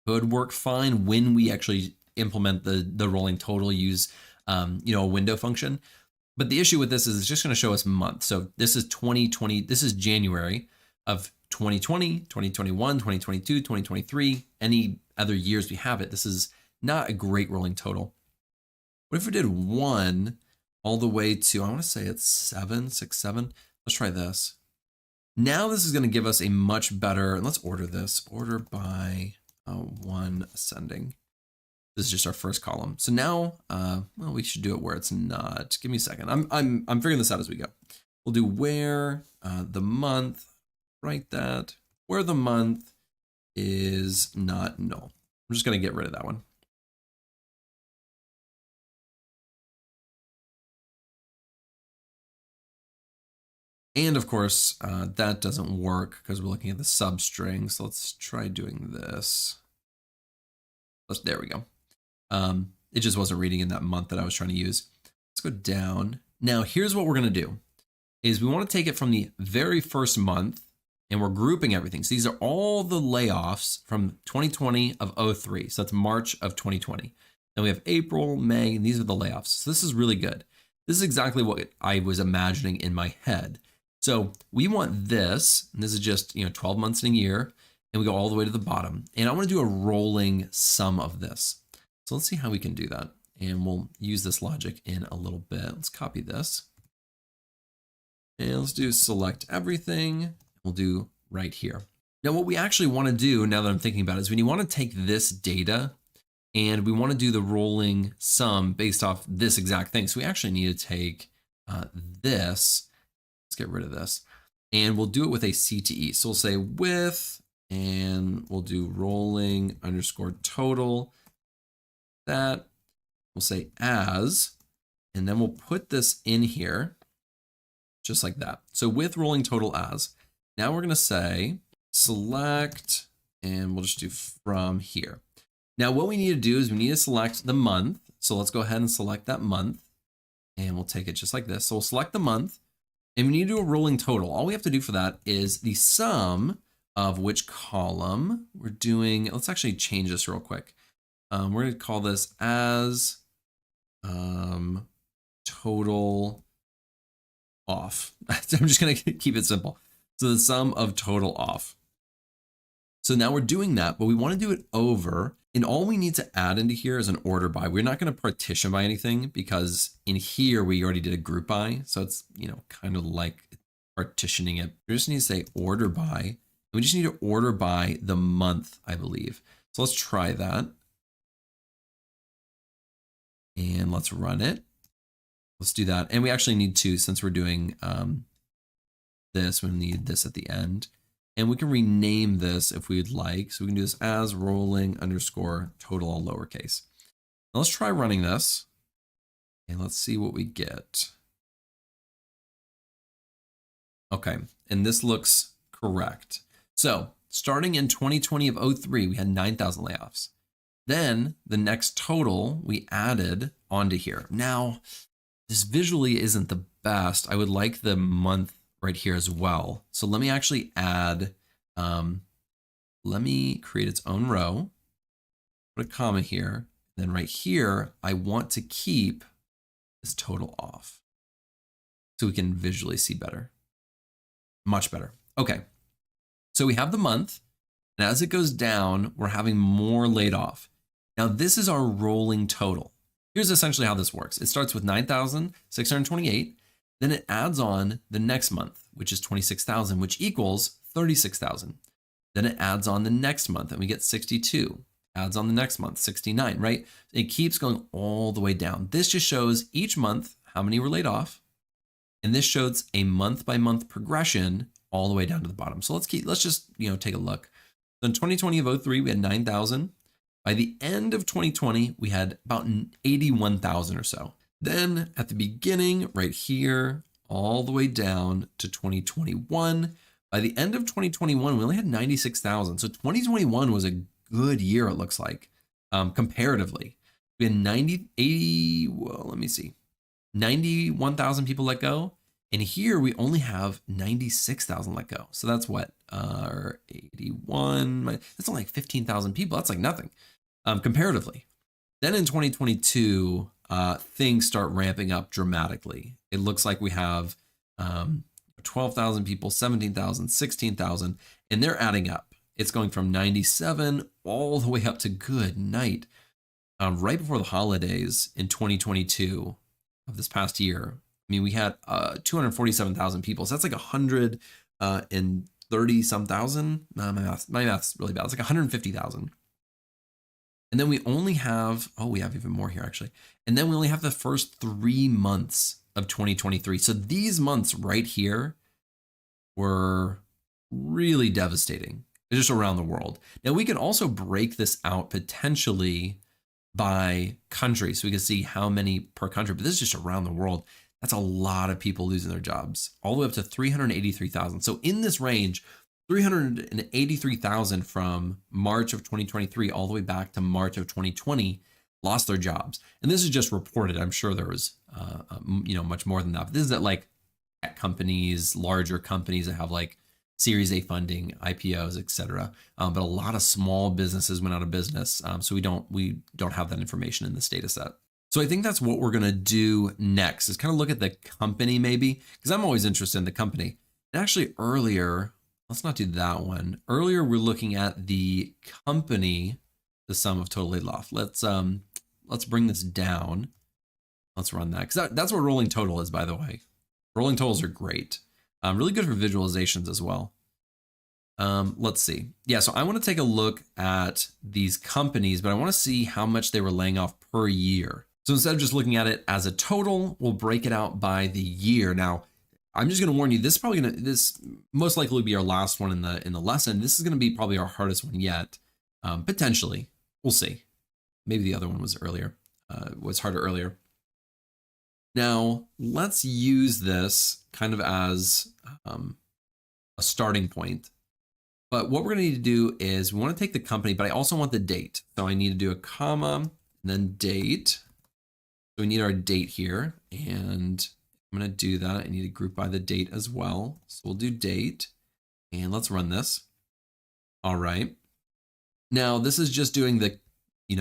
Speaker 1: could work fine when we actually implement the rolling total, use a window function. But the issue with this is it's just going to show us month. So this is 2020. This is January of 2020, 2021, 2022, 2023, any other years we have it. This is not a great rolling total. What if we did 1 all the way to, I want to say it's 7, 6, 7. Let's try this. Now this is going to give us a much better, and let's order this, order by 1 ascending. This is just our first column. So now, well, we should do it where it's not. Give me a second. I'm figuring this out as we go. We'll do where the month, write that, where the month is not null. I'm just going to get rid of that one. And of course, that doesn't work because we're looking at the substring. So let's try doing this. There we go. It just wasn't reading in that month that I was trying to use. Let's go down. Now, here's what we're going to do is we want to take it from the very first month and we're grouping everything. So these are all the layoffs from 2020 of 03. So that's March of 2020. Then we have April, May, and these are the layoffs. So this is really good. This is exactly what I was imagining in my head. So we want this, and this is just 12 months in a year, and we go all the way to the bottom. And I want to do a rolling sum of this. So let's see how we can do that. And we'll use this logic in a little bit. Let's copy this. And let's do select everything. We'll do right here. Now, what we actually want to do, now that I'm thinking about it, is when you want to take this data and we want to do the rolling sum based off this exact thing. So we actually need to take this. Let's get rid of this. And we'll do it with a CTE. So we'll say with, and we'll do rolling underscore total. That we'll say as, and then we'll put this in here just like that. So with rolling total as, now we're going to say select, and we'll just do from here. Now what we need to do is we need to select the month. So let's go ahead and select that month, and we'll take it just like this. So we'll select the month, and we need to do a rolling total. All we have to do for that is the sum of which column we're doing. Let's actually change this real quick. We're going to call this as total off. I'm just going to keep it simple. So the sum of total off. So now we're doing that, but we want to do it over. And all we need to add into here is an order by. We're not going to partition by anything because in here we already did a group by. So it's, kind of like partitioning it. We just need to say order by. And we just need to order by the month, I believe. So let's try that. And let's run it. Let's do that. And we actually need to, since we're doing this, we need this at the end. And we can rename this if we'd like. So we can do this as rolling underscore total, all lowercase. Now let's try running this. And let's see what we get. Okay, and this looks correct. So starting in 2020 of 03, we had 9,000 layoffs. Then the next total we added onto here. Now, this visually isn't the best. I would like the month right here as well. So let me actually add, let me create its own row, put a comma here. Then right here, I want to keep this total off so we can visually see better, much better. Okay, so we have the month, and as it goes down, we're having more laid off. Now this is our rolling total. Here's essentially how this works. It starts with 9,628. Then it adds on the next month, which is 26,000, which equals 36,000. Then it adds on the next month and we get 62. Adds on the next month, 69, right? It keeps going all the way down. This just shows each month how many were laid off. And this shows a month by month progression all the way down to the bottom. So let's just, take a look. So in 2020 of 03, we had 9,000. By the end of 2020, we had about 81,000 or so. Then at the beginning, right here, all the way down to 2021. By the end of 2021, we only had 96,000. So 2021 was a good year, it looks like, comparatively. We had 91,000 people let go. And here we only have 96,000 let go. So that's what, 81, that's only like 15,000 people. That's like nothing, comparatively. Then in 2022, things start ramping up dramatically. It looks like we have 12,000 people, 17,000, 16,000, and they're adding up. It's going from 97 all the way up to good night. Right before the holidays in 2022 of this past year, I mean, we had 247,000 people. So that's like 130 some thousand. My math's really bad. It's like 150,000. And then we only have, we have even more here actually. And then we only have the first 3 months of 2023. So these months right here were really devastating, just around the world. Now we can also break this out potentially by country. So we can see how many per country, but this is just around the world. That's a lot of people losing their jobs, all the way up to 383,000. So in this range, 383,000 from March of 2023 all the way back to March of 2020 lost their jobs. And this is just reported. I'm sure there was, much more than that. But this is at like tech companies, larger companies that have like Series A funding, IPOs, et cetera. But a lot of small businesses went out of business. So we don't have that information in this data set. So I think that's what we're going to do next, is kind of look at the company maybe, because I'm always interested in the company. And actually earlier, let's not do that one. Earlier, we're looking at the company, the sum of total laid off. Let's bring this down. Let's run that, because that's what rolling total is, by the way. Rolling totals are great. Really good for visualizations as well. Let's see. Yeah, so I want to take a look at these companies, but I want to see how much they were laying off per year. So instead of just looking at it as a total, we'll break it out by the year. Now, I'm just going to warn you, this most likely will be our last one in the lesson. This is going to be probably our hardest one yet, potentially. We'll see. Maybe the other one was harder earlier. Now, let's use this kind of as a starting point. But what we're going to need to do is we want to take the company, but I also want the date. So I need to do a comma and then date. So we need our date here, and I'm going to do that. I need to group by the date as well. So we'll do date, and let's run this. All right. Now this is just doing the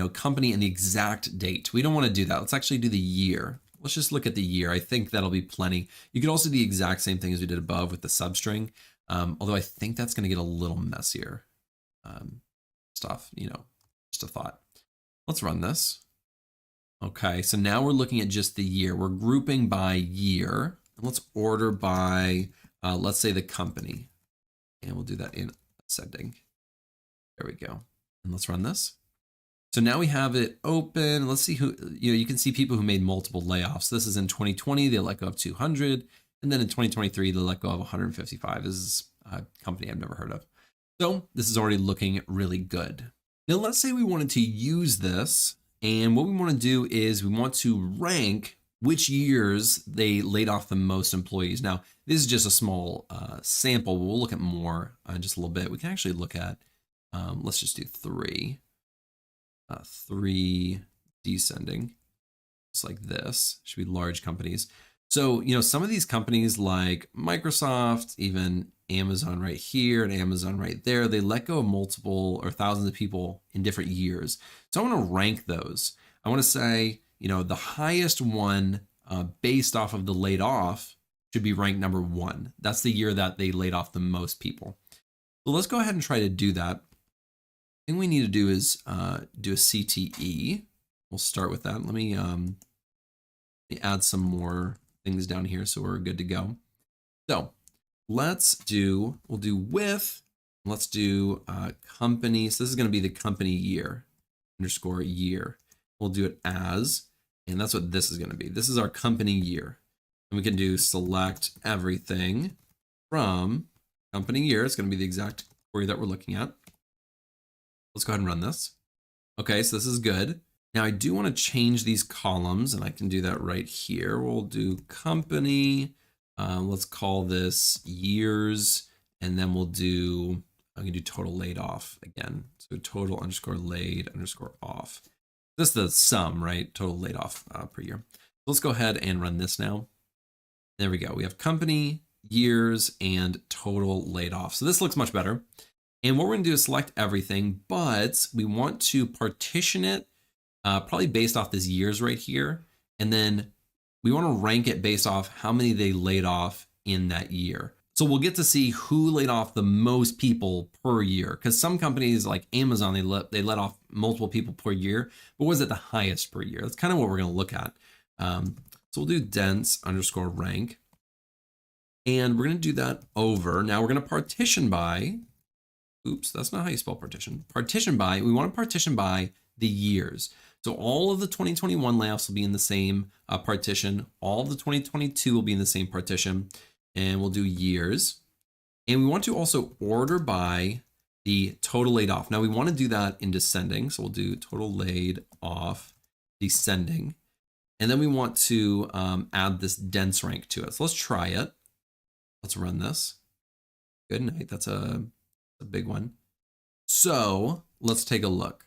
Speaker 1: company and the exact date. We don't want to do that. Let's actually do the year. Let's just look at the year. I think that'll be plenty. You could also do the exact same thing as we did above with the substring. Although I think that's going to get a little messier stuff, just a thought. Let's run this. Okay, so now we're looking at just the year. We're grouping by year. And let's order by, let's say the company. And we'll do that in ascending. There we go. And let's run this. So now we have it open. Let's see who, you can see people who made multiple layoffs. This is in 2020, they let go of 200. And then in 2023, they let go of 155. This is a company I've never heard of. So this is already looking really good. Now, let's say we wanted to use this. And what we want to do is we want to rank which years they laid off the most employees. Now, this is just a small sample. We'll look at more in just a little bit. We can actually look at, let's just do 3 descending, just like this. Should be large companies. So, some of these companies like Microsoft, even Amazon right here and Amazon right there, they let go of multiple or thousands of people in different years. So I want to rank those. I want to say, the highest one based off of the laid off should be ranked number 1. That's the year that they laid off the most people. So let's go ahead and try to do that. The thing we need to do is do a CTE. We'll start with that. Let me add some more things down here so we're good to go. So we'll do with, let's do company. So this is going to be the company year underscore year. We'll do it as, and that's what this is going to be. This is our company year. And we can do select everything from company year. It's going to be the exact query that we're looking at. Let's go ahead and run this. Okay, so this is good. Now I do want to change these columns, and I can do that right here. We'll do company. Let's call this years, and then I can do total laid off again. So total underscore laid underscore off. This is the sum, right? Total laid off per year. So let's go ahead and run this now. There we go. We have company, years, and total laid off. So this looks much better. And what we're going to do is select everything, but we want to partition it probably based off this years right here. And then we want to rank it based off how many they laid off in that year. So we'll get to see who laid off the most people per year, because some companies like Amazon, they let off multiple people per year, but was it the highest per year? That's kind of what we're going to look at. So we'll do dense underscore rank, and we're going to do that over. Now we're going to partition by, oops, that's not how you spell partition. Partition by, we want to partition by the years. So all of the 2021 layoffs will be in the same partition. All of the 2022 will be in the same partition. And we'll do years. And we want to also order by the total laid off. Now we want to do that in descending. So we'll do total laid off descending. And then we want to add this dense rank to it. So let's try it. Let's run this. Good night. That's a big one. So let's take a look.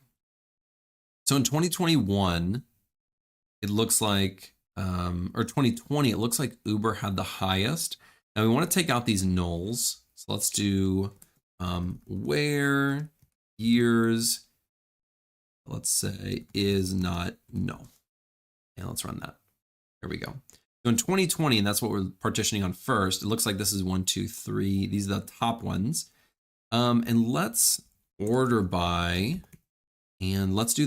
Speaker 1: So in 2021, it looks like, or 2020, it looks like Uber had the highest. Now we want to take out these nulls. So let's do where years, let's say, is not null. And let's run that. There we go. So in 2020, and that's what we're partitioning on first, it looks like this is 1, 2, 3. These are the top ones. And let's order by, and let's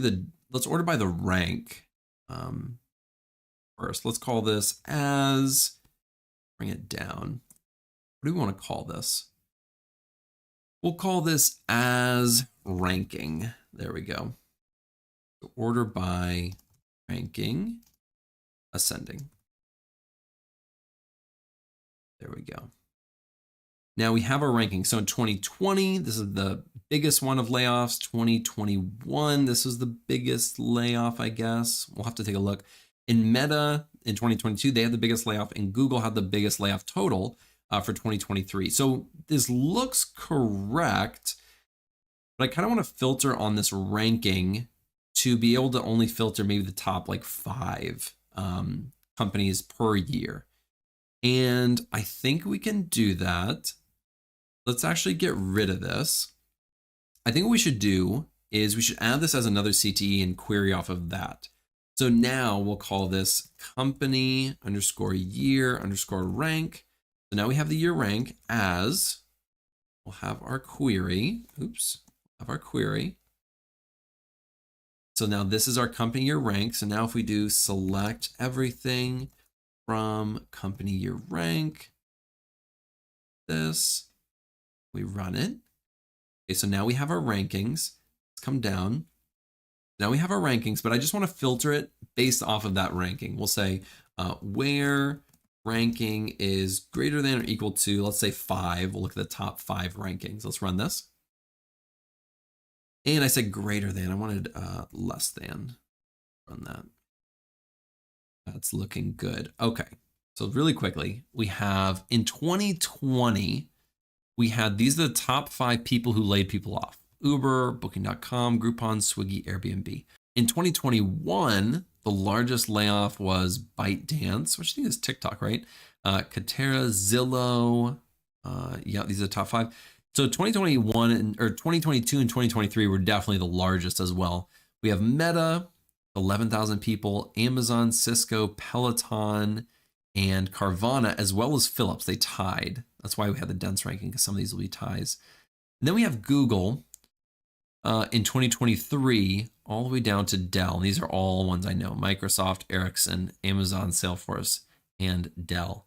Speaker 1: order by the rank first. Let's call this as, bring it down. What do we want to call this? We'll call this as ranking. There we go. So order by ranking ascending. There we go. Now we have our ranking. So in 2020, this is the biggest one of layoffs. 2021, this is the biggest layoff, I guess. We'll have to take a look. In Meta, in 2022, they had the biggest layoff, and Google had the biggest layoff total for 2023. So this looks correct, but I kind of want to filter on this ranking to be able to only filter maybe the top like 5 companies per year. And I think we can do that. Let's actually get rid of this. I think what we should do is we should add this as another CTE and query off of that. So now we'll call this company underscore year underscore rank. So now we have the year rank as, we'll have our query. Oops, have our query. So now this is our company year rank. So now if we do select everything from company year rank, this, we run it. Okay, so now we have our rankings. Let's come down. Now we have our rankings, but I just want to filter it based off of that ranking. We'll say where ranking is greater than or equal to, let's say 5. We'll look at the top 5 rankings. Let's run this. And I said greater than, I wanted less than. Run that. That's looking good. Okay, so really quickly, we have in 2020, we had, these are the top 5 people who laid people off. Uber, Booking.com, Groupon, Swiggy, Airbnb. In 2021, the largest layoff was ByteDance, which I think is TikTok, right? Coursera, Zillow. Yeah, these are the top 5. So 2021 or 2022 and 2023 were definitely the largest as well. We have Meta, 11,000 people, Amazon, Cisco, Peloton, and Carvana, as well as Philips. They tied. That's why we have the dense ranking, because some of these will be ties. And then we have Google in 2023, all the way down to Dell. These are all ones I know: Microsoft, Ericsson, Amazon, Salesforce, and Dell.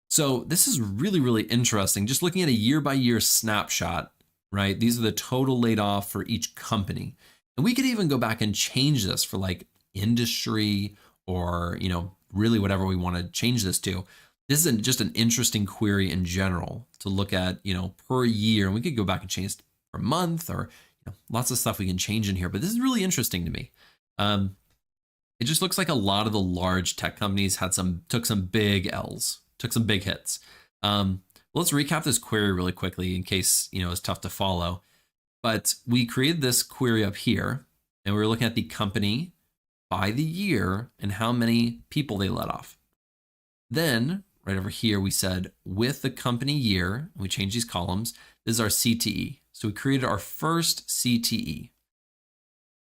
Speaker 1: So this is really, really interesting. Just looking at a year-by-year snapshot, right? These are the total laid off for each company. And we could even go back and change this for like industry or, you know, really whatever we want to change this to. This is just an interesting query in general to look at, you know, per year. And we could go back and change it per month, or, you know, lots of stuff we can change in here. But this is really interesting to me. It just looks like a lot of the large tech companies took some big L's, took some big hits. Let's recap this query really quickly in case, you know, it's tough to follow. But we created this query up here, and we were looking at the company by the year and how many people they let off. Then right over here, we said with the company year, and we changed these columns. This is our CTE. So we created our first CTE.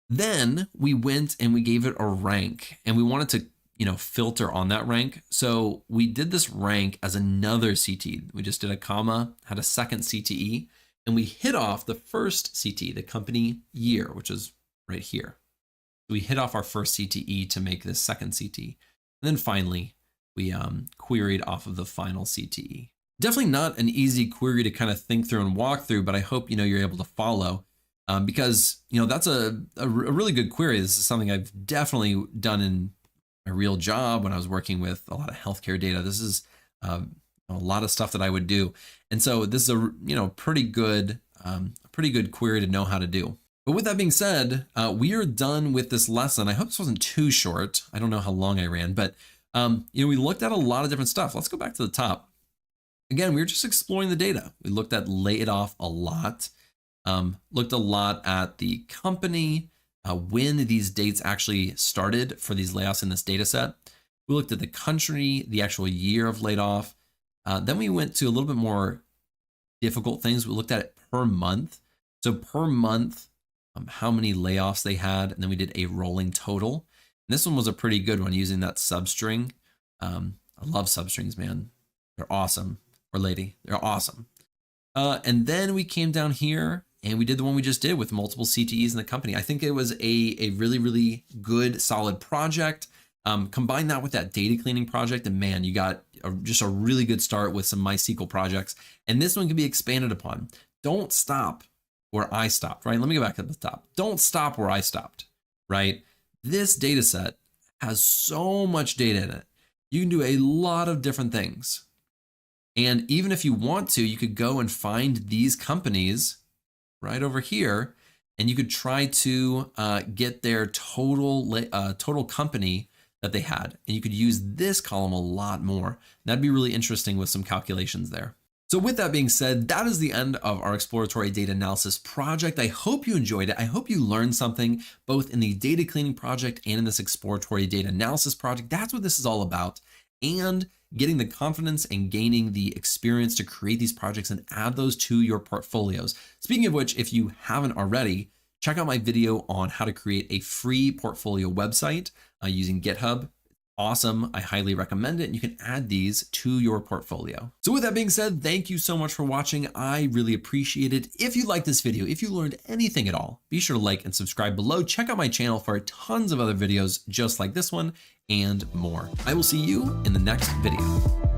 Speaker 1: Then we went and we gave it a rank, and we wanted to, you know, filter on that rank. So we did this rank as another CTE. We just did a comma, had a second CTE, and we hit off the first CTE, the company year, which is right here. So we hit off our first CTE to make this second CTE. And then finally, we queried off of the final CTE. Definitely not an easy query to kind of think through and walk through, but I hope, you know, you're able to follow because, you know, that's a really good query. This is something I've definitely done in my real job when I was working with a lot of healthcare data. This is a lot of stuff that I would do. And so this is a, you know, pretty good query to know how to do. But with that being said, we are done with this lesson. I hope this wasn't too short. I don't know how long I ran, but you know, we looked at a lot of different stuff. Let's go back to the top. Again, we were just exploring the data. We looked at laid off a lot, looked a lot at the company, when these dates actually started for these layoffs in this data set. We looked at the country, the actual year of laid off. Then we went to a little bit more difficult things. We looked at it per month. So per month, how many layoffs they had, and then we did a rolling total. And this one was a pretty good one using that substring. I love substrings, man. They're awesome. Or lady, they're awesome. And then we came down here and we did the one we just did with multiple CTEs in the company. I think it was a really, really good, solid project. Combine that with that data cleaning project, and man, you got just a really good start with some MySQL projects. And this one can be expanded upon. don't stop where I stopped, right? Let me go back to the top. Don't stop where I stopped, right? This data set has so much data in it. You can do a lot of different things. And even if you want to, you could go and find these companies right over here, and you could try to get their total company that they had. And you could use this column a lot more. That'd be really interesting with some calculations there. So with that being said, that is the end of our exploratory data analysis project. I hope you enjoyed it. I hope you learned something both in the data cleaning project and in this exploratory data analysis project. That's what this is all about. And getting the confidence and gaining the experience to create these projects and add those to your portfolios. Speaking of which, if you haven't already, check out my video on how to create a free portfolio website using GitHub. Awesome. I highly recommend it. And you can add these to your portfolio. So with that being said, thank you so much for watching. I really appreciate it. If you liked this video, if you learned anything at all, be sure to like and subscribe below. Check out my channel for tons of other videos just like this one and more. I will see you in the next video.